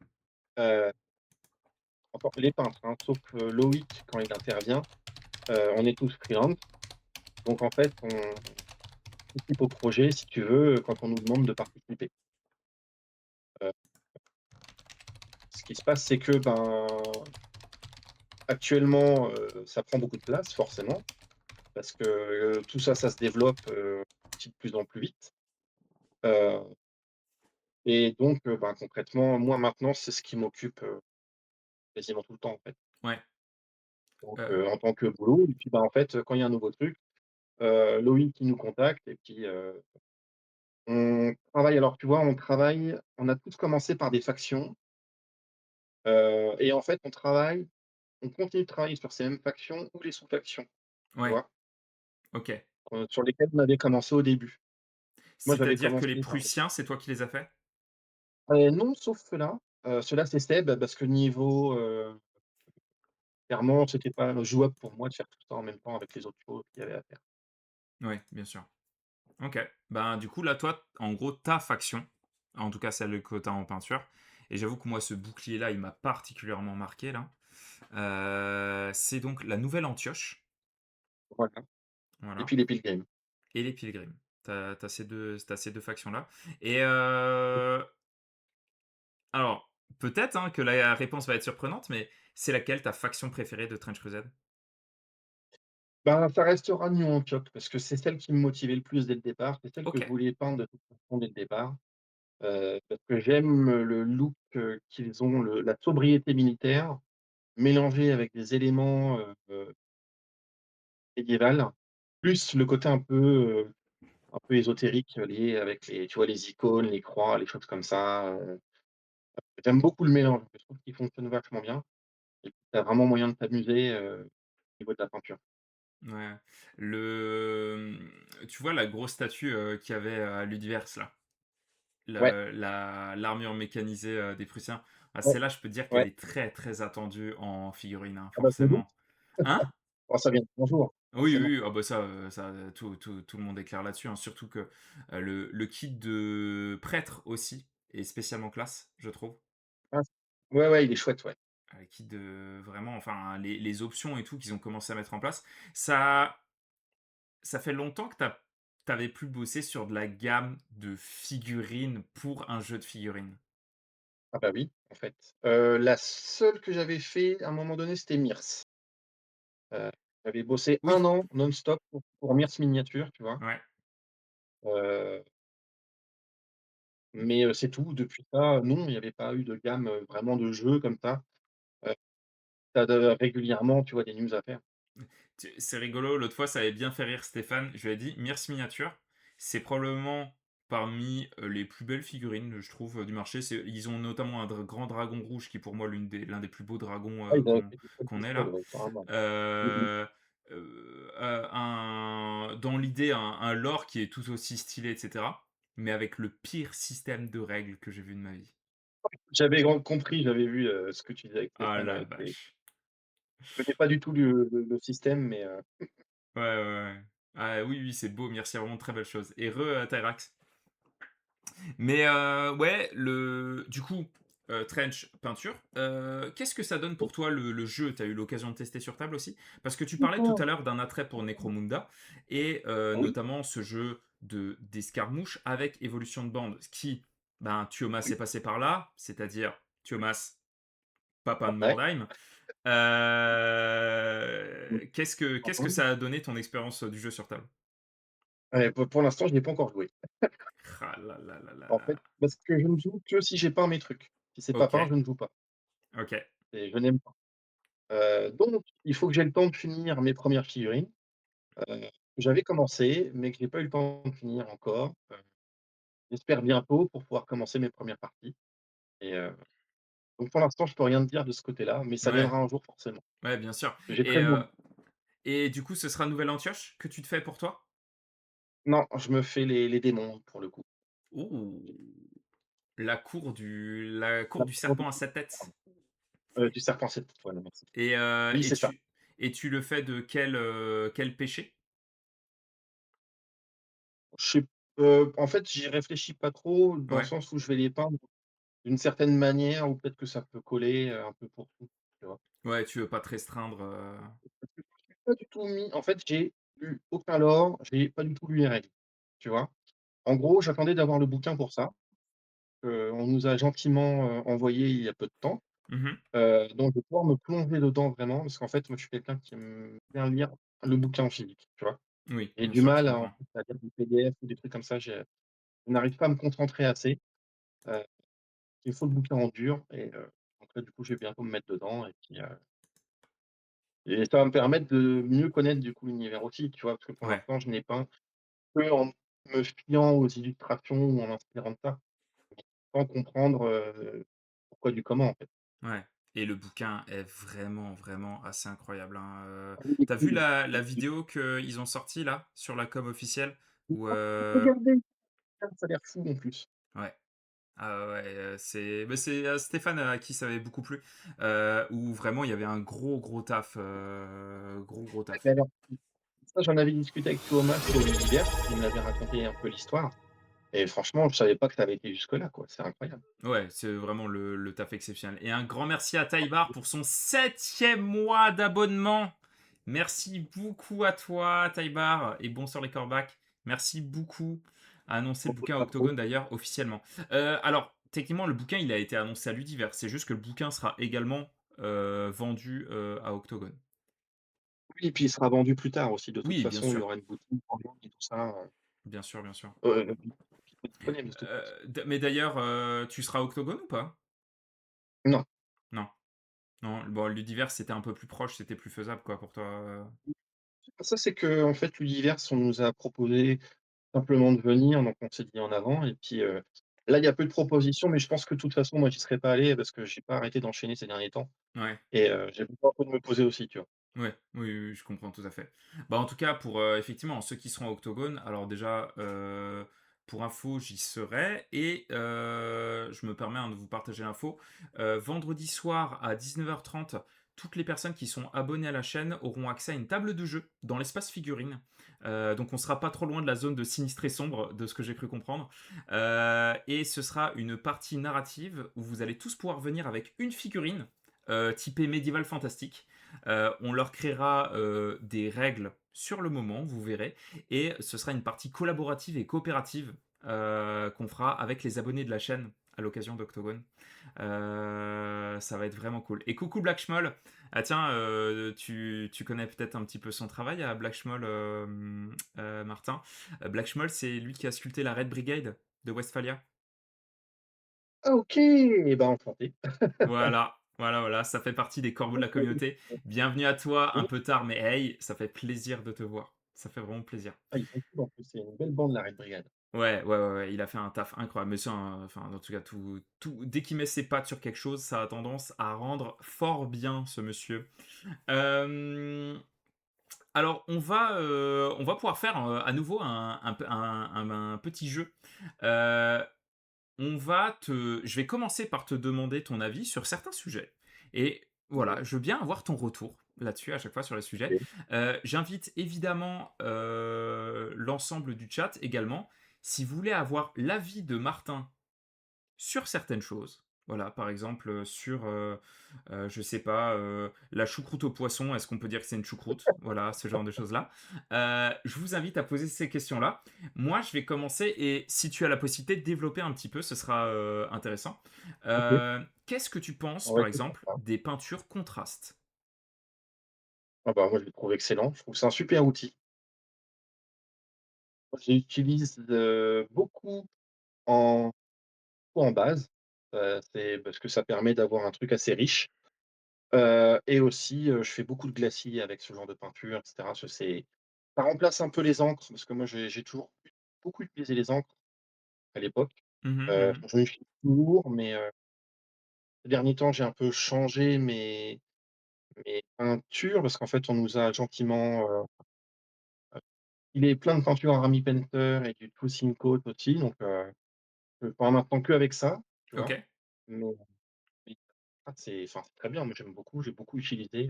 heu, enfin les peintres, hein, sauf, Loïc quand il intervient, on est tous freelance. Donc en fait, on participe au projet, si tu veux, quand on nous demande de participer. Heu, Ce qui se passe, c'est que, ben, actuellement, ça prend beaucoup de place forcément parce que, tout ça, ça se développe, de plus en plus vite. Heu et donc, ben, concrètement, moi maintenant, c'est ce qui m'occupe, quasiment tout le temps, en fait.
Ouais,
Donc,
heu,
en tant que boulot et puis, bah, en fait, quand il y a un nouveau truc, Loïc il nous contacte et puis, on travaille alors tu vois, on a tous commencé par des factions, et en fait on continue de travailler sur ces mêmes factions ou les sous-factions, tu
ouais,
vois?
OK.
Sur lesquelles on avait commencé au début. Moi j'avais
C'est-à-dire que les
commencé par
Prussiens, c'est toi qui les as faits?
non, sauf ceux-là. Ceux-là c'est Seb parce que niveau, clairement c'était pas jouable pour moi de faire tout ça en même temps avec les autres choses qu'il y avait à faire.
Ouais, bien sûr. OK. Ben, du coup, là, toi, en gros, ta faction, en tout cas celle que tu as en peinture, et j'avoue que moi, ce bouclier-là, il m'a particulièrement marqué, là. C'est donc la Nouvelle Antioche,
Voilà et
voilà,
puis les Pilgrims.
et les Pilgrims. T'as ces 2 factions-là et alors, peut-être, hein, que la réponse va être surprenante, mais c'est laquelle ta faction préférée de Trench Crusade?
Ben, ça restera New Antioch parce que c'est celle qui me motivait le plus dès le départ. C'est celle que je
OK,
voulais peindre de toute façon dès le départ, parce que j'aime le look, qu'ils ont, le la sobriété militaire mélangée avec des éléments, médiéval, plus le côté un peu ésotérique lié avec les tu vois, les icônes, les croix, les choses comme ça, j'aime beaucoup le mélange. Je trouve qu'il fonctionne vachement bien et tu as vraiment moyen de t'amuser, au niveau de la peinture.
ouais. Tu vois la grosse statue, qu'il y avait à Ludiverse, là?
Ouais,
L'armure mécanisée, des Prussiens. Ah,
ouais,
celle-là, je peux te dire qu'elle
ouais.
est très, très attendue en figurine, hein,
Ah bah, je me doute.
forcément. Hein?
Oh, ça vient de bonjour,
Oui,
forcément.
oui, ah bah ça, tout le monde est clair là-dessus, hein. Surtout que, le kit de prêtre aussi est spécialement classe, je trouve.
Ah, ouais, ouais, il est chouette, ouais.
Kit de vraiment enfin les options et tout qu'ils ont commencé à mettre en place. Ça ça fait longtemps que tu plus bossé sur de la gamme de figurines pour un jeu de figurines?
Ah bah, oui, en fait. La seule que j'avais fait à un moment donné, c'était Mirs. Heu, j'avais bossé un
Oui,
an non-stop pour Mirs Miniature, tu vois?
ouais.
Heu, mais c'est tout. Depuis ça, non, il y avait pas eu de gamme, vraiment de jeux comme ça. Heu, tu as de régulièrement, tu vois, des news à faire.
C'est rigolo, l'autre fois, ça avait bien fait rire Stéphane. Je lui ai dit: «Mirs Miniature, c'est probablement parmi, les plus belles figurines, je trouve, du marché». Ils ont notamment un grand dragon rouge qui, pour moi, l'un des plus beaux dragons,
Ah, ils avaient fait des trucs
qu'on ait
spéciales,
là.
ouais, carrément. Mmh mh.
Heu dans l'idée, un lore qui est tout aussi stylé et cetera, mais avec le pire système de règles que j'ai vu de ma vie.
J'avais compris, j'avais vu, ce que tu disais avec
Ah
Stéphane,
la
ouais, c'est
vache!
je connais pas du tout le système, mais
Ouais, ouais, ouais. Ah oui, oui, c'est beau, merci, vraiment très belle chose. Et Tyrax. Mais ouais, du coup, Trench, peinture. Qu'est-ce que ça donne
Oui.
pour toi le jeu? Tu as eu l'occasion de tester sur table aussi? Parce que tu parlais tout
D'accord.
à l'heure d'un attrait pour Necromunda et
Oui,
notamment ce jeu d'escarmouche avec évolution de bande, ce qui, ben, Thiomas est
oui,
passé par là, c'est-à-dire Thiomas, papa de
ouais.
Mordheim.
Mmh.
Qu'est-ce que ça a donné ton expérience, du jeu sur table?
Ouais, pour l'instant, je n'y ai pas encore joué.
Ah là là là
En fait,
là.
parce que je ne joue que si j'ai peint mes trucs. Si c'est pas peint,
OK,
je ne joue pas
OK.
et je n'aime pas. Donc il faut que j'ai le temps de finir mes premières figurines, que j'avais commencé, mais que j'ai pas eu le temps de finir encore. J'espère bientôt pour pouvoir commencer mes premières parties et donc pour l'instant, je peux rien te dire de ce côté-là, mais ça
Ouais,
viendra un jour forcément.
ouais, bien sûr
J'ai
et
très
heu
envie.
et du coup, ce sera Nouvelle Antioche que tu te fais pour toi?
Non, je me fais les démons pour le coup.
Ouh! La cour
La
du
cour
serpent à 7 têtes
du serpent à 7 étoiles, merci.
et heu
Oui,
et
c'est ça.
tu et tu le fais de quel péché?
Je sais en fait, j'y réfléchis pas trop dans le
Ouais,
sens où je vais les peindre d'une certaine manière ou peut-être que ça peut coller, un peu pour tout, tu vois?
ouais, tu veux pas te restreindre,
Parce que je suis pas du tout mis en fait, j'ai lu aucun lore, j'ai pas du tout lu les règles, tu vois? En gros, j'attendais d'avoir le bouquin pour ça, on nous a gentiment, envoyé il y a peu de temps,
Mmh.
donc je vais pouvoir me plonger dedans vraiment parce qu'en fait, moi, je suis quelqu'un qui aime bien lire le bouquin en physique, tu vois?
Oui,
J'ai
bien
du
sûr, je
mal
comprends.
à lire des PDF ou des trucs comme ça, je n'arrive pas à me concentrer assez, heu, il faut le bouquin en dur et donc là, du coup, je vais bientôt me mettre dedans et ça va me permettre de mieux connaître, du coup, l'univers aussi, tu vois? Parce que pour
Ouais,
l'instant, je n'ai peint que en me fiant aux illustrations ou en m'inspirant de ça, sans comprendre, pourquoi du comment, en fait.
ouais et le bouquin est vraiment, vraiment assez incroyable, hein,
Ah oui, il est
tu vu
cool.
la vidéo qu'ils ont sortie là, sur la com officielle?
J'ai
Où,
pas regardé, ça a l'air fou en plus.
ouais. Ah ouais, c'est, Stéphane, à qui ça avait beaucoup plu, où vraiment il y avait un gros, gros taf, gros, gros
Mais
taf.
alors, ça, j'en avais discuté avec Thomas au Ludiverse, il me l'avait raconté un peu l'histoire et franchement, je savais pas que ça avait été jusque-là, quoi. C'est incroyable.
Ouais, c'est vraiment le taf exceptionnel et un grand merci à Taïbar pour son 7e mois d'abonnement. Merci beaucoup à toi Taïbar et bon sur les corbacs. Merci beaucoup. A annoncé le
On peut
bouquin à
pas trop.
Octogone d'ailleurs officiellement. Alors techniquement le bouquin il a été annoncé à Ludiverse, c'est juste que le bouquin sera également, vendu, à Octogone.
Oui et puis il sera vendu plus tard aussi, de toute
Oui, bien
façon, il y
sûr.
aura une boutique en ligne et tout ça,
Bien sûr, bien sûr.
qui sera disponible de toute façon.
Mais d'ailleurs, tu seras à Octogone ou pas?
Non,
Non. Non, bon, Ludiverse, c'était un peu plus proche, c'était plus faisable, quoi, pour toi,
ça, c'est qu'en fait, l'Universe, on nous a proposé simplement de venir, donc on s'est dit en avant et puis, là, il y a peu de propositions, mais je pense que de toute façon, moi, j'y serais pas allé parce que j'ai pas arrêté d'enchaîner ces derniers temps
Ouais,
et j'ai besoin un peu de me poser aussi, tu vois?
ouais, oui, oui, oui, je comprends tout à fait. Bah, en tout cas, pour, effectivement, ceux qui seront à Octogone, alors déjà, pour info, j'y serai et je me permets, hein, de vous partager l'info. Vendredi soir à 19h30, toutes les personnes qui sont abonnées à la chaîne auront accès à une table de jeu dans l'espace figurine. Donc on sera pas trop loin de la zone de Sinistré Sombre, de ce que j'ai cru comprendre. Et ce sera une partie narrative où vous allez tous pouvoir venir avec une figurine, typée médiéval fantastique. On leur créera des règles sur le moment, vous verrez, et ce sera une partie collaborative et coopérative qu'on fera avec les abonnés de la chaîne à l'occasion d'Octogone. Ça va être vraiment cool. Et coucou Black Schmoll. Ah tiens, tu connais peut-être un petit peu son travail à Black Schmoll, Martin. Black Schmoll, c'est lui qui a sculpté la Red Brigade de Westphalia.
Ah OK! Et ben, enchanté.
Voilà, voilà, voilà, ça fait partie des corbeaux de la communauté. Bienvenue à toi, un peu tard, mais hey, ça fait plaisir de te voir. Ça fait vraiment plaisir.
Ah, ils sont cool en plus, c'est une belle bande, la Red Brigade.
Ouais, ouais, ouais, ouais, il a fait un taf incroyable. Mais ça, enfin, en tout cas, dès qu'il met ses pattes sur quelque chose, ça a tendance à rendre fort bien ce monsieur. Euh, alors, on va pouvoir faire à nouveau un petit jeu. Euh, je vais commencer par te demander ton avis sur certains sujets. Et
Ouais,
voilà, je veux bien avoir ton retour là-dessus à chaque fois sur les sujets.
OK.
J'invite évidemment l'ensemble du chat également. Si vous voulez avoir l'avis de Martin sur certaines choses, Voilà, par exemple, je sais pas, la choucroute au poisson, est-ce qu'on peut dire que c'est une choucroute? Voilà, ce genre de choses-là. Je vous invite à poser ces questions-là. Moi, je vais commencer et si tu as la possibilité de développer un petit peu, ce sera, intéressant.
OK,
Qu'est-ce que tu penses,
on va
par
essayer de faire
exemple,
ça.
des peintures contrastes?
Ah bah, moi je le trouve excellent, je trouve que c'est un super outil. Moi j'utilise, en beaucoup en base, c'est parce que ça permet d'avoir un truc assez riche, et aussi, je fais beaucoup de glacis avec ce genre de peinture et cetera. Ça remplace un peu les encres parce que moi j'ai toujours beaucoup utilisé les encres à l'époque.
Mmh mh, mmh.
J'en utilise toujours, mais ces derniers temps, j'ai un peu changé mes peintures parce qu'en fait, on nous a gentiment, filé plein de peintures Army Painter et du Touch Coat aussi, donc je peins maintenant qu'avec ça, tu vois?
OK,
Mais mais c'est très bien, moi j'aime beaucoup, j'ai beaucoup utilisé,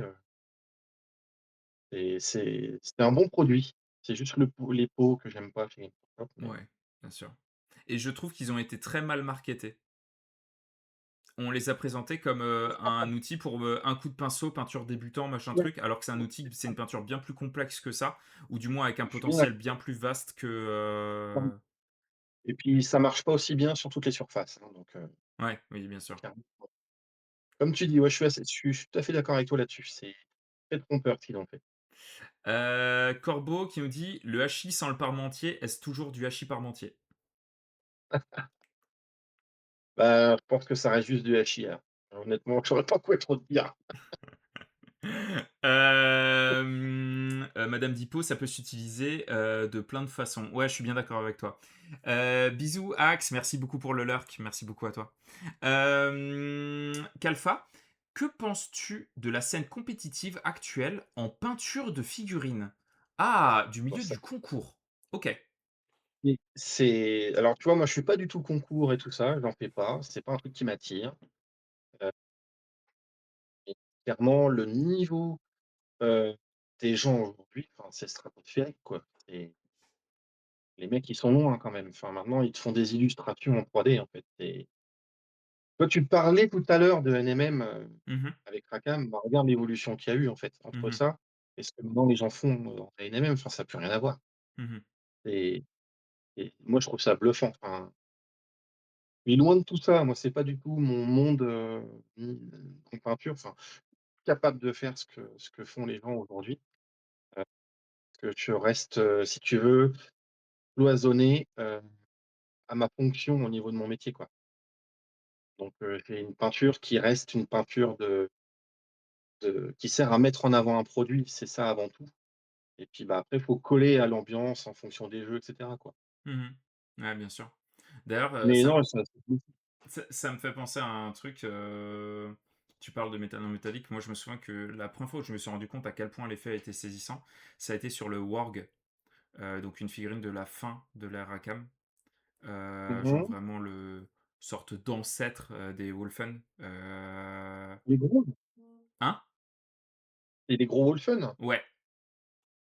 c'est un bon produit. C'est juste les pots que j'aime pas chez Photoshop, mais
ouais, bien sûr et je trouve qu'ils ont été très mal marketés. On les a présentés comme, un outil pour, un coup de pinceau, peinture débutant, machin
ouais,
truc, alors que c'est une peinture bien plus complexe que ça, ou du moins avec un
je suis bien
potentiel
d'accord.
bien plus vaste que,
Et puis ça marche pas aussi bien sur toutes les surfaces, hein, donc
ouais, oui, bien sûr.
clairement. Comme tu dis, ouais, je suis tout à fait d'accord avec toi là-dessus. C'est très trompeur ce qu'ils ont fait.
Corbeau qui nous dit: «Le hachis sans le parmentier, est-ce toujours du hachis parmentier?»
Bah, je pense que ça reste juste du hachis, hein. Honnêtement, je saurais pas quoi trop te dire.
Madame Dippo, ça peut s'utiliser, de plein de façons. Ouais, je suis bien d'accord avec toi. Bisous Axe, merci beaucoup pour le lurk, merci beaucoup à toi. Kalfa, que penses-tu de la scène compétitive actuelle en peinture de figurines? Ah, du
Bon
milieu
ça
du concours. OK.
mais c'est alors tu vois, moi je suis pas du tout concours et tout ça, j'en fais pas, c'est pas un truc qui m'attire. Heu, mais clairement le niveau, heu, des gens aujourd'hui, enfin c'est stratosphérique quoi. Les mecs ils sont loin quand même. Enfin maintenant ils te font des illustrations en 3D en fait. Toi tu parlais tout à l'heure de NMM,
Mmh.
avec Rackham, bah, regarde l'évolution qu'il y a eu en fait entre
Mmh.
ça et ce que maintenant les gens font, en NMM, enfin ça a plus rien à voir.
Mmh.
Et et moi je trouve ça bluffant, enfin, mais loin de tout ça, moi c'est pas du tout mon monde, ni en peinture, enfin, capable de faire ce que font les gens aujourd'hui, que je reste, si tu veux, cloisonné, à ma fonction au niveau de mon métier, quoi. Donc j'ai une peinture qui reste une peinture qui sert à mettre en avant un produit, c'est ça avant tout. Et puis, bah, après, il faut coller à l'ambiance en fonction des jeux et cetera, quoi.
Mmh. Ouais, bien sûr. D'ailleurs,
Mais non, ça
ça me fait penser à un truc, tu parles de métal non métallique. Moi, je me souviens que la première fois où je me suis rendu compte à quel point l'effet était saisissant, ça a été sur le Warg, donc une figurine de la fin de l'ère Arkham, genre
mmh.
vraiment le sorte d'ancêtre, des Wolfen,
Les gros
hein?
et les gros Wolfen?
Ouais,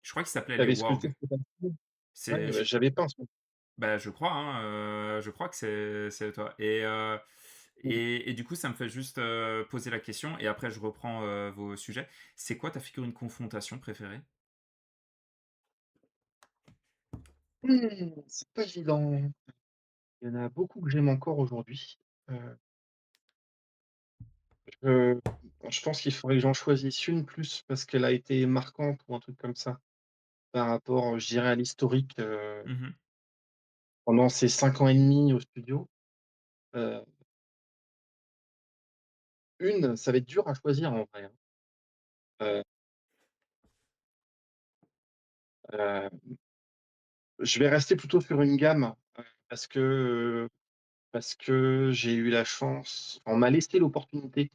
je crois qu'ils s'appelaient
Tu
les
avais sculpté
Warg.
cette partie? Ouais,
C'est
bah,
je
j'avais peint ça.
Bah, je crois, hein, je crois que c'est toi et du coup, ça me fait juste, poser la question et après je reprends, vos sujets. C'est quoi ta figurine confrontation préférée?
C'est pas évident. Il y en a beaucoup que j'aime encore aujourd'hui. Heu, je je pense qu'il faudrait que j'en choisisse une plus parce qu'elle a été marquante ou un truc comme ça, par rapport, je dirais à l'historique,
Mmh.
pendant ces 5 ans et demi au studio. Heu, ça va être dur à choisir en vrai, hein. Heu, heu, je vais rester plutôt sur une gamme, parce que, j'ai eu la chance on m'a laissé l'opportunité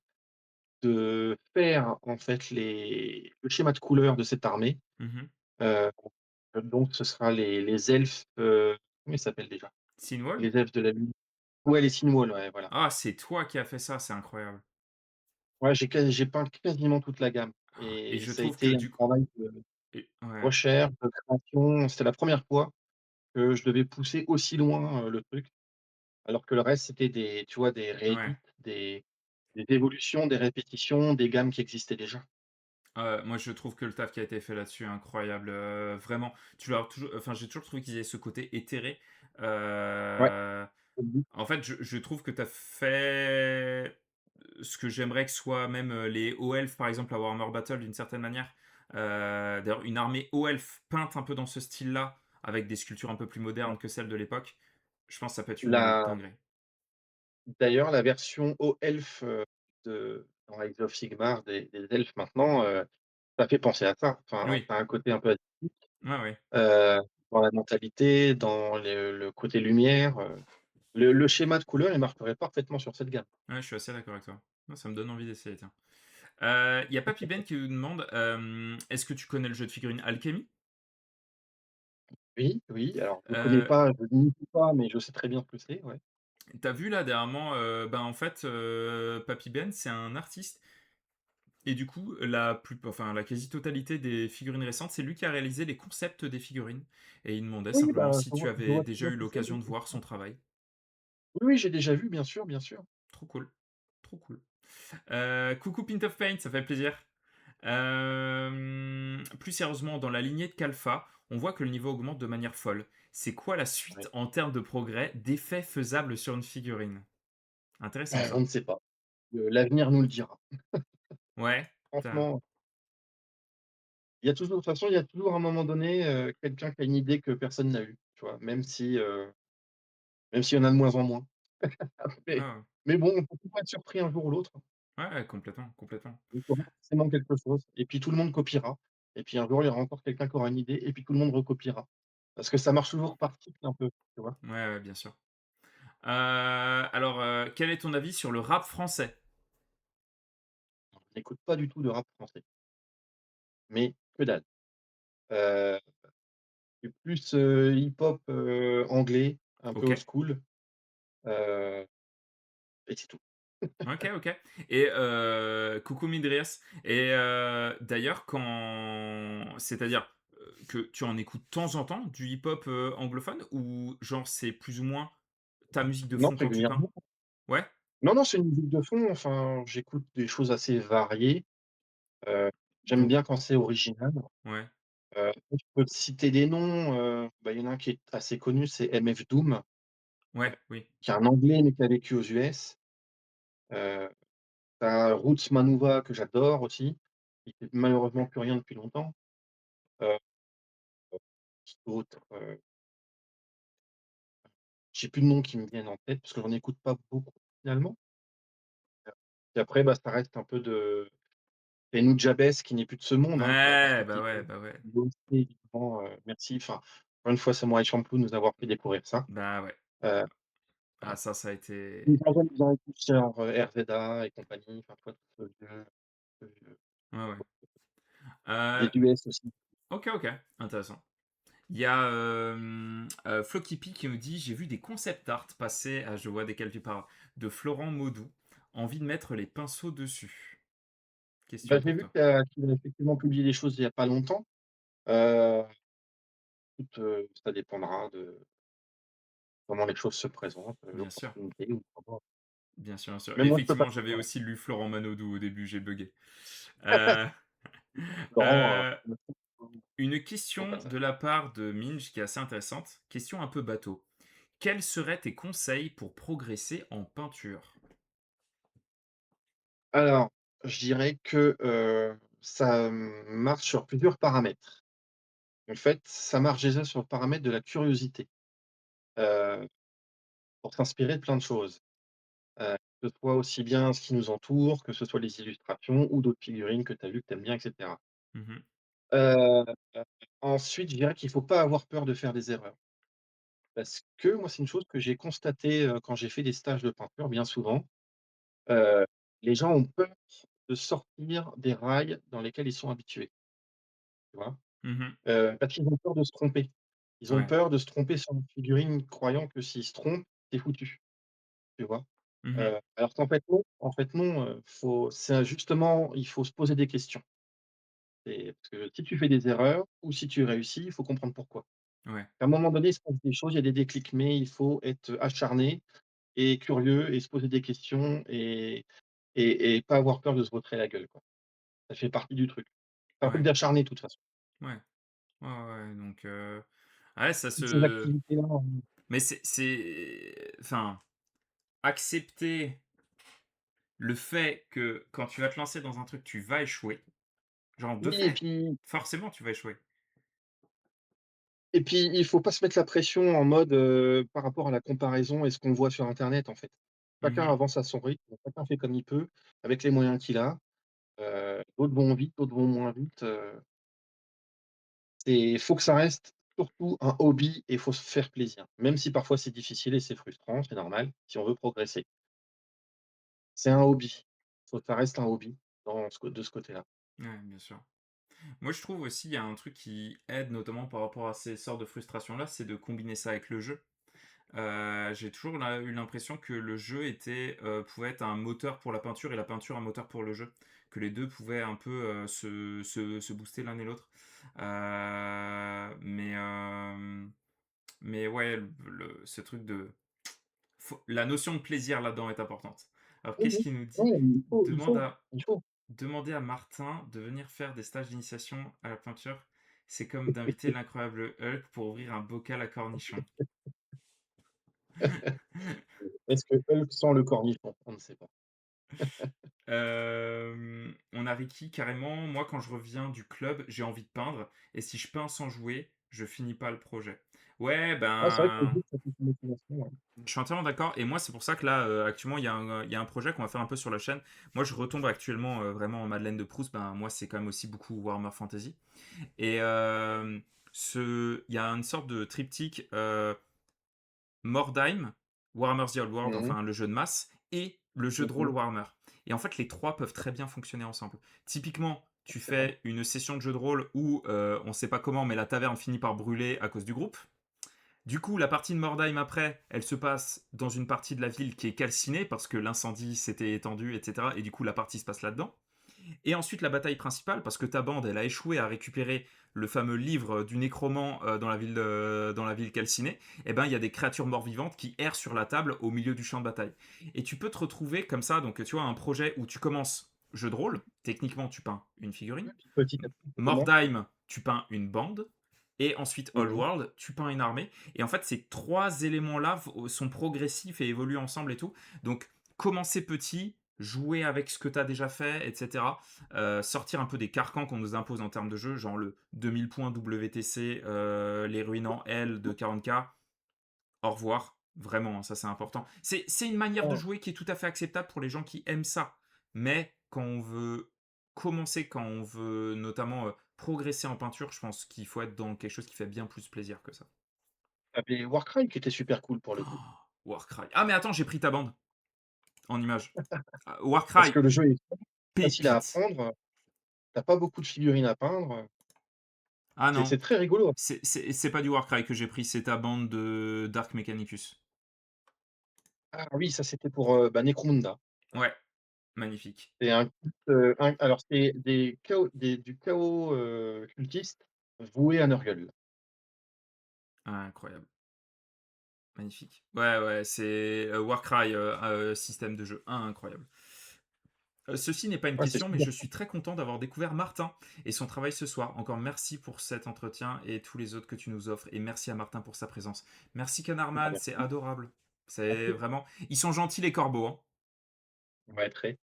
de faire en fait le schéma de couleur de cette armée.
Mmh.
Heu, donc ce sera les elfes, comment ils s'appellent déjà?
Sinwall?
Les elfes de la lune. Ouais, les Signuals, ouais, voilà.
Ah, c'est toi qui as fait ça, c'est incroyable
Ouais, j'ai peint quasiment toute la gamme
et
et
je
ça a
trouve que
été un
du coup
travail de
et ouais.
recherche, de création. C'était la première fois que je devais pousser aussi loin, le truc. alors que le reste, c'était des tu vois, des
Ouais.
réédits, des évolutions, des répétitions, des gammes qui existaient déjà.
Moi, je trouve que le taf qui a été fait là-dessus est incroyable, vraiment. Tu l'as toujours enfin, j'ai toujours trouvé qu'ils avaient ce côté éthéré.
Ouais.
Heu, En fait, je trouve que tu as fait ce que j'aimerais que soient même, les Hauts Elfes, par exemple, à Warhammer Battle, d'une certaine manière. D'ailleurs, une armée Hauts Elfes peinte un peu dans ce style-là, avec des sculptures un peu plus
Ouais.
modernes que celles de l'époque, je pense que ça peut être une
La
dinguerie.
D'ailleurs, la version haut elfe, de dans Rise of Sigmar des elfes maintenant, ça fait penser à ça. Enfin,
Oui,
tu as un côté un peu asiatique,
ouais, ouais.
heu, dans la mentalité, dans le côté lumière, le schéma de couleur, il marcherait parfaitement sur cette gamme.
Ouais, je suis assez d'accord avec toi. Ouais, ça me donne envie d'essayer, tiens. Il y a Papy Ben qui nous demande, est-ce que tu connais le jeu de figurines Alchemy?
Oui, oui, alors je ne connais
Heu,
pas, je n'imite pas, mais je sais très bien ce que c'est, ouais.
Tu vu là dernièrement, ben, en fait, Papy Ben, c'est un artiste et du coup, la quasi-totalité des figurines récentes, c'est lui qui a réalisé les concepts des figurines et il demandait
Oui,
simplement
bah,
si tu
je
avais
vois très
déjà
bien
eu
ce que c'est,
l'occasion
oui,
de
bien
voir
sûr.
son travail.
Oui, oui, j'ai déjà vu, bien sûr, bien sûr.
Trop cool, trop cool. Coucou Pint of Paint, ça fait plaisir. Plus sérieusement, dans la lignée de Kalfa, on voit que le niveau augmente de manière folle. C'est quoi la suite
Ouais.
en termes de progrès, d'effets faisables sur une figurine? Intéressant
On ne
ça.
sait pas. L'avenir nous le dira.
Ouais, tu
Franchement, il y a toujours de toute façon, il y a toujours à un moment donné, quelqu'un qui a une idée que personne n'a eue, tu vois? Même s'il y en a de moins en moins. Mais
ah
mais bon, on peut toujours être surpris un jour ou l'autre.
ouais, ouais, complètement, complètement.
Il y aura forcément quelque chose et puis tout le monde copiera et puis un jour, il y aura encore quelqu'un qui aura une idée et puis tout le monde recopiera. Parce que ça marche toujours par cycle un peu, tu vois?
Ouais, ouais, bien sûr. Alors, quel est ton avis sur le rap français?
Je n'écoute pas du tout de rap français, mais que dalle. Heu, je suis plus, hip-hop, anglais, un peu
OK.
old school, heu et c'est tout.
OK, OK et coucou Midrias et d'ailleurs c'est-à-dire, que tu en écoutes de temps en temps du hip-hop, anglophone ou genre c'est plus ou moins ta musique de
Non,
fond quand tu peins?
régulièrement.
Ouais?
Non, non, c'est une musique de fond, enfin, j'écoute des choses assez variées, heu, j'aime
Donc
bien quand c'est original.
ouais,
Je peux te citer des noms, bah, il y en a un qui est assez connu, c'est MF Doom,
ouais, oui.
qui est un Anglais, mais qui a vécu aux US. Heu, tu as Roots Manuva que j'adore aussi. Il fait malheureusement plus rien depuis longtemps. Heu, qui d'autre? J'ai plus de noms qui me viennent en tête parce que j'en écoute pas beaucoup finalement. Et après, bah, ça reste un peu de Benou Jabess qui n'est plus de ce monde, hein, qui a
Ouais,
participé.
bah ouais.
Lui aussi évidemment, merci, enfin, encore une fois, Samouraï Champloo de nous avoir fait découvrir ça.
Bah ouais.
Heu,
Ah ça a
Une
été
quinzaine bien plus genre, RZA et compagnie, enfin, tu vois, tout ce vieux
ouais, ouais.
des
Heu,
US aussi.
OK, OK, intéressant. Il y a Flokipi qui nous dit: «J'ai vu des concept art passer», ah, je vois desquels tu parles, de Florent Maudoux. Envie de mettre les pinceaux dessus.
Bah,
Question
j'ai
pour
vu
toi.
qu'il a effectivement publié des choses il y a pas longtemps. Heu, Écoute, ça dépendra de comment les choses se présentent,
Bien sûr,
l'opportunité ou pas.
bien sûr, bien sûr.
Mais moi, je peux pas
Effectivement,
te
j'avais
dire.
aussi lu Florent Manodou au début, j'ai buggé. Heu,
Laurent,
heu, une
au
question de
passage.
la part de Minj qui est assez intéressante. Question un peu bateau. Quels seraient tes conseils pour progresser en peinture?
Alors, je dirais que, ça, marche sur plusieurs paramètres. En fait, ça marche déjà sur le paramètre de la curiosité, heu, pour s'inspirer de plein de choses. Que ce soit aussi bien ce qui nous entoure, que ce soit les illustrations ou d'autres figurines que tu as vues, que tu aimes bien et cetera.
Mmh.
Heu, Ensuite, je dirais qu'il faut pas avoir peur de faire des erreurs. Parce que moi, c'est une chose que j'ai constatée, quand j'ai fait des stages de peinture bien souvent, heu, les gens ont peur de sortir des rails dans lesquels ils sont habitués, tu vois?
Mmh.
Parce qu'ils ont peur de se tromper. Ils ont
Ouais.
peur de se tromper sur une figurine, croyant que s'ils se trompent, c'est foutu, tu vois?
Mmh.
Alors qu'en fait non, c'est justement, il faut se poser des questions. Et parce que si tu fais des erreurs ou si tu réussis, il faut comprendre pourquoi.
Ouais.
À un moment donné, il se passe des choses, il y a des déclics, mais il faut être acharné et curieux et se poser des questions et pas avoir peur de se vautrer la gueule, quoi. Ça fait partie du truc. C'est un truc
Ouais,
d'acharné de toute façon.
ouais, ouais, ouais, donc ouais, ça
Toutes ces
se
activités-là,
mais enfin, accepter le fait que quand tu vas te lancer dans un truc, tu vas échouer, genre de
oui et
fait,
puis
forcément tu vas échouer.
il faut pas se mettre la pression en mode, par rapport à la comparaison et ce qu'on voit sur internet, en fait. Chacun
Mmh.
avance à son rythme, chacun fait comme il peut, avec les moyens qu'il a. D'autres vont vite, d'autres vont moins vite, c'est faut que ça reste surtout un hobby et il faut se faire plaisir. Même si parfois c'est difficile et c'est frustrant, c'est normal, si on veut progresser. C'est un hobby. Faut que ça reste un hobby de ce côté-là.
Ouais, bien sûr. Moi, je trouve aussi, il y a un truc qui aide notamment par rapport à ces sortes de frustrations-là, c'est de combiner ça avec le jeu. J'ai toujours eu l'impression que le jeu pouvait être un moteur pour la peinture et la peinture un moteur pour le jeu. Que les 2 pouvaient un peu, se booster l'un et l'autre. Mais ouais, ce truc de la notion de plaisir là-dedans est importante. Alors
Oui,
qu'est-ce
oui.
qu'il nous dit?
Ouais, il
Demande
faut,
à
il faut.
Demander à Martin de venir faire des stages d'initiation à la peinture, c'est comme d'inviter l'incroyable Hulk pour ouvrir un bocal à cornichons.
Est-ce que Hulk sent le cornichon? On ne sait pas.
On a Ricky carrément, moi quand je reviens du club, j'ai envie de peindre et si je peins sans jouer, je finis pas le projet. Ouais,
Ouais, c'est vrai que le
ben,
jeu, ça peut être une motivation, ouais.
je suis entièrement d'accord et moi c'est pour ça que là, actuellement, il y a un projet qu'on va faire un peu sur la chaîne. Moi je retombe actuellement, vraiment en Madeleine de Proust, ben, moi c'est quand même aussi beaucoup Warhammer Fantasy et il y a une sorte de triptyque, Mordheim, Warhammer The Old World,
Mmh mh.
enfin le jeu de masse, et le jeu de rôle
Mmh.
Warhammer. Et en fait, les 3 peuvent très bien fonctionner ensemble. Typiquement, tu
C'est vrai.
fais une session de jeu de rôle où, on sait pas comment, mais la taverne finit par brûler à cause du groupe. Du coup, la partie de Mordheim après, elle se passe dans une partie de la ville qui est calcinée parce que l'incendie s'était étendu, etc. Et du coup, la partie se passe là-dedans. Et ensuite, la bataille principale, parce que ta bande, elle a échoué à récupérer le fameux livre du nécromant dans la ville calcinée, et ben il y a des créatures mort-vivantes qui errent sur la table au milieu du champ de bataille. Et tu peux te retrouver comme ça, donc tu vois, un projet où tu commences jeu de rôle, techniquement tu peins une figurine,
Ouais, puis petit à petit, ça commence.
Mordheim, tu peins une bande, et ensuite Old
Mmh.
World, tu peins une armée. Et en fait, ces trois éléments-là sont progressifs et évoluent ensemble et tout. Donc, commencer petit, jouer avec ce que tu as déjà fait, etc. Sortir un peu des carcans qu'on nous impose en termes de jeu, genre le 2000 points WTC, les ruines en L de 40K. Au revoir. Vraiment, hein, ça c'est important. C'est une manière de
Ah,
jouer qui est tout à fait acceptable pour les gens qui aiment ça. Mais quand on veut commencer, quand on veut notamment progresser en peinture, je pense qu'il faut être dans quelque chose qui fait bien plus plaisir que ça.
tu avais Warcry qui était super cool pour le coup.
Oh, Warcry. Ah mais attends, j'ai pris ta bande en image.
Parce
Warcry,
que le jeu est facile à
pépite.
apprendre, tu as pas beaucoup de figurines à peindre,
Ah
c'est
non,
très rigolo.
c'est pas du Warcry que j'ai pris, c'est ta bande de Dark Mechanicus.
Ah oui, ça c'était pour, bah, Necromunda.
Ouais, magnifique.
C'est un culte, alors c'est du chaos, cultiste voué à Nurgle.
Ah, incroyable. Magnifique. Ouais, ouais, c'est Warcry, système de jeu incroyable. Ceci n'est pas une
Ouais, c'est
question, mais
super.
je suis très content d'avoir découvert Martin et son travail ce soir. Encore merci pour cet entretien et tous les autres que tu nous offres. Et merci à Martin pour sa présence. Merci
Bah,
Canarman, c'est
merci.
adorable. C'est
Merci.
vraiment. Ils sont gentils les corbeaux, hein.
Ouais, très.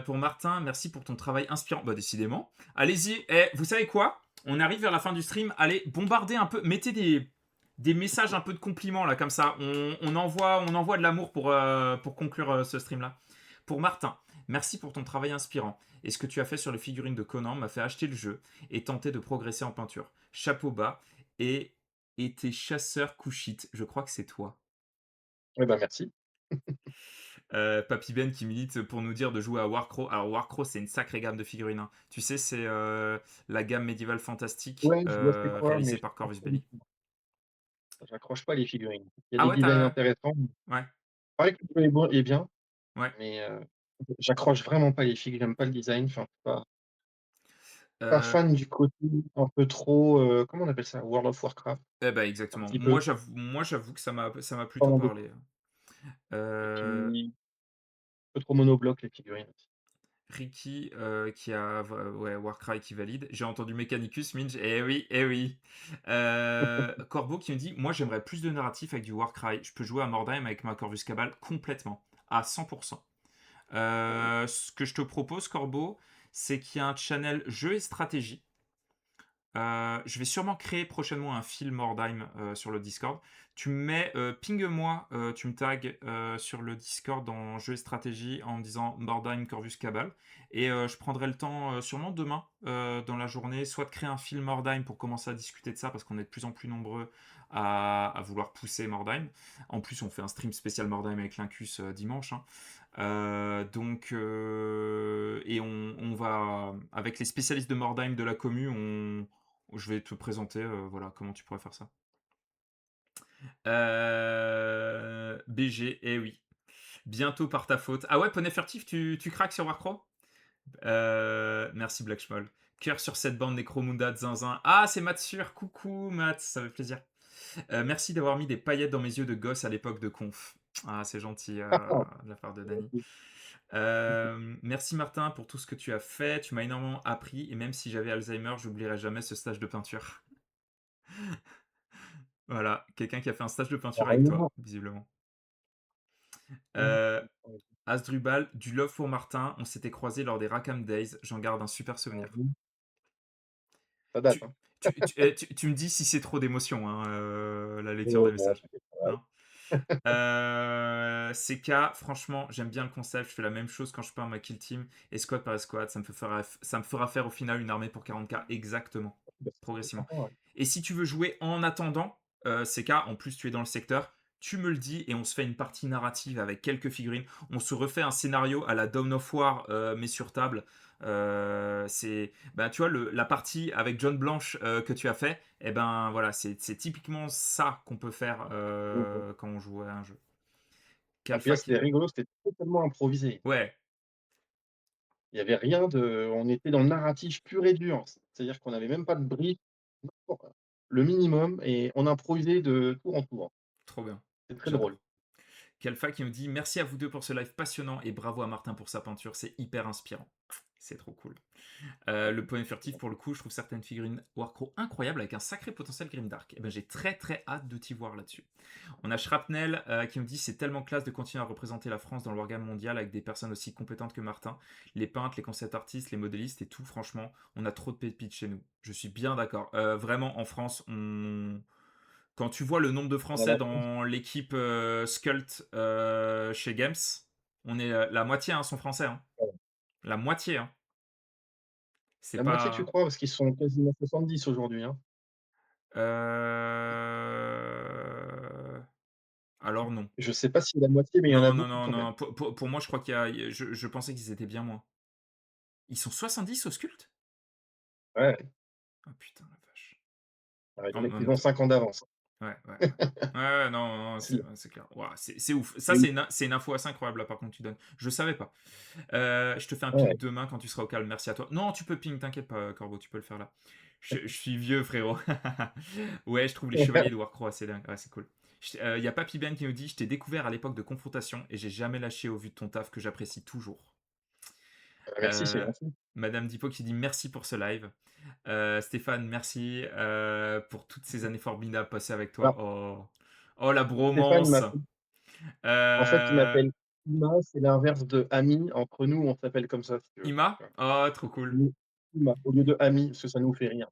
Pour Martin, merci pour ton travail inspirant. Bah, décidément. Allez-y. Eh, vous savez quoi? On arrive vers la fin du stream. Allez, bombardez un peu. Mettez des messages un peu de compliments là, comme ça. On envoie de l'amour pour conclure ce stream là. Pour Martin, merci pour ton travail inspirant. Et ce que tu as fait sur les figurines de Conan m'a fait acheter le jeu et tenter de progresser en peinture. Chapeau bas. Et, et tes chasseurs couchites, je crois que c'est toi.
Ouais, bah, merci.
Papy Ben qui milite pour nous dire de jouer à Warcraft. Alors Warcraft, c'est une sacrée gamme de figurines, hein. Tu sais, c'est la gamme médiévale fantastique
Ouais, je vois c'est quoi, mais
réalisée par Corvus Belli.
j'accroche pas les figurines. Il y a
Ah
des
ouais,
designs
t'as...
intéressants.
Ouais,
Pareil que le jeu est bien,
ouais.
mais j'accroche vraiment pas les figurines, j'aime pas le design, enfin, je sais pas. Pas
Heu,
fan du côté un peu trop, comment on appelle ça? World of Warcraft,
eh bah,
un
exactement.
petit peu,
Moi j'avoue que ça m'a
pas
plutôt
en
parlé, hein.
et
Heu
puis un peu trop monobloc les figurines aussi.
Ricky, qui a ouais, Warcry qui valide. J'ai entendu Mechanicus, Minj, eh oui, eh oui. Corbeau qui me dit: «Moi, j'aimerais plus de narratif avec du Warcry. Je peux jouer à Mordheim avec ma Corvus Cabal complètement, à 100.
Mmh.
Ce que je te propose, Corbeau, c'est qu'il y a un channel jeux et stratégie. Je vais sûrement créer prochainement un fil Mordheim, sur le Discord. Tu me mets, ping-moi, tu me tags, sur le Discord en jeu et stratégie en me disant Mordheim Corvus Cabal et je prendrai le temps, sûrement demain, dans la journée, soit de créer un fil Mordheim pour commencer à discuter de ça parce qu'on est de plus en plus nombreux à vouloir pousser Mordheim. En plus, on fait un stream spécial Mordheim avec l'Incus, dimanche, hein. Et on va avec les spécialistes de Mordheim de la commu, je vais te présenter, voilà, comment tu pourrais faire ça. BG, eh oui. Bientôt par ta faute. Ah ouais, Poney Furtif, tu craques sur Warcraft. Merci Black Schmoll. Cœur sur cette bande Necromunda de Zinzin. Ah, c'est Matt Sur. Coucou Matt, ça fait plaisir. Merci d'avoir mis des paillettes dans mes yeux de gosse à l'époque de conf. Ah, c'est gentil de la part de Dany. Merci Martin pour tout ce que tu as fait. Tu m'as énormément appris et même si j'avais Alzheimer, j'oublierai jamais ce stage de peinture. Voilà, quelqu'un qui a fait un stage de peinture avec toi,
Carrément.
visiblement.
Mmh.
Euh, Asdrubal, du love pour Martin. On s'était croisés lors des Rackham Days. J'en garde un super souvenir.
Ça date,
Tu,
hein.
tu me dis si c'est trop d'émotion, hein, la lecture
Oh
des
non,
messages.
t'inquiète
Non. CK, franchement, j'aime bien le concept. Je fais la même chose quand je peins ma kill team. Escouade par escouade, ça me fera faire au final une armée pour 40k exactement,
bah, c'est
progressivement.
sympa, ouais.
Et si tu veux jouer en attendant, CK, en plus tu es dans le secteur, tu me le dis et on se fait une partie narrative avec quelques figurines. On se refait un scénario à la Dawn of War, mais sur table. Bah, tu vois, la partie avec John Blanche que tu as fait, et ben voilà, c'est typiquement ça qu'on peut faire
Mmh mh.
quand on joue à un jeu.
Et puis là,
Kalfa
c'était
qui.
rigolo, c'était totalement improvisé.
Ouais,
Il y avait rien de on était dans le narratif pur et dur. C'est-à-dire qu'on avait même pas de brief, le minimum et on improvisait de tour en tour.
trop bien.
C'est très drôle.
J'adore. Kalfa qui nous dit merci à vous deux pour ce live passionnant et bravo à Martin pour sa peinture, c'est hyper inspirant. C'est trop cool. Le poème furtif, pour le coup, je trouve certaines figurines Warcraft incroyables avec un sacré potentiel Grimdark. Et ben, j'ai très très hâte de t'y voir là-dessus. On a Shrapnel qui me dit c'est tellement classe de continuer à représenter la France dans le wargame mondial avec des personnes aussi compétentes que Martin. Les peintres, les concept artistes, les modélistes et tout, franchement, on a trop de pépites chez nous. Je suis bien d'accord. Vraiment, en France, quand tu vois le nombre de
On a
Français
la chance.
dans l'équipe Skult chez Games, on est la moitié hein, sont français. Hein. La moitié. Hein. C'est
La moitié, tu
pas.
crois? Parce qu'ils sont quasiment 70 aujourd'hui, hein.
Euh, Alors non.
Je sais pas si la moitié, mais il y en a
Non, non,
beaucoup
non,
quand même.
non. Pour moi, je crois qu'il y a. Je pensais qu'ils étaient bien moins. Ils sont 70 au sculpte.
Ouais,
Ah putain, la vache.
ouais,
En
ils
même
ont
temps.
5 ans d'avance.
Ouais, ouais, ouais. Ouais, ouais, non, non, c'est
Si,
ouais, c'est clair. Ouah, c'est ouf. Ça,
mais
c'est une info assez incroyable, là, par contre, tu donnes. Je savais pas. Je te fais un ping
ouais,
demain quand tu seras au calme. Merci à toi. Non, tu peux ping, t'inquiète pas, Corbeau, tu peux le faire là. Je suis vieux, frérot. Ouais, je trouve les chevaliers de Warcross assez dingue. Ouais, c'est cool. Il y a Papy Ben qui nous dit je t'ai découvert à l'époque de Confrontation et j'ai jamais lâché au vu de ton taf que j'apprécie toujours.
merci, c'est
Euh,
gentil.
Madame Dipo qui dit merci pour ce live. Stéphane, merci pour toutes ces années formidables passées avec toi.
Alors,
Oh, oh la
Stéphane
bromance.
m'appelle en fait, il
Euh,
m'appelle Ima, c'est l'inverse de ami. Entre nous, on s'appelle comme ça, si tu veux.
Ima, oh trop cool.
Mmh. Ima, au lieu de ami, parce que ça nous fait rire.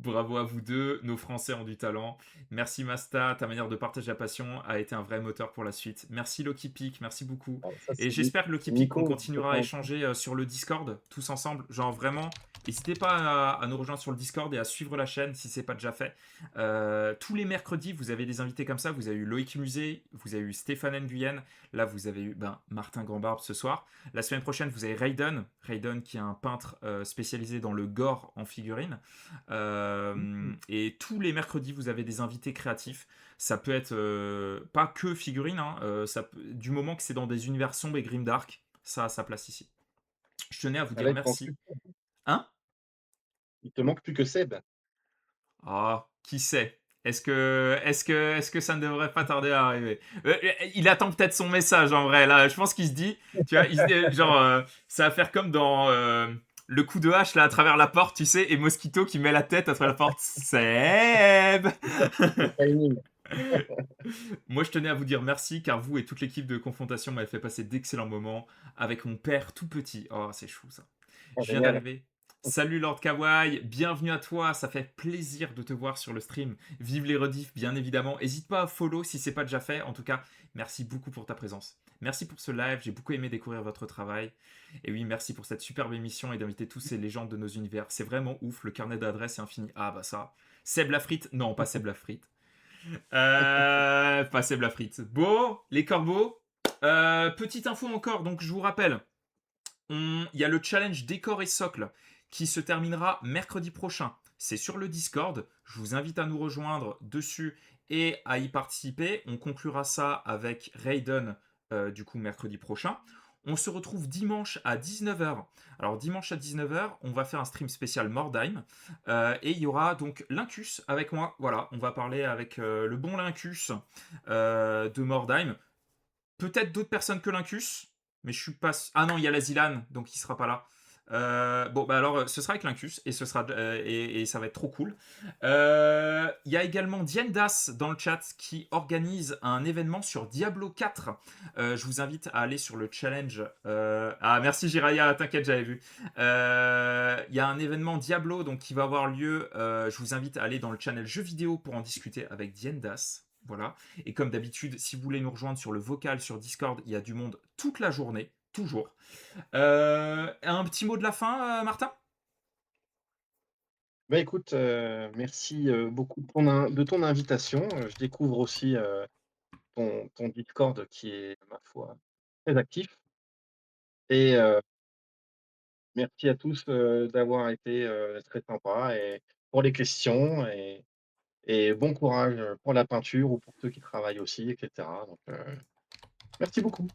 Bravo à vous deux, nos Français ont du talent. Merci Masta, ta manière de partager la passion a été un vrai moteur pour la suite. Merci Loki Peak, merci beaucoup.
Alors ça,
Et
c'est
j'espère que Loki
c'est
Peak qu'on
Nico,
continuera à
copain aussi.
échanger sur le Discord tous ensemble. Genre vraiment, n'hésitez pas à nous rejoindre sur le Discord et à suivre la chaîne si c'est pas déjà fait. Tous les mercredis, vous avez des invités comme ça. Vous avez eu Loïc Musée, vous avez eu Stéphane Nguyen, là vous avez eu Martin Grandbarbe ce soir. La semaine prochaine, vous avez Raiden qui est un peintre spécialisé dans le gore en figurine.
Mmh.
Et tous les mercredis, vous avez des invités créatifs. Ça peut être pas que figurines, hein, du moment que c'est dans des univers sombres et grimdark, ça a sa place ici. Je tenais à vous
Ah
dire
là, il te manque
merci.
plus
Hein?
il te manque plus que Seb.
Ah, qui sait? Est-ce que ça ne devrait pas tarder à arriver? Il attend peut-être son message en vrai là. Je pense qu'il se dit, tu vois, il se dit, genre ça va faire comme dans le coup de hache là à travers la porte, tu sais, et Mosquito qui met la tête à travers la porte. Seb.
Le timing.
Moi, je tenais à vous dire merci car vous et toute l'équipe de Confrontation m'avez fait passer d'excellents moments avec mon père tout petit. Oh, c'est chou ça.
Ah
Je viens
génial.
d'arriver. Salut Lord Kawaii, bienvenue à toi, ça fait plaisir de te voir sur le stream. Vive les rediffs, bien évidemment. N'hésite pas à follow si c'est pas déjà fait. En tout cas, merci beaucoup pour ta présence. Merci pour ce live, j'ai beaucoup aimé découvrir votre travail. Et oui, merci pour cette superbe émission et d'inviter tous ces légendes de nos univers. C'est vraiment ouf, le carnet d'adresses est infini. Ah bah ça. Seb Lafrite, non, pas Seb Lafrite. Pas Seb Lafrite. Bon, les corbeaux. Petite info encore, donc je vous rappelle, il y a le challenge décor et socle qui se terminera mercredi prochain. C'est sur le Discord. Je vous invite à nous rejoindre dessus et à y participer. On conclura ça avec Raiden du coup mercredi prochain. On se retrouve dimanche à 19h. Alors dimanche à 19h, on va faire un stream spécial Mordheim. Et il y aura donc Lincus avec moi. Voilà, on va parler avec le bon Lincus de Mordheim. Peut-être d'autres personnes que Lincus, mais je suis pas. Ah non, il y a la Zilan, donc il sera pas là. Bon, bah alors, ce sera avec Lincus et et ça va être trop cool. Il y a également Diendas dans le chat qui organise un événement sur Diablo 4. Je vous invite à aller sur le challenge. Ah, merci Jiraya, t'inquiète, j'avais vu. Il y a un événement Diablo donc qui va avoir lieu. Je vous invite à aller dans le channel jeux vidéo pour en discuter avec Diendas. Voilà. Et comme d'habitude, si vous voulez nous rejoindre sur le vocal, sur Discord, il y a du monde toute la journée, toujours. Un petit mot de la fin, Martin?
Bah, écoute, merci, beaucoup de ton invitation. Je découvre aussi, ton Discord qui est, ma foi, très actif et merci à tous, d'avoir été, très sympas et pour les questions et bon courage, pour la peinture ou pour ceux qui travaillent aussi et cetera donc merci beaucoup.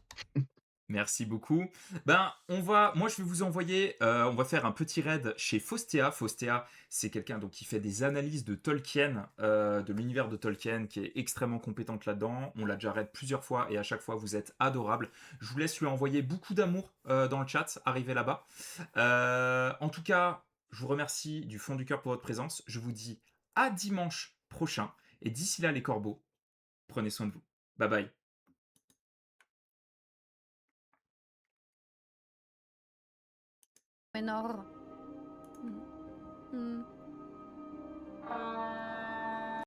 Merci beaucoup. Moi je vais vous envoyer, on va faire un petit raid chez Faustea. Faustea, c'est quelqu'un donc qui fait des analyses de Tolkien, de l'univers de Tolkien, qui est extrêmement compétente là-dedans. On l'a déjà raid plusieurs fois et à chaque fois vous êtes adorable. Je vous laisse lui envoyer beaucoup d'amour dans le chat. Arrivez là-bas. En tout cas, je vous remercie du fond du cœur pour votre présence. Je vous dis à dimanche prochain et d'ici là les corbeaux, prenez soin de vous. Bye bye.
Menor. Mm. Mm.